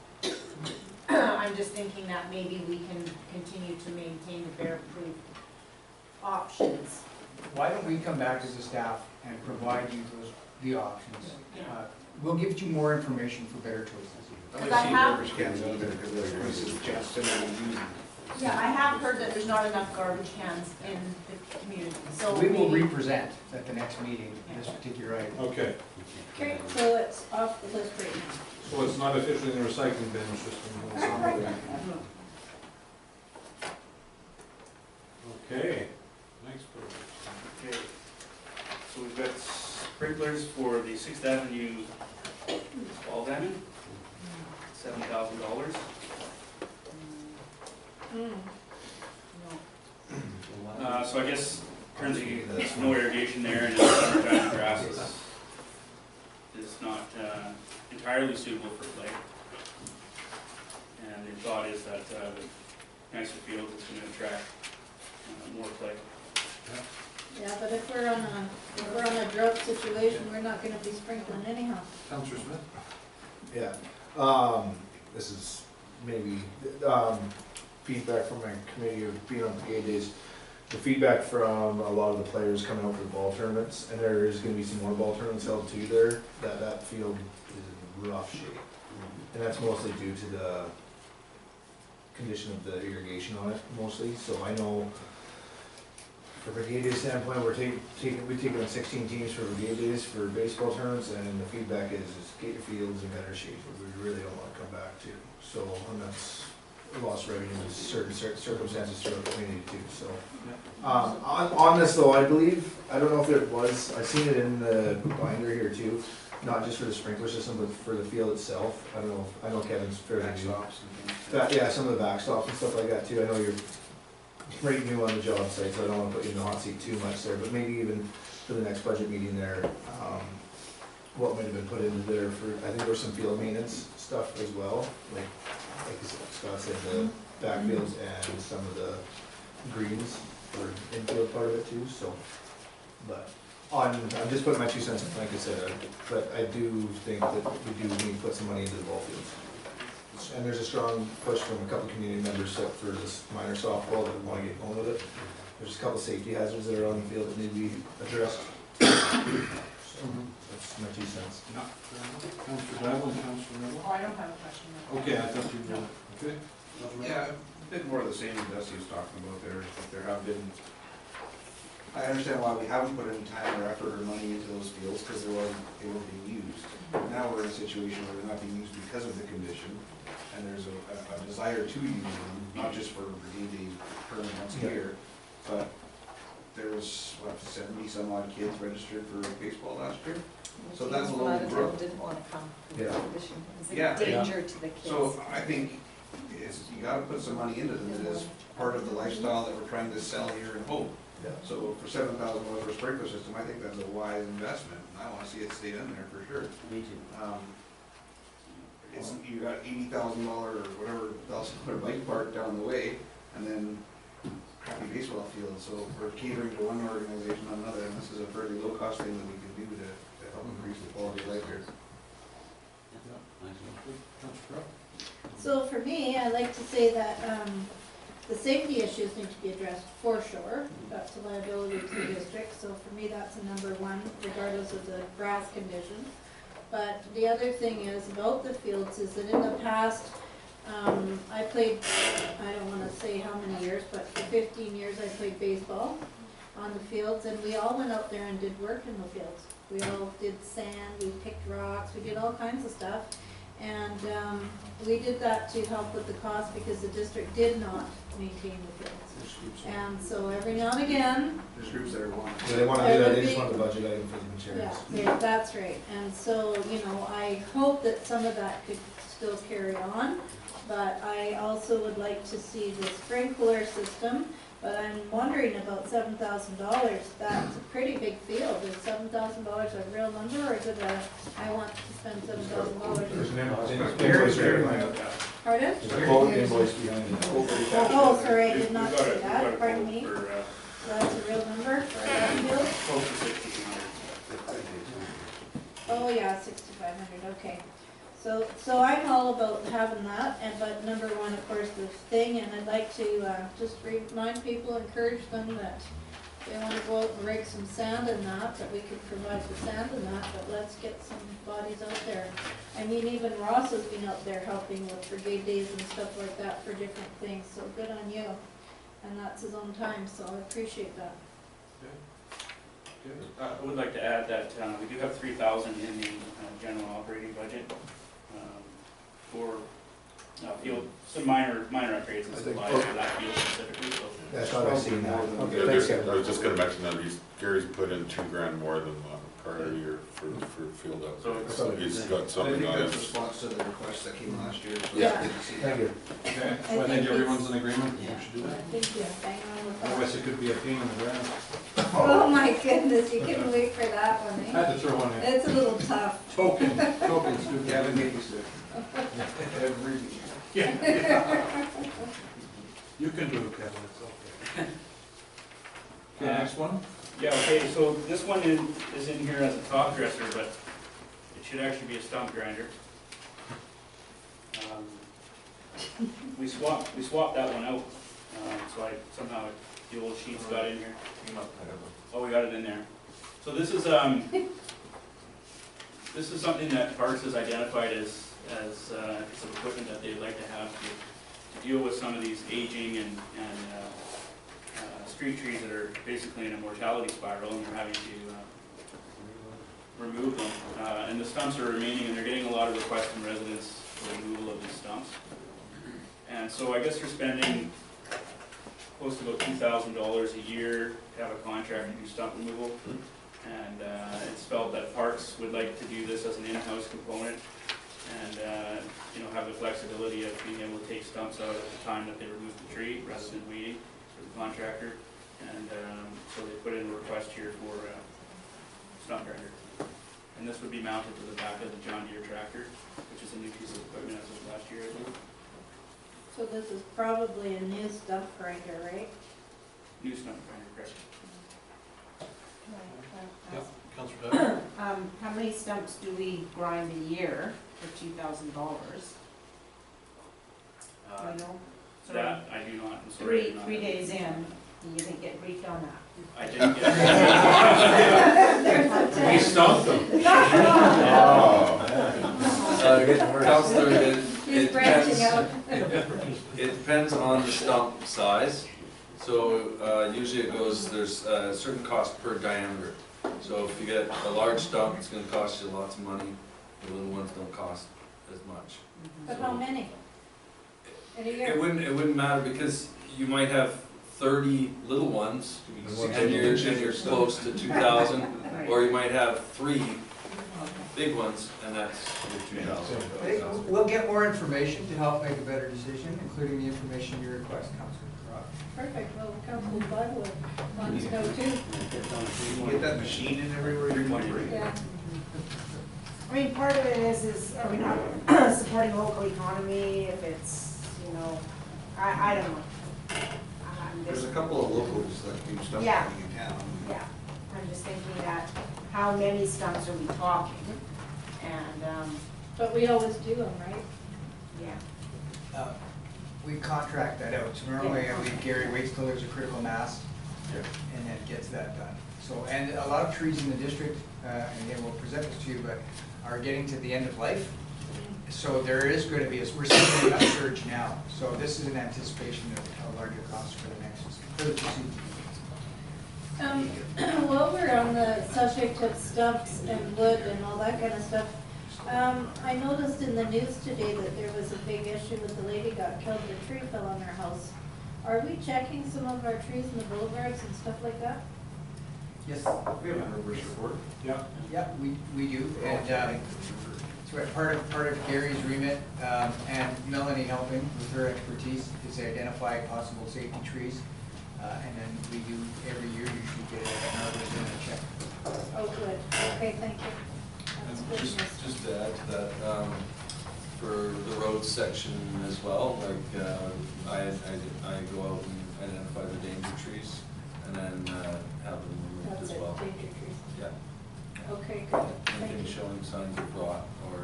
I'm just thinking that maybe we can continue to maintain the bear-proof options. Why don't we come back as a staff and provide you the options? We'll give you more information for better choices. Because I have, Garbage cans out there because of the prices of just similar to using. yeah, I have heard that there's not enough garbage cans in the community, so We will maybe- represent at the next meeting this particular item. Okay, Okay, so it's off the list right now. so it's not officially in the recycling bin, it's just in the... Okay, next project. Okay, so we've got sprinklers for the 6th Avenue ball diamond, $7,000. So I guess currently there's no irrigation there, and the summertime grass is not entirely suitable for play. And the thought is that the nicer field is going to attract more play. Yeah, but if we're on a drought situation, we're not gonna be sprinkling anyhow. Councillor Smith? Yeah, this is maybe, feedback from my committee of being on brigade days. The feedback from a lot of the players coming out for the ball tournaments, and there is gonna be some more ball tournaments held too there, that field is in rough shape. And that's mostly due to the condition of the irrigation on it mostly, so I know for brigade day standpoint, we've taken on 16 teams for brigade days for baseball tournaments, and the feedback is get your fields in better shape, or we really don't wanna come back to. So, and that's lost revenue in certain circumstances throughout the community too, so. On this though, I believe, I don't know if it was, I've seen it in the binder here too, not just for the sprinkler system, but for the field itself. I don't know, I know Kevin's fairly new. Backstops and things. Yeah, some of the backstops and stuff like that too. I know you're pretty new on the job site, so I don't wanna put you in the hot seat too much there, but maybe even for the next budget meeting there, what might have been put into there for, I think there was some field maintenance stuff as well, like Scott said, the backfields and some of the greens or infield part of it too, so. But I'm just putting my 2 cents in, like I said, but I do think that we do need to put some money into the ball fields. And there's a strong push from a couple community members set for this minor softball that want to get going with it. There's a couple safety hazards that are on the field that need to be addressed. So that's my 2 cents. Councillor Dial and Councillor Neville? Oh, I don't have a question. Okay, I thought you were, okay. Yeah, a bit more of the same as Dusty was talking about there. There have been, I understand why we haven't put any time or effort or money into those fields, because they weren't being used. Now we're in a situation where they're not being used because of the condition, and there's a desire to use them, not just for brigade days, permanent once a year, but there's, 70 some odd kids registered for baseball last year. So that's a little growth. Didn't want to come. Yeah. It's Yeah. a danger to the kids. So I think you gotta put some money into them, it is part of the lifestyle that we're trying to sell here in Hope. Yeah. So for $7,000 for a sprinkler system, I think that's a wise investment, and I wanna see it stay in there for sure. Me too. You got $80,000 or whatever $1,000 bike park down the way, and then crappy baseball field, so we're catering to one organization on another, and this is a fairly low cost thing that we can do to help increase the quality of life here. So for me, I like to say that the safety issues need to be addressed for sure. That's a liability to the district, so for me, that's a number one, regardless of the grass conditions. But the other thing is about the fields is that in the past, I played, I don't wanna say how many years, but for 15 years I played baseball on the fields, and we all went out there and did work in the fields. We all did sand, we picked rocks, we did all kinds of stuff. And we did that to help with the cost because the district did not maintain the fields. And so every now and again. There's groups that are wanting. Yeah, they wanna do that, they just want the budget item for the materials. Yeah, that's right. And so, I hope that some of that could still carry on. But I also would like to see the sprinkler system But I'm wondering about $7,000, that's a pretty big field, is $7,000 a real number, or is it I want to spend $7,000? There's an Gary's very much. Pardon? There's a quote invoice behind it. Oh, sorry, I did not We've got see a- we've that, got a pardon quote me, for, so that's a real number for that field? Close to 6,200. Oh, yeah, 6,500, okay. So I'm all about having that, but number one, of course, the thing, and I'd like to just remind people, encourage them that they want to go out and rake some sand and that we could provide the sand and that, but let's get some bodies out there. I mean, even Ross has been out there helping with brigade days and stuff like that for different things, so good on you. And that's his own time, so I appreciate that. I would like to add that we do have 3,000 in the general operating budget for field, some minor upgrades and supplies for that field specifically, so. Yeah, I thought I seen that. Yeah, Okay, thanks, Kevin. I was just gonna mention that Gary's put in $2,000 more than prior year for field upgrades. So So he's got I something think on that's his. response to the request that came last year. So Yeah. good to see Thank that. you. Okay, I so I think think everyone's in agreement, we Yeah. should do that. Thank you, hang on with that. Otherwise, it could be a pain in the ground. Oh my goodness, you couldn't wait for that one, I eh? had to throw one in. It's a little tough. Tokens, do Gavin gave us every week. Yeah. You can do it, Kevin, it's okay. Okay, next one? Yeah, okay, so this one is in here as a top dresser, but it should actually be a stump grinder. We swapped that one out, so somehow the old sheets got in here. Oh, we got it in there. So this is, this is something that Parks has identified as a piece of equipment that they'd like to have to deal with some of these aging and street trees that are basically in a mortality spiral, and we're having to remove them. And the stumps are remaining, and they're getting a lot of requests from residents for removal of these stumps. And so I guess we're spending close to about $2,000 a year to have a contract to do stump removal. And it's felt that Parks would like to do this as an in-house component and have the flexibility of being able to take stumps out at the time that they remove the tree rather than waiting for the contractor. And so they put in a request here for stump grinder. And this would be mounted to the back of the John Deere tractor, which is a new piece of equipment as of last year, I think. So this is probably a new stump grinder, right? New stump grinder, correct. Yep, Councillor Doug? How many stumps do we grind a year for $2,000? I know. That I do not, I'm sorry. I do not Three have- days in, you didn't get briefed on that. I didn't get. We stumped them. Counselor, He's branching out. it depends on the stump size. So usually it goes, there's a certain cost per diameter. So if you get a large stump, it's gonna cost you lots of money. The little ones don't cost as much. But how many? In a It year? wouldn't matter because you might have 30 little ones and you're close to 2,000. Or you might have 3 big ones and that's your 2,000. We'll get more information to help make a better decision, including the information you request, Councillor Rock. Perfect, well, Council Bud wants to know too. You get that machine in everywhere you're going. Yeah. I mean, part of it is are we not supporting local economy if it's, I don't know. I'm There's just, a couple of locals that do stuff Yeah. in town. yeah, I'm just thinking that how many stumps are we talking? And, But we always do them, right? yeah. We contract that out, so normally I believe Gary waits till there's a critical mass and then gets that done. So, and a lot of trees in the district, and again, we'll present this to you, but are getting to the end of life. So there is going to be, we're seeing a surge now. So this is an anticipation of a larger cost for the season. While we're on the subject of stumps and wood and all that kind of stuff, I noticed in the news today that there was a big issue with the lady got killed, the tree fell on her house. Are we checking some of our trees in the boulevards and stuff like that? Yes. We have a progress report. Yeah. Yeah, we do, and so part of Gary's remit, and Melanie helping with her expertise, is to identify possible safety trees. And then we do, every year, usually get an arborist and a check. Oh, good, okay, thank you. That's And good just, news. just to add to that, for the road section as well, like, I go out and identify the danger trees and then, have them removed That's as it, well. danger trees. Yeah. Okay, good, thank Anything you. showing signs of rot or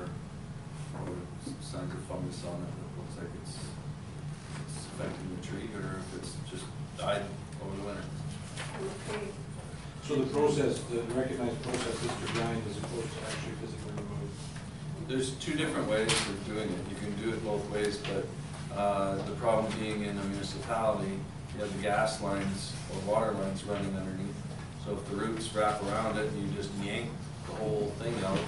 signs of fungus on it that looks like it's affecting the tree, or if it's just died over the winter. Okay, So the process, the recognized process is to grind as opposed to actually physically remove. There's two different ways of doing it. You can do it both ways, but the problem being in a municipality, you have the gas lines or water lines running underneath. So if the roots wrap around it and you just yank the whole thing out,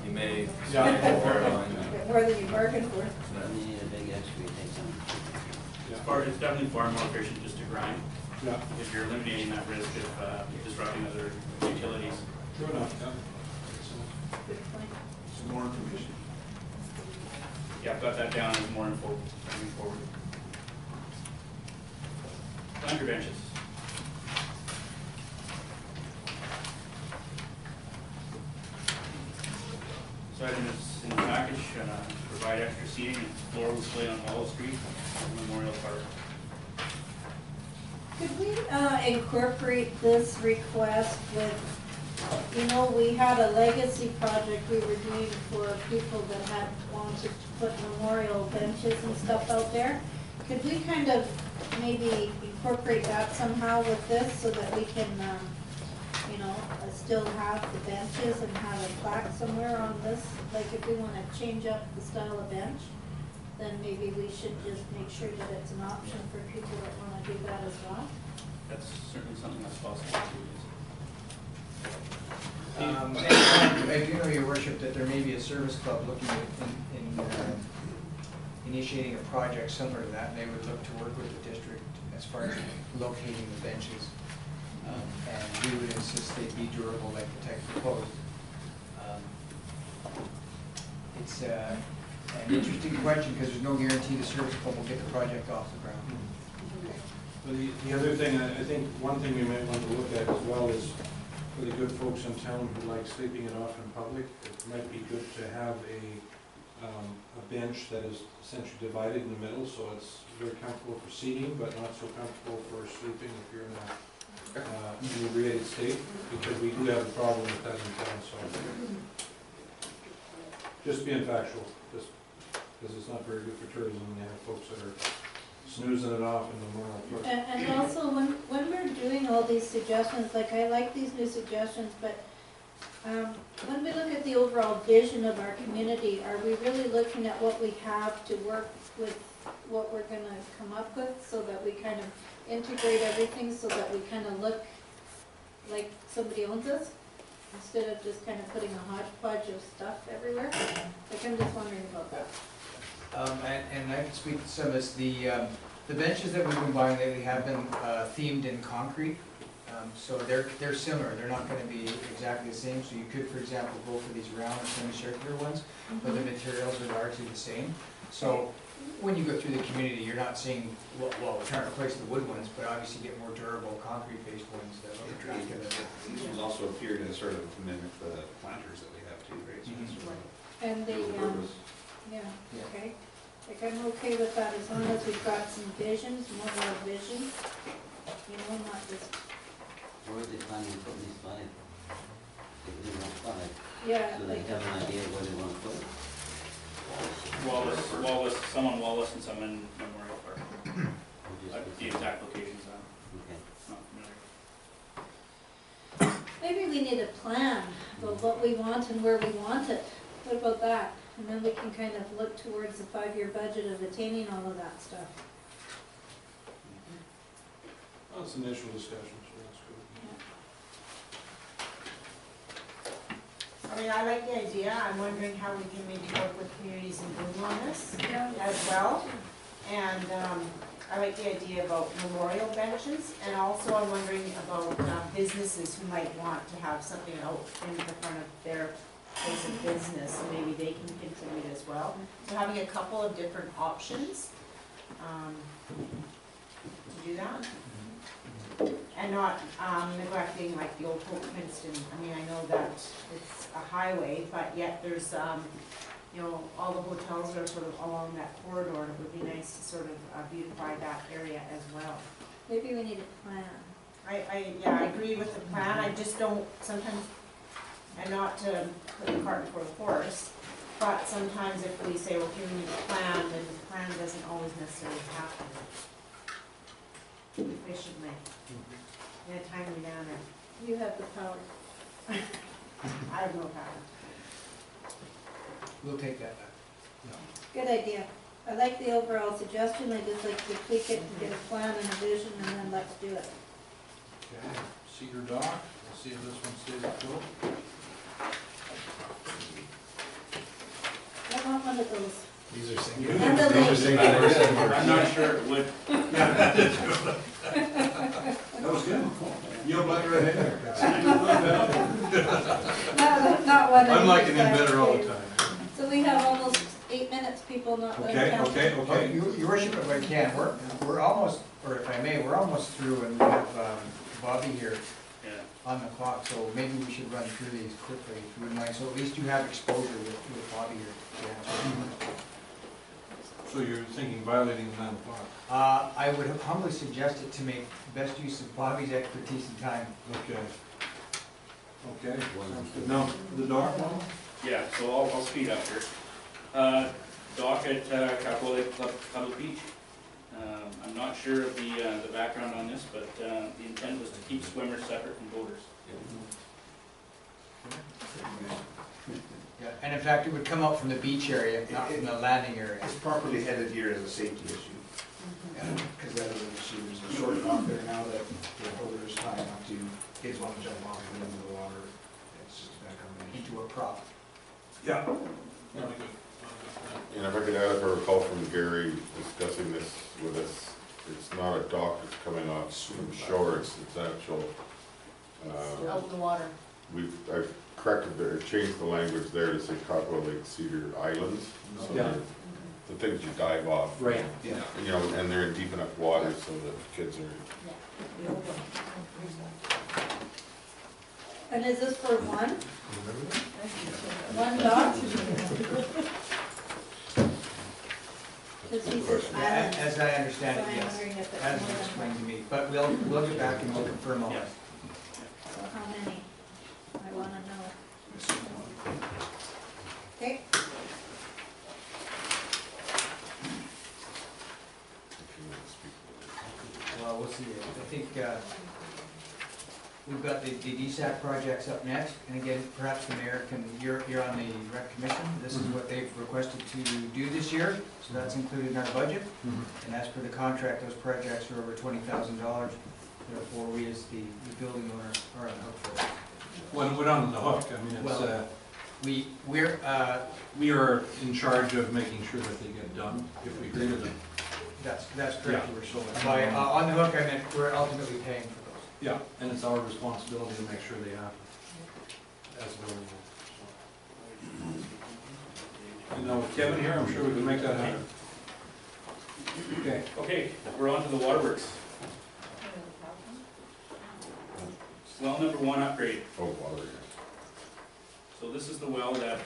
you may snap the water line. more than you bargained for. Yeah. And you need a big excavator some. It's definitely far more efficient just to grind, Yeah, if you're eliminating that risk of disrupting other utilities. true enough, yeah. Good point. Some more information. Yeah, I've got that down as more info moving forward. Planter benches. So item is in the package, provide extra seating and floral display on Wall Street, Memorial Park. Could we incorporate this request with, you know, we had a legacy project we were doing for people that had wanted to put memorial benches and stuff out there. Could we kind of maybe incorporate that somehow with this so that we can, you know, still have the benches and have a plaque somewhere on this? Like if we wanna change up the style of bench, then maybe we should just make sure that it's an option for people that wanna do that as well. That's certainly something that's possible. And I do know, your worship, that there may be a service club looking at initiating a project similar to that, and they would look to work with the district as far as locating the benches. And we would insist they be durable like the tech proposed. It's an interesting question, because there's no guarantee the service club will get the project off the ground. But the other thing, I think one thing we might want to look at as well is for the good folks in town who like sleeping it off in public, it might be good to have a bench that is essentially divided in the middle, so it's very comfortable for seating, but not so comfortable for sleeping if you're in a inebriated state, because we do have a problem with that in town, so. Just being factual, just, because it's not very good for tourism when you have folks that are snoozing it off in the Memorial Park. And also, when we're doing all these suggestions, like I like these new suggestions, but when we look at the overall vision of our community, are we really looking at what we have to work with, what we're gonna come up with, so that we kind of integrate everything, so that we kind of look like somebody owns us, instead of just kind of putting a hodgepodge of stuff everywhere? Like, I'm just wondering about that. And I can speak to some of this, the benches that we've been buying lately have been themed in concrete. So they're similar, they're not gonna be exactly the same, so you could, for example, go for these round or semicircular ones, but the materials are largely the same. So when you go through the community, you're not seeing, well, we're trying to replace the wood ones, but obviously get more durable concrete-based ones that look attractive. These ones also appear to sort of mimic the planters that we have too, right? So it's sort of And the, dual purpose. yeah, okay. Like, I'm okay with that as long as we've got some visions, more vision, you know, not just, Where are they planning to put these five? They want five, yeah, so they like, have an idea of where they want to put it. Wallace, some on Wallace and some in Memorial Park. Or just- The exact locations, Okay. I'm not familiar. maybe we need a plan about what we want and where we want it. What about that? And then we can kind of look towards the 5-year budget of attaining all of that stuff. Well, it's initial discussion, so that's good. I mean, I like the idea, I'm wondering how we can maybe work with communities in Bloom on this as well. And I like the idea about memorial benches, and also I'm wondering about businesses who might want to have something out in the front of their place of business, so maybe they can contribute as well. So having a couple of different options to do that. and not neglecting like the old Hope Princeton. I mean, I know that it's a highway, but yet there's, you know, all the hotels are sort of along that corridor, and it would be nice to sort of beautify that area as well. Maybe we need a plan. Yeah, I agree with the plan, I just don't, sometimes, and not to put the cart before the horse, but sometimes if we say, okay, we need a plan, then the plan doesn't always necessarily happen efficiently, in a timely manner. You have the power. I have no power. We'll take that back. Good idea. I like the overall suggestion, I just like to tweak it and get a plan and a vision, and then let's do it. Okay, Cedar Dock, let's see if this one stays afloat. I want one of those. These are single. And the These are lake. single. I'm not sure it would. That was good. You'll butt right in there. Not one of I'm these liking him guys. better all the time. So we have almost 8 minutes, people not letting Okay, count. okay, Well, okay. Your worship, if I can, we're almost, or if I may, we're almost through, and we have Bobby here Yeah. on the clock, so maybe we should run through these quickly, if you wouldn't mind, so at least you have exposure with Bobby here. So you're thinking violating the 9 o'clock? I would humbly suggest it to make best use of Bobby's expertise and time. Okay. Okay, sounds good. Now, the dock one? Yeah, so I'll speed up here. Dock at Capitol Lake Public Beach. I'm not sure of the background on this, but the intent was to keep swimmers separate from boaters. Yeah, and in fact, it would come out from the beach area, not from the landing area. It's properly headed here as a safety issue. Because that is an issue, there's a short dock there now that the boaters high enough to, kids want to jump off and into the water. It's just a bad combination. Into a prop. Yeah. Really good. And if I could add, if I recall from Gary discussing this with us, it's not a dock that's coming off from shore, it's actual, Out in the water. I've corrected, changed the language there to say Capitol Lake Cedar Islands. So Yeah. they're the things you dive off. Right. Yeah. You know, and they're in deep enough water so that kids are, And is this for one? One dog? Because he says island. As I understand it, So I'm yes, wondering if it's as more was than explained one. to me, but we'll get back and we'll confirm all Yeah. that. So how many? I wanna know. Okay, if you want to speak. Well, we'll see. I think we've got the DSAC projects up next, and again, perhaps the mayor can, you're on the rec commission. This is what they've requested to do this year, so that's included in our budget. And as per the contract, those projects are over $20,000. Therefore, we as the building owner are on the hook for it. When we're on the hook, I mean, it's, Well, We're, we are in charge of making sure that they get done if we agree to them. that's correct, you were sold. By, on the hook, I meant we're ultimately paying for those. Yeah, and it's our responsibility to make sure they happen as a building. And now with Kevin here, I'm sure we can make that happen. Okay. Okay, we're on to the waterworks. Well number 1 upgrade. Oh, water, So this is the well that,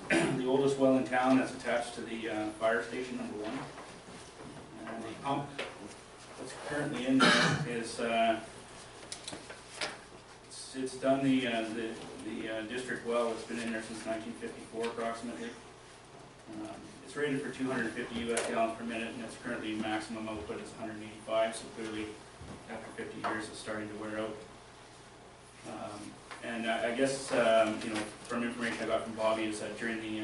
the oldest well in town that's attached to the fire station number 1. And the pump that's currently in there is, it's done the district well, it's been in there since 1954 approximately. It's rated for 250 US gallons per minute, and its currently maximum output is 185, so clearly after 50 years it's starting to wear out. And I guess, you know, from information I got from Bobby is that during the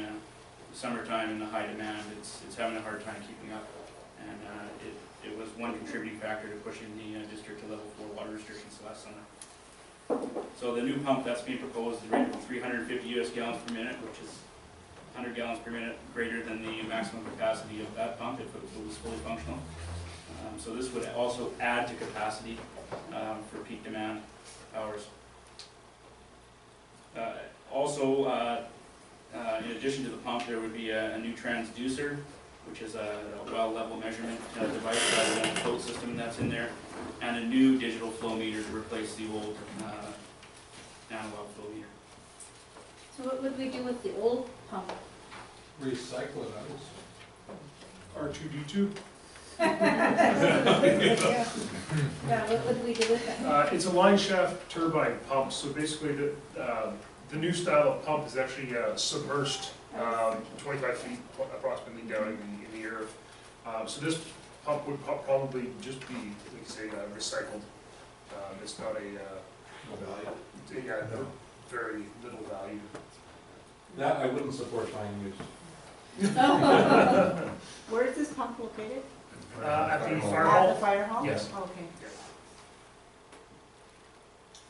summertime and the high demand, it's having a hard time keeping up. And it was one contributing factor to pushing the district to level 4 water restrictions last summer. So the new pump that's being proposed is rated for 350 US gallons per minute, which is 100 gallons per minute greater than the maximum capacity of that pump if it was fully functional. So this would also add to capacity for peak demand hours. In addition to the pump, there would be a new transducer, which is a well level measurement device rather than the float system that's in there. and a new digital flow meter to replace the old analog flow meter. So what would we do with the old pump? Recycle it, R2D2. Yeah, what would we do with it? It's a line shaft turbine pump, so basically the new style of pump is actually submersed 25 feet approximately down in the earth. So this pump would probably just be, like you say, recycled. It's not a, yeah, no, very little value. That I wouldn't support buying used. Where is this pump located? At the fire At hall? the fire hall? Yes. Okay.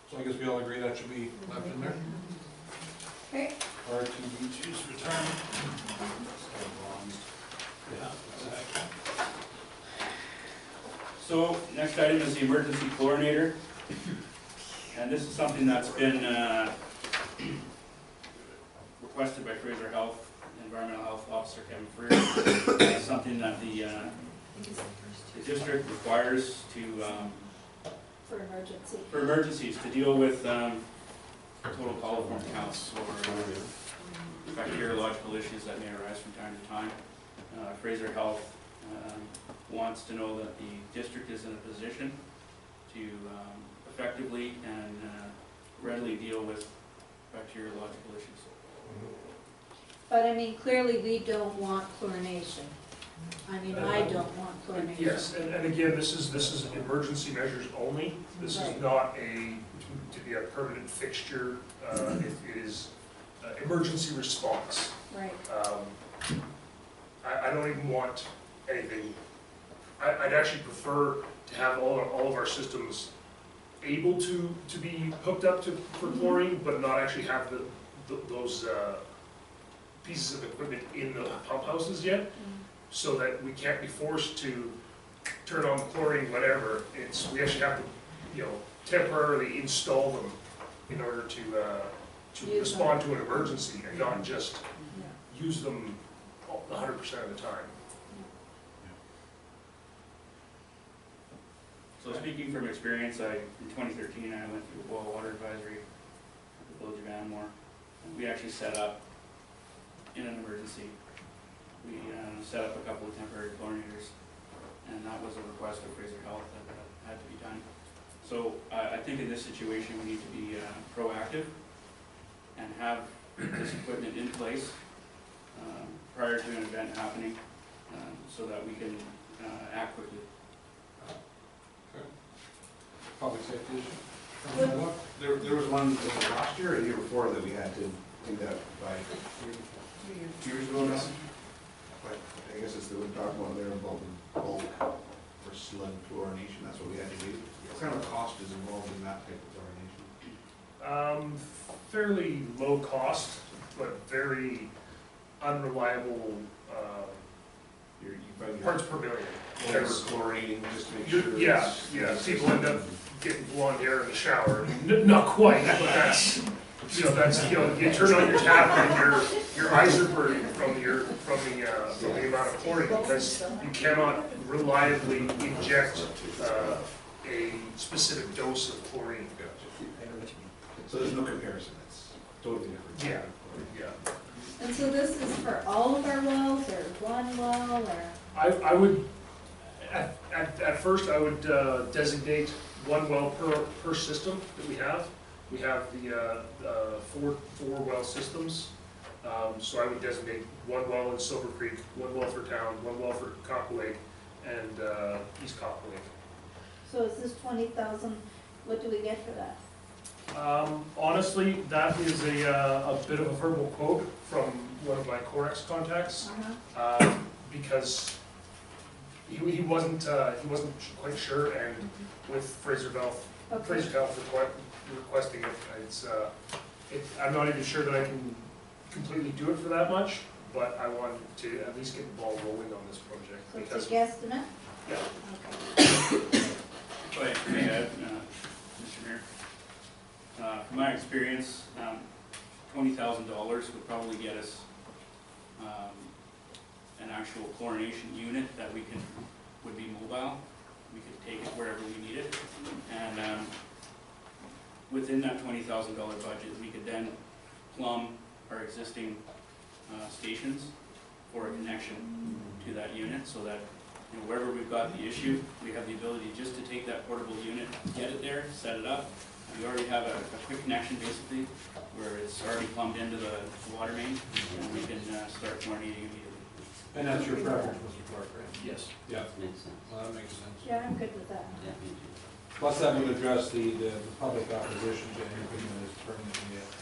So I guess we all agree that should be left in there. Okay. R2D2's retirement. Yeah, exactly. So next item is the emergency chlorinator. And this is something that's been requested by Fraser Health, Environmental Health Officer Kevin Freer. It's something that the district requires to, For emergency. for emergencies, to deal with total coliform counts or bacteriological issues that may arise from time to time. Fraser Health wants to know that the district is in a position to effectively and readily deal with bacteriological issues. But I mean, clearly we don't want chlorination. I mean, I don't want chlorination. Yes, and again, this is emergency measures only. This is Right. not to be a permanent fixture. It is emergency response. Right. I don't even want anything. I'd actually prefer to have all of our systems able to be hooked up for chlorine, but not actually have those pieces of equipment in the pump houses yet, so that we can't be forced to turn on chlorine, whatever. We actually have to, temporarily install them in order to respond to an emergency and not just use them 100% of the time. So speaking from experience, in 2013, I went through a boil water advisory at the Village of Anmore. We actually set up, in an emergency, we set up a couple of temporary chlorinators, and that was a request of Fraser Health that had to be done. So I think in this situation, we need to be proactive and have this equipment in place prior to an event happening, so that we can act quickly. Public safety issue. There was one, was it last year or the year before that we had to do that by 2 years ago now? But I guess it's the, we're talking about there about bulk for slug chlorination, that's what we had to do. What kind of cost is involved in that type of chlorination? Fairly low cost, but very unreliable You probably parts per million. over chlorinating just to make sure. Yeah, people end up getting blonde hair in the shower. Not quite, but that's, you turn on your tap and your eyes are burning from the amount of chlorine, because you cannot reliably inject a specific dose of chlorine. So there's no comparison, it's totally different. Yeah. And so this is for all of our wells, or one well, or? I would, at first, I would designate one well per system that we have. We have the four well systems. So I would designate one well in Silver Creek, one well for town, one well for Copper Lake, and East Copper Lake. So is this 20,000, what do we get for that? Honestly, that is a bit of a verbal quote from one of my Corex contacts, because he wasn't quite sure, and with Fraser Health requesting it, I'm not even sure that I can completely do it for that much, but I wanted to at least get the ball rolling on this project. So Because, it's a guesstimate? yeah. Okay. May I add, Mr. Mayor? From my experience, $20,000 would probably get us an actual chlorination unit that would be mobile, we could take it wherever we need it. And within that $20,000 budget, we could then plumb our existing stations for a connection to that unit, so that wherever we've got the issue, we have the ability just to take that portable unit, get it there, set it up. We already have a quick connection basically, where it's already plumbed into the water main, and we can start chlorinating immediately. And that's your preference, Mr. Clark, right? Yes. Yeah, Makes sense. well, that makes sense. Yeah, I'm good with that. Yeah, me too. Plus that would address the public opposition to anything that is permanently fixed.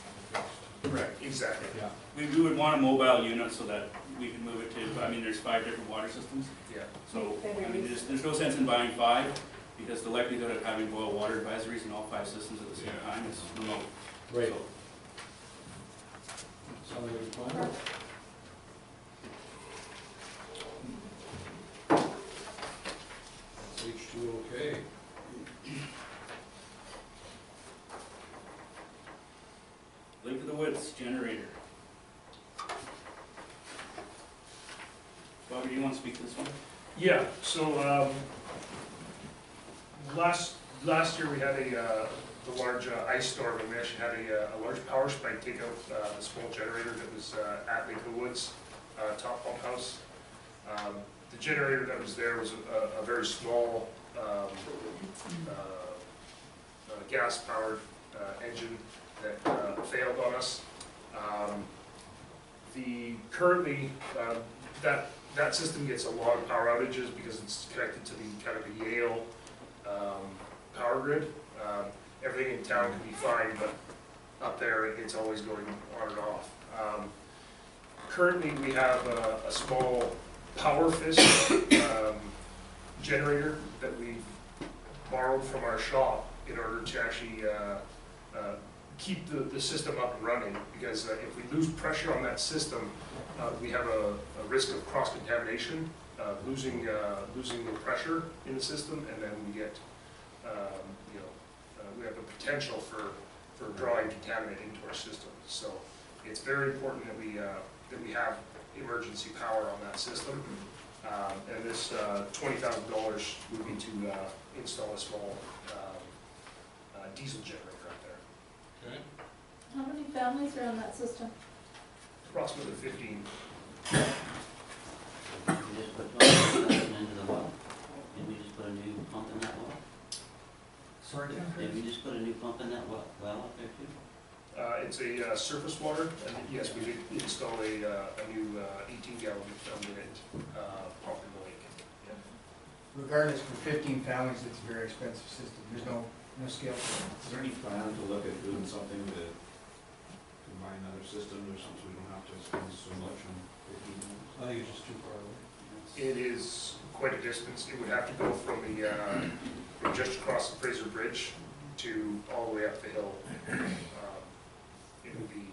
Correct, exactly. Yeah, We would want a mobile unit so that we can move it to, I mean, there's 5 different water systems. Yeah. So, I mean, there's no sense in buying 5, because the likelihood of having boil water advisories in all 5 systems at the same time is remote. right. So, Sounds like a plan. That's H2 okay. Lake of the Woods generator. Bobby, do you want to speak to this one? Yeah, so, last year we had the large ice storm, and we actually had a large power spike take out the small generator that was at Lake of the Woods, top pump house. The generator that was there was a very small gas-powered engine that failed on us. Currently, that system gets a lot of power outages because it's connected to the kind of the Yale power grid. Everything in town can be fine, but up there it's always going on and off. Currently, we have a small Power Fist generator that we borrowed from our shop in order to actually keep the system up and running, because if we lose pressure on that system, we have a risk of cross-contamination, losing the pressure in the system, and then we get, we have a potential for drawing contaminant into our system. So it's very important that we have emergency power on that system. And this $20,000 would be to install a small diesel generator out there. Okay. How many families are on that system? Approximately 15. We just put 20,000 into the well. Did we just put a new pump in that well? Sorry, Tim? Did we just put a new pump in that well up there too? It's a surface water, and yes, we did install a new 18-gallon unit pump in the lake. Yeah. Regardless, for 15 families, it's a very expensive system. There's no scale for it. Is there any plan to look at doing something to combine other systems or something, so we don't have to spend so much on 15 hours? I think it's just too far away. It is quite a distance. It would have to go from just across the Fraser Bridge to all the way up the hill. It would be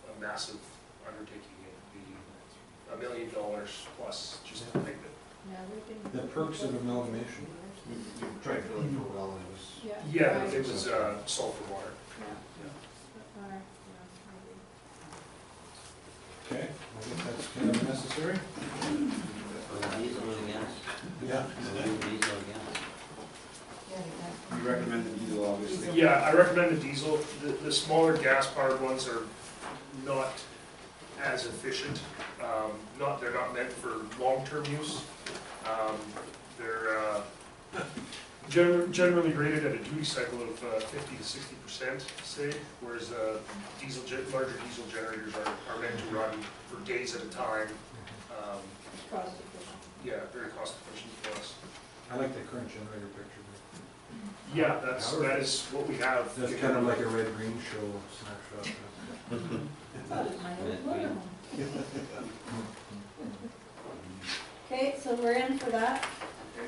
a massive undertaking. It would be $1 million plus just to make it. Yeah, we can. The perks of amalgamation. We tried drilling for a well, and it was, Yeah, it was sulfur water. Okay, I think that's kind of necessary. Or diesel or gas? Yeah. Or diesel or gas? you recommend the diesel, obviously. Yeah, I recommend the diesel. The smaller gas-powered ones are not as efficient. They're not meant for long-term use. They're generally rated at a duty cycle of 50 to 60%, say, whereas larger diesel generators are meant to run for days at a time. Cost efficient. Yeah, very cost efficient for us. I like the current generator picture. Yeah, that is what we have. That's kind of like a red-green show snapshot. That is my old motorhome. Okay, so we're in for that. Okay.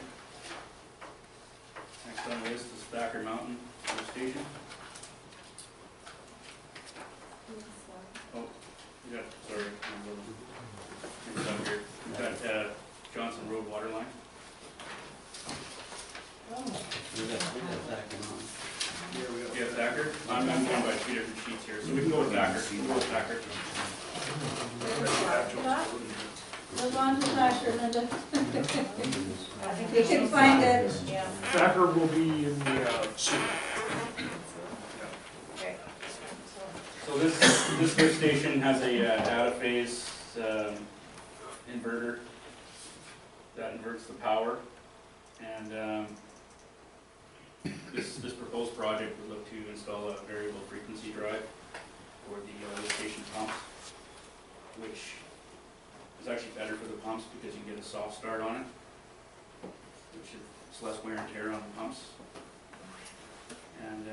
Next on the list is Thacker Mountain Lift Station. Oh, we got, sorry, it's down here. We got Johnson Road water line. Oh. We got Thacker on. You have Thacker? I'm going by 2 different sheets here, so we can go with Thacker. We'll go with Thacker. Move on to Thacker, Linda. I think You can find it. Yeah. Thacker will be in the, sewer. Okay. So this lift station has a data phase inverter that inverts the power. And this proposed project would look to install a variable frequency drive for the lift station pumps, which is actually better for the pumps because you get a soft start on it, which is less wear and tear on the pumps. And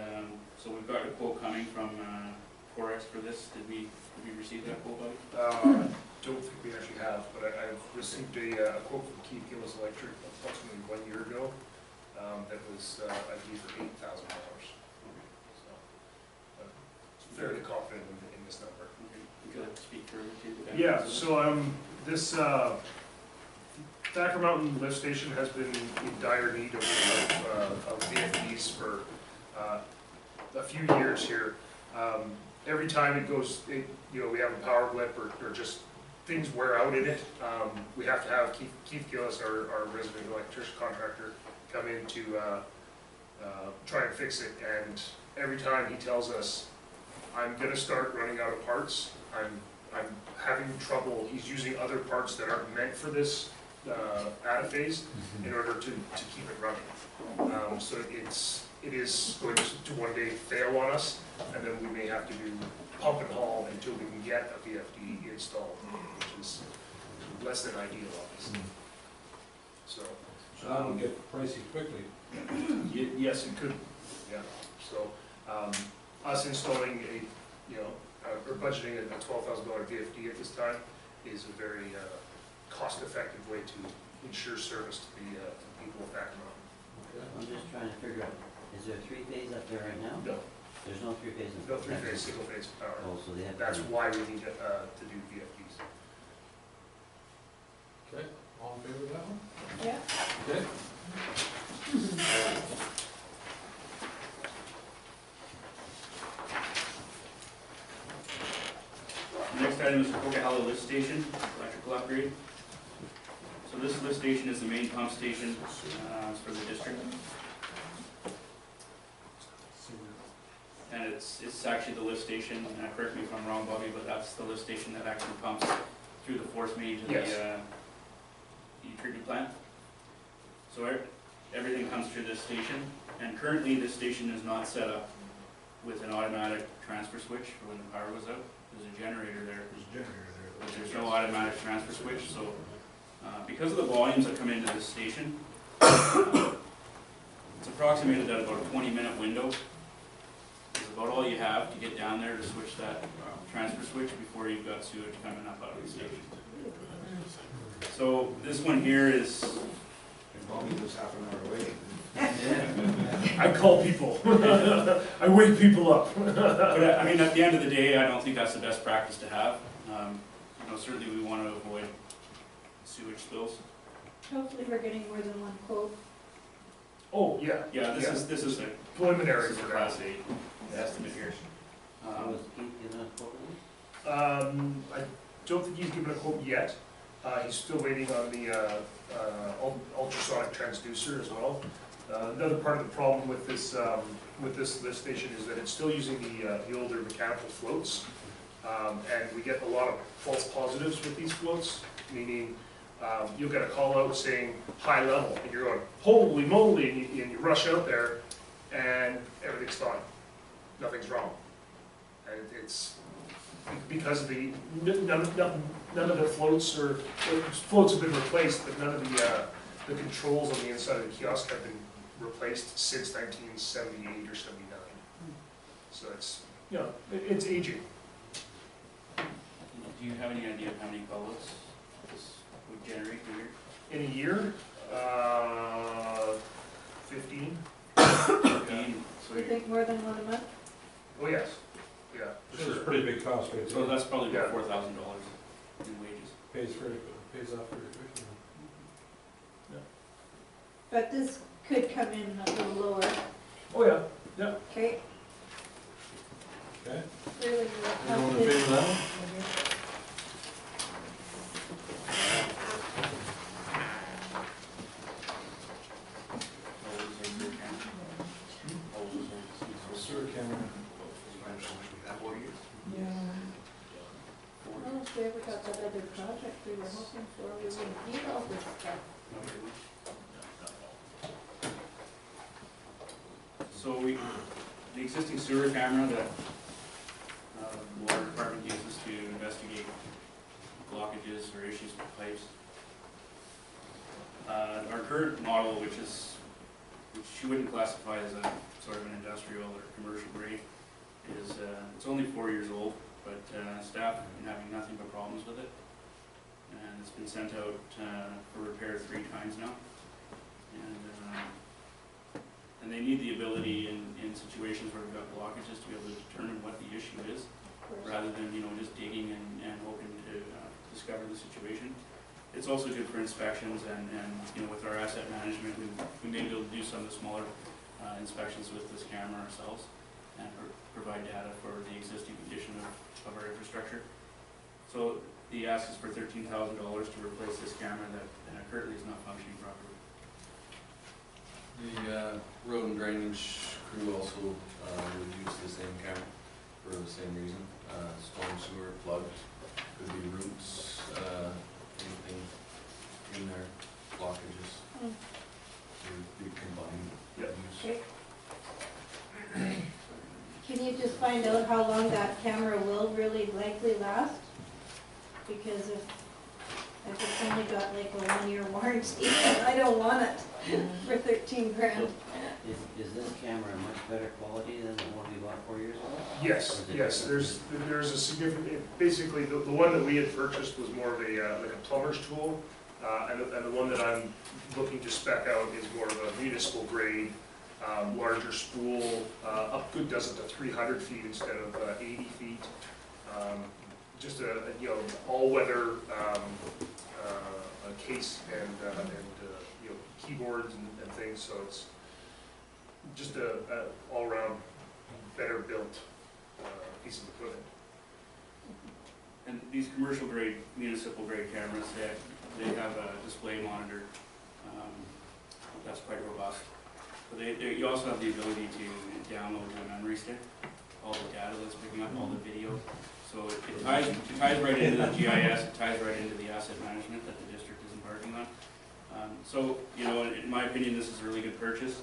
so we've got a quote coming from Forex for this. Did we receive that quote, buddy? I don't think we actually have, but I've received a quote from Keith Gillis Electric approximately 1 year ago. That was, I believe, for $8,000. So, fairly confident in this number. Okay. Would you like to speak further to that? Yeah, so this Thacker Mountain Lift Station has been in dire need of VFDs for a few years here. Every time it goes, we have a power blip or just things wear out in it. We have to have Keith Gillis, our resident electrician contractor, come in to try and fix it. And every time he tells us, I'm gonna start running out of parts, I'm having trouble, he's using other parts that aren't meant for this Adaphase in order to keep it running. So it is going to one day fail on us, and then we may have to do pump and haul until we can get a VFD installed, which is less than ideal, obviously. So that'll get pricey quickly. yes, it could. Yeah. So us installing or budgeting a $12,000 VFD at this time is a very cost-effective way to ensure service to the people of Thacker Mountain. I'm just trying to figure out, is there 3-phase up there right now? No. There's no 3-phase? No three-phase, single-phase power. Oh, so they have. That's why we need to do VFDs. Okay, all in favor of that one? Yeah. Okay. The next item is the Coquihalla Lift Station, electrical upgrade. So this lift station is the main pump station for the district. And it's actually the lift station, correct me if I'm wrong, Bobby, but that's the lift station that actually pumps through the force main to Yes. the treatment plant. So everything comes through this station, and currently this station is not set up with an automatic transfer switch for when the power goes out. There's a generator there. But there's no automatic transfer switch, so because of the volumes that come into this station, it's approximated at about a 20-minute window. It's about all you have to get down there to switch that transfer switch before you've got sewage coming up out of the station. So this one here is. Probably was half an hour away. I call people. I wake people up. But I mean, at the end of the day, I don't think that's the best practice to have. Certainly we want to avoid sewage spills. Hopefully we're getting more than one quote. Oh, yeah. Yeah, this is a Preliminary this is a for now. class A estimate here. Was Keith given a quote on I don't think he's given a quote yet. He's still waiting on the ultrasonic transducer as well. Another part of the problem with this lift station is that it's still using the older mechanical floats, and we get a lot of false positives with these floats, meaning you'll get a call out saying high level, and you're going, holy moly, and you rush out there, and everything's fine. Nothing's wrong. And it's because of the, none of the floats floats have been replaced, but none of the controls on the inside of the kiosk have been replaced since 1978 or 79. So it's, it's aging. Do you have any idea of how many culverts this would generate per year? In a year, 15. 15. So You think more than one a month? Oh, yes. Yeah. This is a pretty big cost right So there. that's probably about $4,000 in wages. Pays off very quickly. But this could come in a little lower, Oh, yeah. Yeah. okay? Okay, Really, everyone in favor of that one? we ever got that other project we were hoping for, we wouldn't need all this stuff. So the existing sewer camera that the water department uses to investigate blockages or issues with pipes. Our current model, which you wouldn't classify as a sort of an industrial or commercial grade, is it's only 4 years old, but staff have been having nothing but problems with it. And it's been sent out for repair 3 times now. And they need the ability in situations where we've got blockages to be able to determine what the issue is, rather than, just digging and hoping to discover the situation. It's also good for inspections and with our asset management, we may be able to do some of the smaller inspections with this camera ourselves and provide data for the existing condition of our infrastructure. So the ask is for $13,000 to replace this camera that currently is not functioning properly. The road and drainage crew also would use the same camera for the same reason. Storm sewer plugged, could be roots, anything in there, blockages. Would be combined use. Okay. Can you just find out how long that camera will really likely last? Because if it's only got like a 1-year warranty, I don't want it for 13 grand. Is this camera much better quality than the one we bought 4 years ago? Yes, yes, there's a significant, basically, the one that we had purchased was more of a, like a plumber's tool, and the one that I'm looking to spec out is more of a municipal grade, larger spool, does it to 300 feet instead of 80 feet. Just a all-weather case and keyboards and things, so it's just a all-around better built piece of equipment. And these commercial grade, municipal grade cameras, they have a display monitor that's quite robust. But you also have the ability to download to a memory stick all the data that's picking up, all the video. So it ties right into the GIS, it ties right into the asset management that the district is embarking on. So, in my opinion, this is a really good purchase.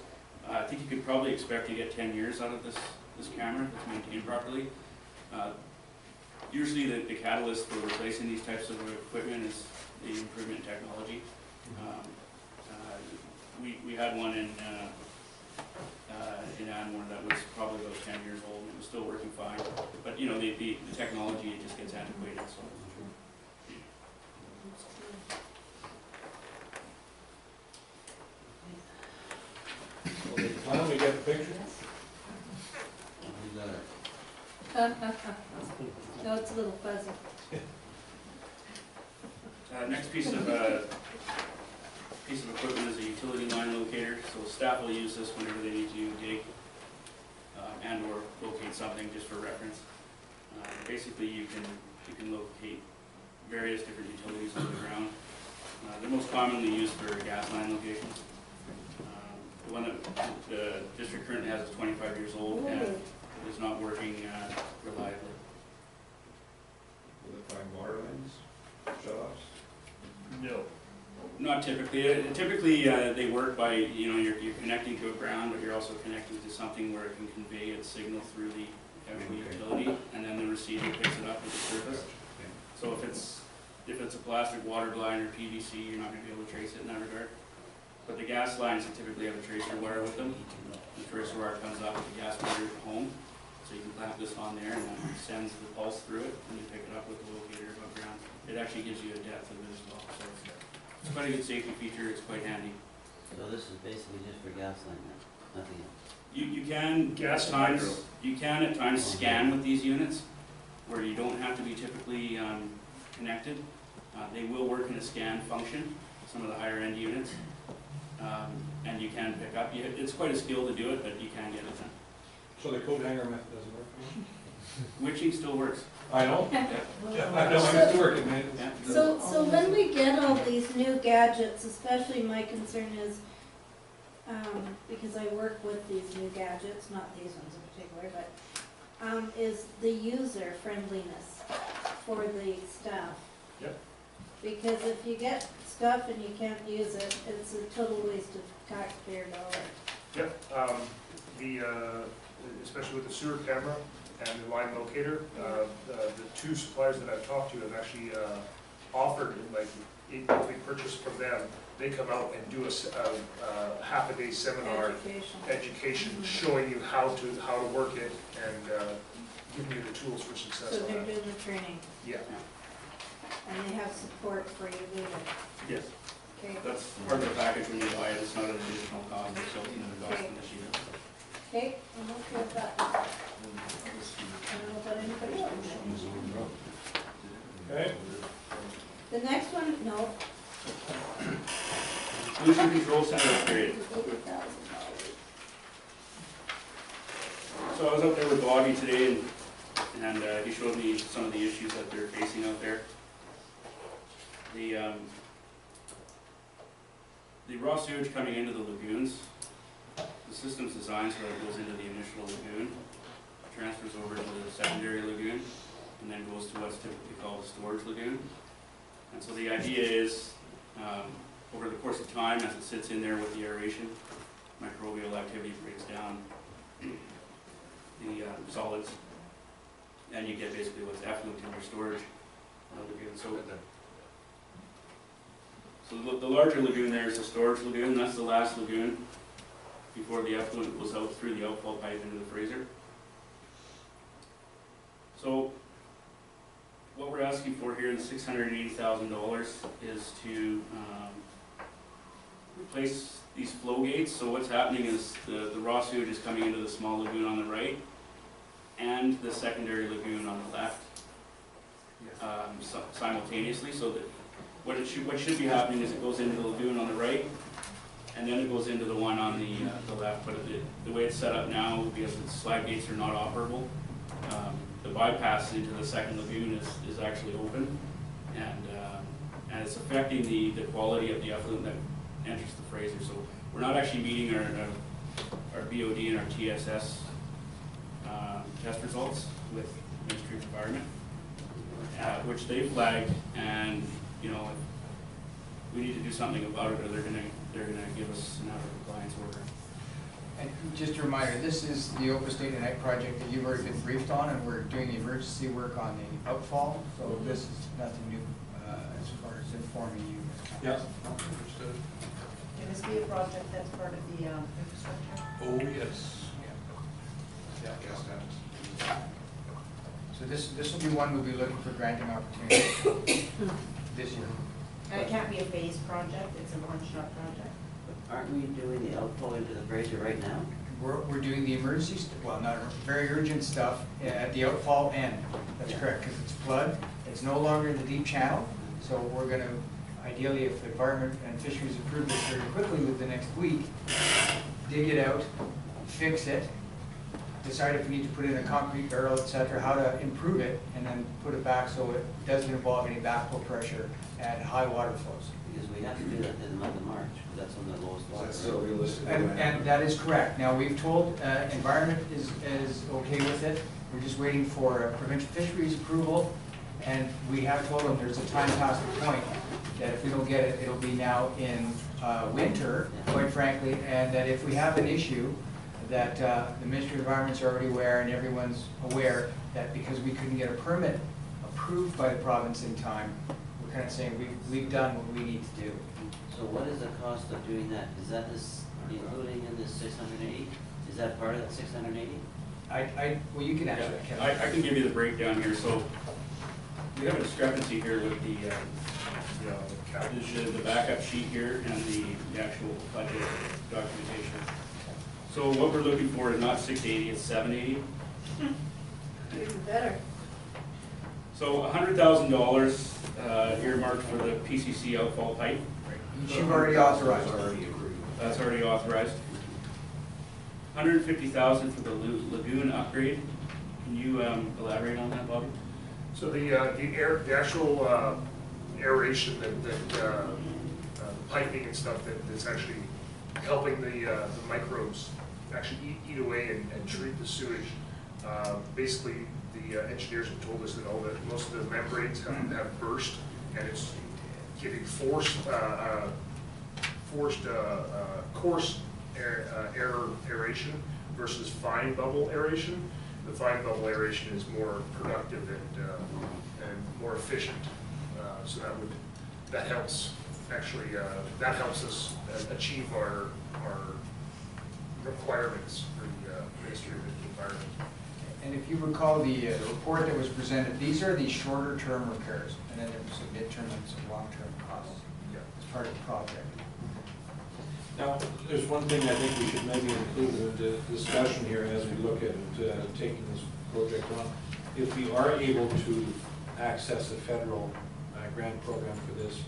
I think you could probably expect to get 10 years out of this camera if it's maintained properly. Usually the catalyst for replacing these types of equipment is the improvement in technology. We had one in Anmore that was probably about 10 years old and it was still working fine. But the technology, it just gets antiquated. So. Why don't we get the picture? No, it's a little fuzzy. Next piece of equipment is a utility line locator. So staff will use this whenever they need to dig and or locate something just for reference. Basically, you can locate various different utilities on the ground. They're most commonly used for gas line locations. The one that the district currently has is 25 years old and is not working reliably. Will they find water lines, shut-offs? No. Not typically. Typically, they work by, you're connecting to a ground, but you're also connecting to something where it can convey its signal through the actual utility, and then the receiver picks it up at the surface. So if it's a plastic water line or PVC, you're not going to be able to trace it in that regard. But the gas lines typically have a tracer wire with them. The tracer wire comes up with the gas meter at home, so you can clamp this on there and then it sends the pulse through it, and you pick it up with the locator above ground. It actually gives you a depth of it as well. So it's quite a good safety feature. It's quite handy. So this is basically just for gas line then, nothing else? You can Gas at times at times scan with these units, where you don't have to be typically connected. They will work in a scan function. Some of the higher end units. And you can pick up. It's quite a skill to do it, but you can get it done. So the coat hanger method doesn't work? Witching still works. I know. Yeah. I know, I'm used to working, man. Yeah. So when we get all these new gadgets, especially my concern is, because I work with these new gadgets, not these ones in particular, but is the user friendliness. for the staff. Yep. Because if you get stuff and you can't use it, it's a total waste of taxpayer dollars. Yep, especially with the sewer camera and the line locator, the two suppliers that I've talked to have actually offered, like, if we purchase from them, they come out and do a half-a-day seminar, education, showing you how to work it and giving you the tools for success So on they're that. doing the training, Yeah. and they have support for you later. Yes, Okay, that's part of the package when you buy it, it's not an additional cost, it's built into the cost of the machine. okay, I'm okay with that. I don't know about anybody else. Okay. The next one, no. Pollution control center upgrade. So I was out there with Bobby today and he showed me some of the issues that they're facing out there. The raw sewage coming into the lagoons, the system's designed so that it goes into the initial lagoon, transfers over to the secondary lagoon, and then goes to what's typically called a storage lagoon. And so the idea is, over the course of time, as it sits in there with the aeration, microbial activity breaks down the solids, and you get basically what's effluent in your storage lagoon. So the larger lagoon there is the storage lagoon. That's the last lagoon before the effluent goes out through the outfall pipe into the Fraser. So what we're asking for here, the $680,000, is to replace these flow gates. So what's happening is the raw sewage is coming into the small lagoon on the right and the secondary lagoon on the left simultaneously. So that what should be happening is it goes into the lagoon on the right and then it goes into the one on the left. But the way it's set up now, because the slide gates are not operable, the bypass into the second lagoon is actually open, and it's affecting the quality of the effluent that enters the Fraser. So we're not actually meeting our BOD and our TSS test results with Ministry of Environment, which they flagged, and you know, we need to do something about it, or they're gonna give us an out of compliance order. And just a reminder, this is the Open State Night project that you've already been briefed on, and we're doing the emergency work on the outfall, so this is nothing new as far as informing you. Yeah, understood. Can this be a project that's part of the infrastructure? Oh, yes. So this will be one we'll be looking for granting opportunities this year. And it can't be a phased project, it's a one-shot project? Aren't we doing the outflow into the Fraser right now? We're doing the emergency, well, not very urgent stuff at the outfall end. That's correct, because it's flood. It's no longer in the deep channel, so we're going to, ideally, if the Environment and Fisheries approve this very quickly with the next week, dig it out, fix it, decide if we need to put in a concrete barrel, et cetera, how to improve it, and then put it back so it doesn't involve any backflow pressure at high water flows. Because we have to do that in the month of March, because that's when the lowest water. That's so realistic. And that is correct. Now, we've told Environment is okay with it. We're just waiting for Provincial Fisheries approval, and we have told them there's a time past the point that if we don't get it, it'll be now in winter, quite frankly, and that if we have an issue, that the Ministry of Environment's already aware, and everyone's aware that because we couldn't get a permit approved by the province in time, we're kind of saying we've done what we need to do. So what is the cost of doing that? Is that including in this 680? Is that part of that 680? Well, you can answer that, Kevin. I can give you the breakdown here. So we have a discrepancy here with the backup sheet here and the actual budget documentation. So what we're looking for is not 680, it's 780. Even better. So $100,000 earmarked for the PCC outfall pipe. Which you've already authorized. That's already authorized. $150,000 for the lagoon upgrade. Can you elaborate on that, Bobby? So the actual aeration, the piping and stuff that's actually helping the microbes actually eat away and treat the sewage. Basically, the the engineers have told us that most of the membranes have burst, and it's giving coarse aeration versus fine bubble aeration. The fine bubble aeration is more productive and more efficient. So that helps us achieve our requirements for the Ministry of Environment. And if you recall the report that was presented, these are the shorter term repairs, and then there's some midterm and some long-term costs as part of the project. Now, there's one thing I think we should maybe include in the discussion here as we look at taking this project on. If we are able to access a federal grant program for this,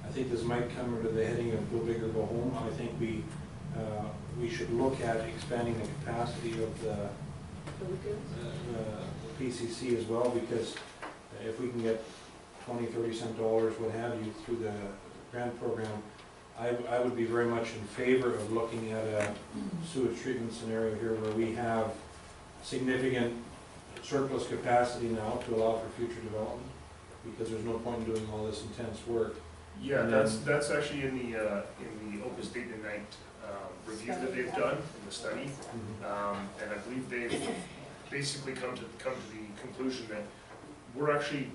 I think this might come under the heading of Go Big or Go Home. I think we should look at expanding the capacity of the PCC as well, because if we can get 20, 30 cent dollars, what have you, through the grant program, I would be very much in favor of looking at a sewage treatment scenario here where we have significant surplus capacity now to allow for future development, because there's no point in doing all this intense work. Yeah, that's actually in the Open State Ignite review that they've done in the study, and I believe they've basically come to the conclusion that we're actually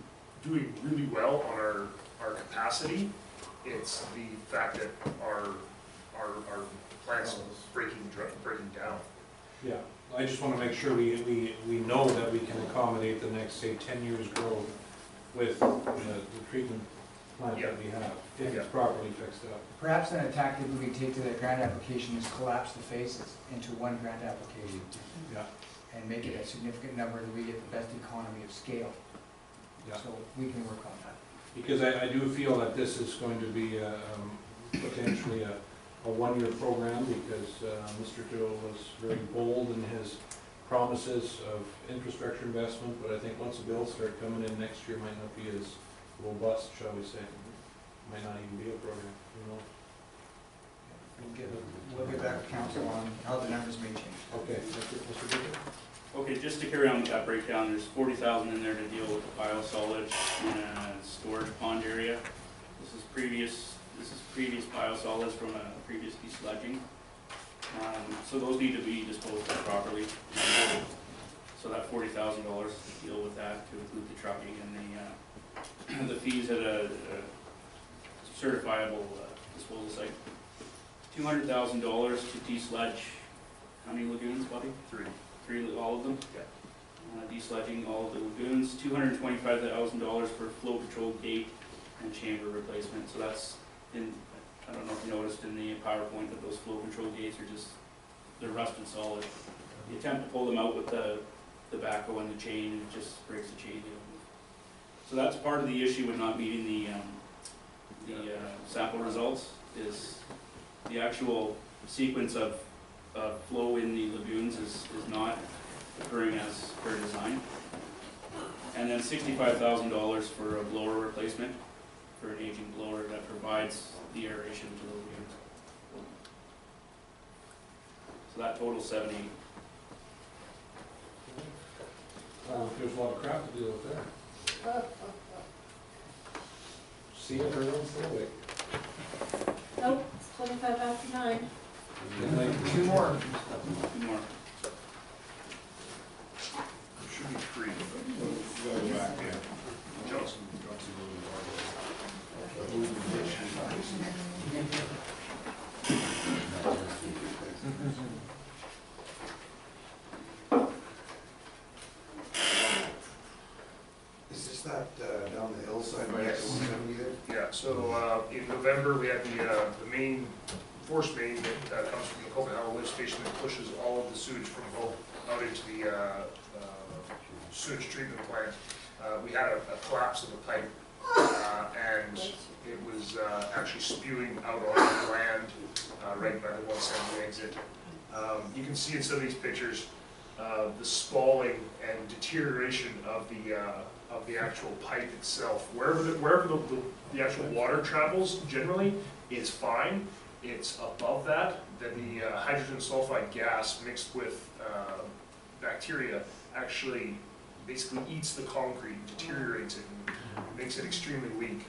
doing really well on our capacity. It's the fact that our plants are breaking down. Yeah, I just want to make sure we know that we can accommodate the next, say, 10 years growth with the treatment plant that we have, if it's properly fixed up. Perhaps then a tactic we could take to that grant application is collapse the phases into one grant application. Yeah. And make it a significant number that we get the best economy of scale. Yeah. So we can work on that. Because I do feel that this is going to be potentially a one-year program, because Mr. Joe was very bold in his promises of infrastructure investment, but I think once the bills start coming in next year, might not be as robust, shall we say. Might not even be a program, you know. We'll get back to council on how the numbers may change. Okay, Mr. Bishop? Okay, just to carry on with that breakdown, there's 40,000 in there to deal with the biosolids in a storage pond area. This is previous biosolids from a previous desludging. So those need to be disposed of properly. So that $40,000 to deal with that, to include the trucking and the fees at a certifiable disposal site. $200,000 to desludge, how many lagoons, Bobby? Three, all of them? Yeah. Desludging all of the lagoons. $225,000 for flow control gate and chamber replacement. So that's in, I don't know if you noticed in the PowerPoint that those flow control gates are just, they're rusted solid. You attempt to pull them out with the backhoe and the chain, it just breaks the chain. So that's part of the issue with not meeting the sample results, is the actual sequence of flow in the lagoons is not occurring as per design. And then $65,000 for a blower replacement, for an aging blower that provides the aeration to the lagoons. So that totals 70. There's a lot of crap to deal with there. See it or don't see it. Nope, it's 25 after 9. Two more. Two more. Should be free. Go back, yeah. Johnson. Is this that down the hillside by exit 170 there? Yeah, so in November, we had the main force main that comes from the Copenhagen lift station that pushes all of the sewage from Hope out into the sewage treatment plant. We had a collapse of the pipe, and it was actually spewing out on the land right by the 170 exit. You can see in some of these pictures the spalling and deterioration of the actual pipe itself. Wherever the actual water travels, generally, is fine. It's above that the hydrogen sulfide gas mixed with bacteria actually basically eats the concrete, deteriorates it, and makes it extremely weak.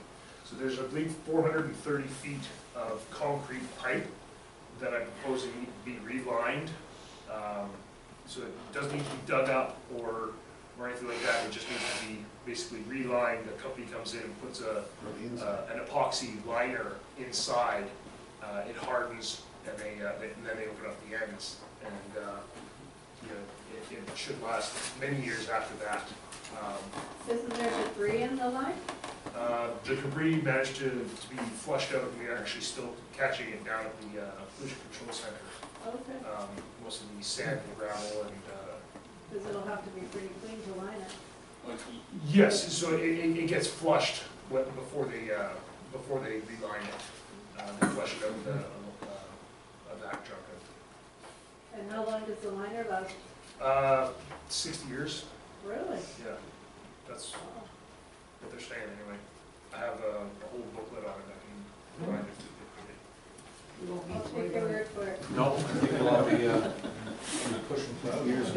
So there's, I believe, 430 feet of concrete pipe that I'm proposing need to be relined. So it doesn't need to be dug up or anything like that, it just needs to be basically relined. The company comes in and puts an epoxy liner inside. It hardens, and then they open up the ends, and you know, it should last many years after that. Isn't there debris in the line? The debris managed to be flushed out, and we are actually still catching it down at the pollution control center. Okay, Most of the sand and gravel and. because it'll have to be pretty clean to line it. Yes, so it gets flushed before they reline it. They flush it out with a vac truck. And how long does the liner last? 60 years. Really? Yeah, that's Wow. what they're saying anyway. I have a whole booklet on it I can provide it to you. You won't be I'll take your word for it. No, I think it'll be pushing 50 years.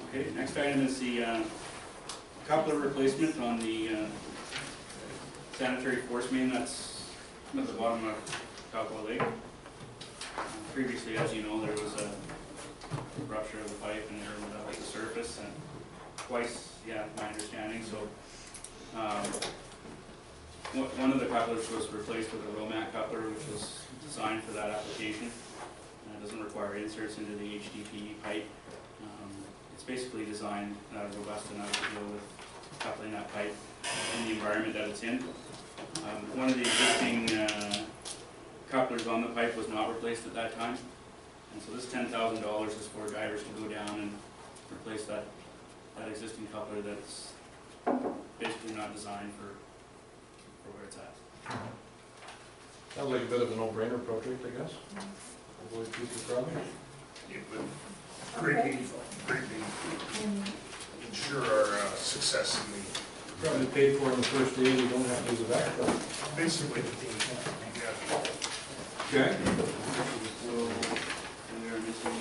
Okay, next item is the coupler replacement on the sanitary force main that's at the bottom of Cowboy Lake. Previously, as you know, there was a rupture of the pipe and it went up to the surface, and twice, yeah, my understanding, so one of the couplers was replaced with a Romac coupler, which was designed for that application. It doesn't require inserts into the HDPE pipe. It's basically designed robust enough to deal with coupling that pipe in the environment that it's in. One of the existing couplers on the pipe was not replaced at that time, and so this $10,000 is for drivers to go down and replace that existing coupler that's basically not designed for where it's at. Sounds like a bit of a no-brainer project, I guess. Avoid future problems. It would greatly ensure our success in the. Probably paid for on the first day, you don't have to use a vac truck. Basically, yeah. Okay. So we are missing.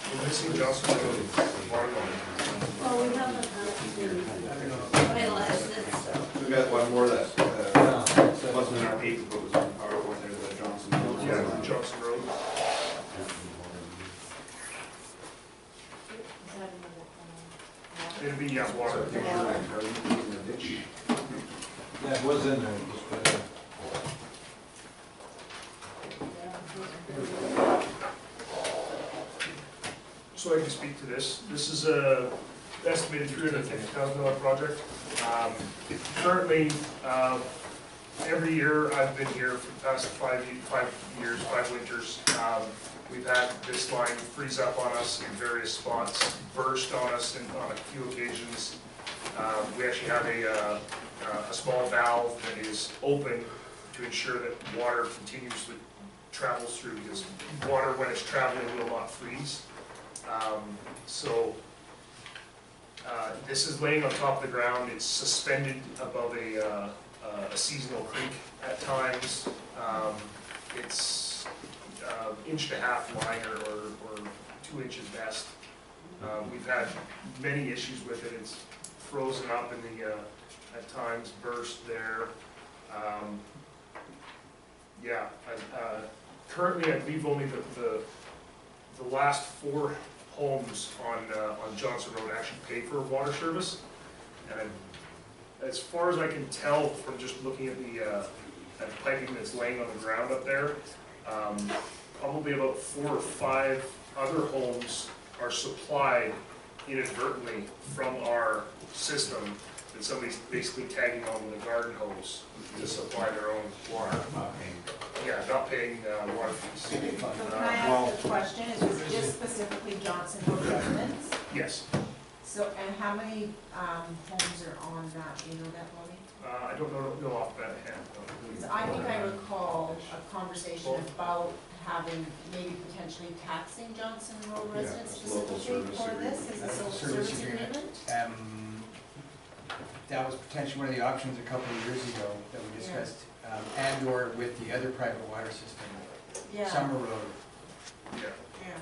We're missing Johnson Road, water line. Well, we haven't actually finalized this, so. We got one more that, wasn't in our paper, but was on PowerPoint there, the Johnson. Yeah, Johnson Road. It'd be, yeah, water. Yeah, it was in there. Just, So I can speak to this. This is a estimated $350,000 project. Currently, every year I've been here for the past 5 years, 5 winters. We've had this line freeze up on us in various spots, burst on us on a few occasions. We actually have a small valve that is open to ensure that water continuously travels through, because water, when it's traveling, will not freeze. This is laying on top of the ground. It's suspended above a seasonal creek at times. It's 1.5 inch line or 2 inches best. We've had many issues with it. It's frozen up in the at times, burst there. Currently, I believe only the last 4 homes on Johnson Road actually pay for water service, and as far as I can tell from just looking at the piping that's laying on the ground up there, probably about 4 or 5 other homes are supplied inadvertently from our system, and somebody's basically tagging on with a garden hose to supply their own water. Yeah, not paying water fees. So can I ask a question? Is this specifically Johnson Road residents? Yes. So, and how many homes are on that, do you know that, Bobby? I don't know off that hand. Because I think I recall a conversation about having, maybe potentially taxing Johnson Road residents it's local specifically service for this, as a agreement. service agreement? That was potentially one of the options a couple of years ago that we discussed, and or with the other private water system, Yeah, Summer Road. Yeah. yeah.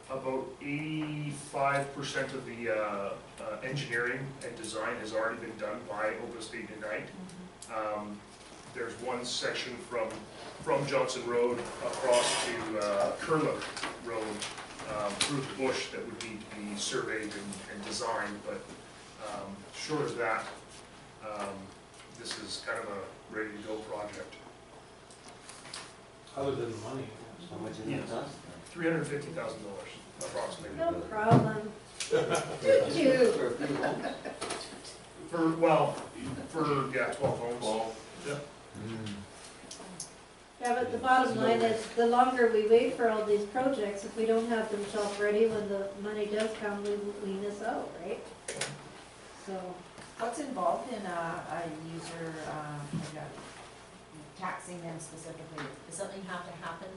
About 85% of the engineering and design has already been done by Open State Ignite. There's one section from Johnson Road across to Curlick Road through the bush that would need to be surveyed and designed, but short of that, this is kind of a ready-to-go project. Other than the money. How much did it Yes. cost? $350,000 approximately. No problem. Choo-choo. For a few homes? For 12 homes. Yeah. Yeah, but the bottom line is, the longer we wait for all these projects, if we don't have them shelf ready, when the money does come, we miss out, right? So, What's involved in a user, like taxing them specifically? Does something have to happen?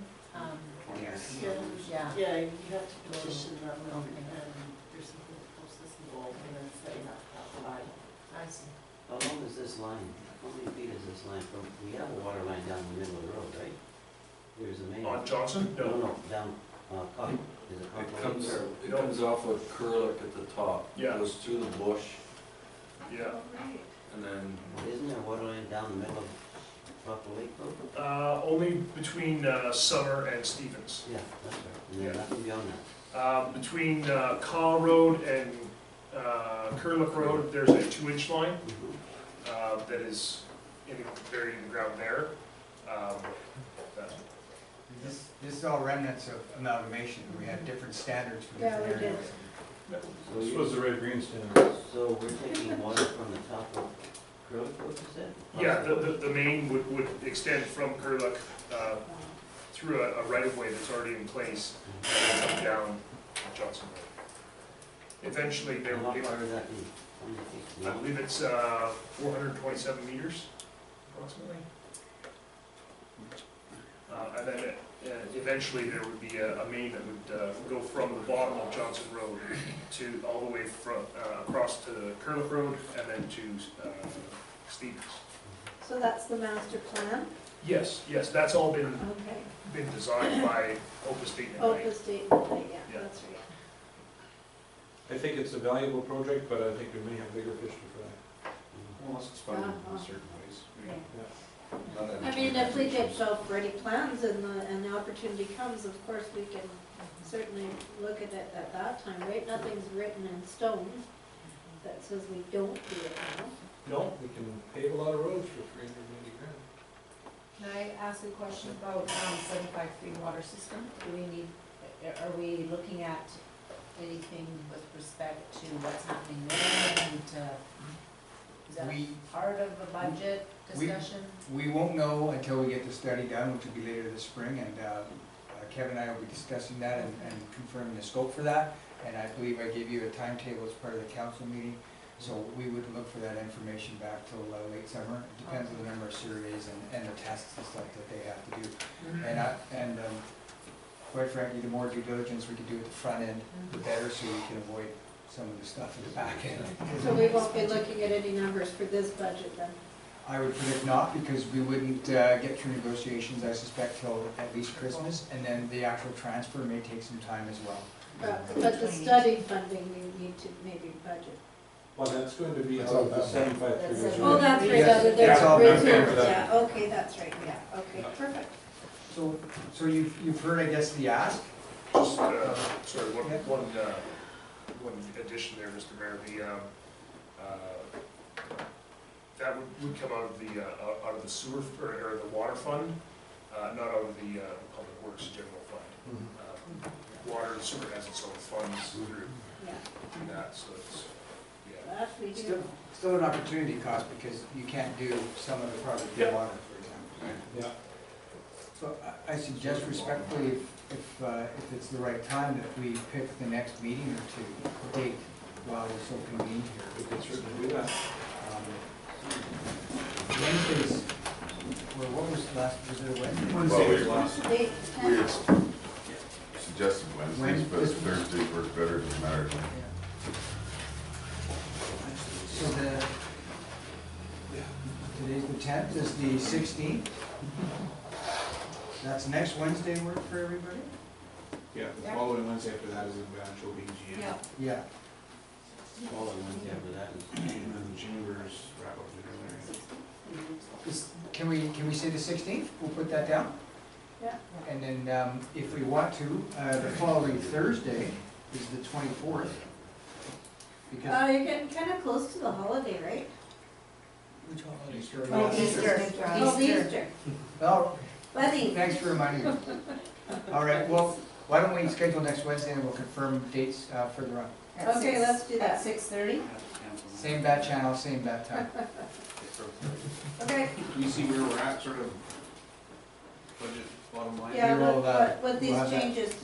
Yes. Yeah. Yeah, you have to petition them, Okay. and there's some process involved, and then setting up that line. I see. How long is this line? How many feet is this line from, we have a water line down the middle of the road, right? There's a main. On Johnson? No, down, Cock, is it It Cock comes, Lake? it comes off of Curlick at the top. Yeah. Goes through the bush, Yeah. and then Isn't there a water line down the middle of Cock Lake Road? Only between Summer and Stevens. Yeah, that's right, and then Yeah. nothing beyond that. Between Caw Road and Curlick Road, there's a 2-inch line that is buried in the ground there. that- This is all remnants of amalgamation. We had different standards for Yeah, different we did. areas. So This you, was the red green standard. so we're taking water from the top of Curlick Road, you said? Yeah, the main would extend from Curlick through a right-of-way that's already in place and then come down Johnson Road. Eventually, there How will be, far does that be? How many feet? I believe it's 427 meters approximately. And then eventually there would be a main that would go from the bottom of Johnson Road to all the way from across to Curlick Road and then to Stevens. so that's the master plan? Yes, that's all been Okay. designed by Opus State Oh, Ignite. the state, yeah, Yeah. that's right. I think it's a valuable project, but I think we may have bigger fish to fry. Unless it's funded in certain ways. I mean, if we get shelf-ready plans and the opportunity comes, of course, we can certainly look at it at that time, right? Nothing's written in stone that says we don't do it now. No, we can pave a lot of roads for 380 grand. Can I ask a question about 753 water system? Do we need, are we looking at anything with respect to what's happening there? And is that We, part of the budget we- discussion? we won't know until we get the study done, which will be later this spring, and Kevin and I will be discussing that and confirming the scope for that. And I believe I gave you a timetable as part of the council meeting, so we would look for that information back till late summer. It depends on the number of surveys and the tests and stuff that they have to do. And quite frankly, the more due diligence we can do at the front end, the better, so we can avoid some of the stuff at the back end. So we won't be looking at any numbers for this budget then? I would predict not, because we wouldn't get through negotiations, I suspect, till at least Christmas, and then the actual transfer may take some time as well. But the study funding, we need to maybe budget. Well, that's going to be That's out all of the done. 753 That's reserve. Oh, that's right, Yes, there's that's all reserve, done for that. yeah, okay, that's right, yeah, okay, perfect. So you've heard, I guess, the ask? Just, sorry, one addition there, Mr. Mayor, that would come out of the sewer, or the water fund, not out of the Public Works General Fund. Water and sewer has its own funds through Yeah, that, so it's, yeah. that we do. Still an opportunity cost, because you can't do some of the project in Yeah. water, for example. Yeah. So I suggest respectfully, if it's the right time, that we pick the next meeting or two, date, while we're so convened here. We can certainly do that. Wednesdays, well, what was the last, was it a Wednesday? Well, Date, we had suggested Wednesdays, but Thursdays work better, doesn't matter. So today's the 10th, is the 16th? That's next Wednesday work for everybody? Yeah, the following Wednesday after that is in Bancho BGM. Yeah. Yeah. All the ones after that is. And then the chambers wrap up the Can we say the 16th? We'll put that down. Yeah. And then if we want to, the following Thursday is the 24th. Because, You're getting kind of close to the holiday, right? which holiday? Sorry. Oh, Easter. Oh, Easter. Oh, Buddy. thanks for reminding me. All right, well, why don't we schedule next Wednesday and we'll confirm dates further on. Okay, let's do that. At 6:30? Same bat channel, same bat time. Okay, Do you see where we're at, sort of budget bottom line? yeah, We will, what these we'll have that. changes,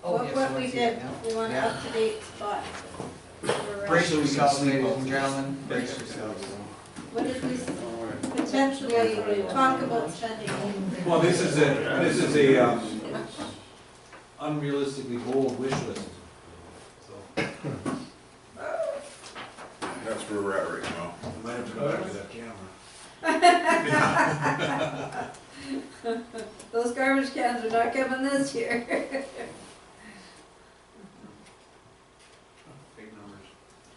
Oh, what yes, what I we see did, it now. we want an Yeah. up-to-date spot. For, Brace So we can yourselves, sleep ladies off and this. gentlemen, brace yourselves. What did we potentially talk about spending? Well, this is a unrealistically bold wish list. So, That's where we're at right now. Might have to go back to that camera. Those garbage cans are not coming this year. Big numbers.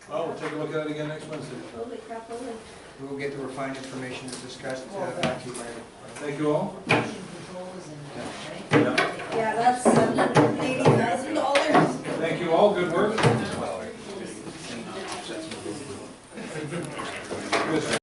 well, we'll take a look at it again next Wednesday. Holy crap, holy. We will get the refined information as discussed back to you later. Thank you all. Motion controls and, right? Yeah, that's $180,000. Thank you all, good work. Good.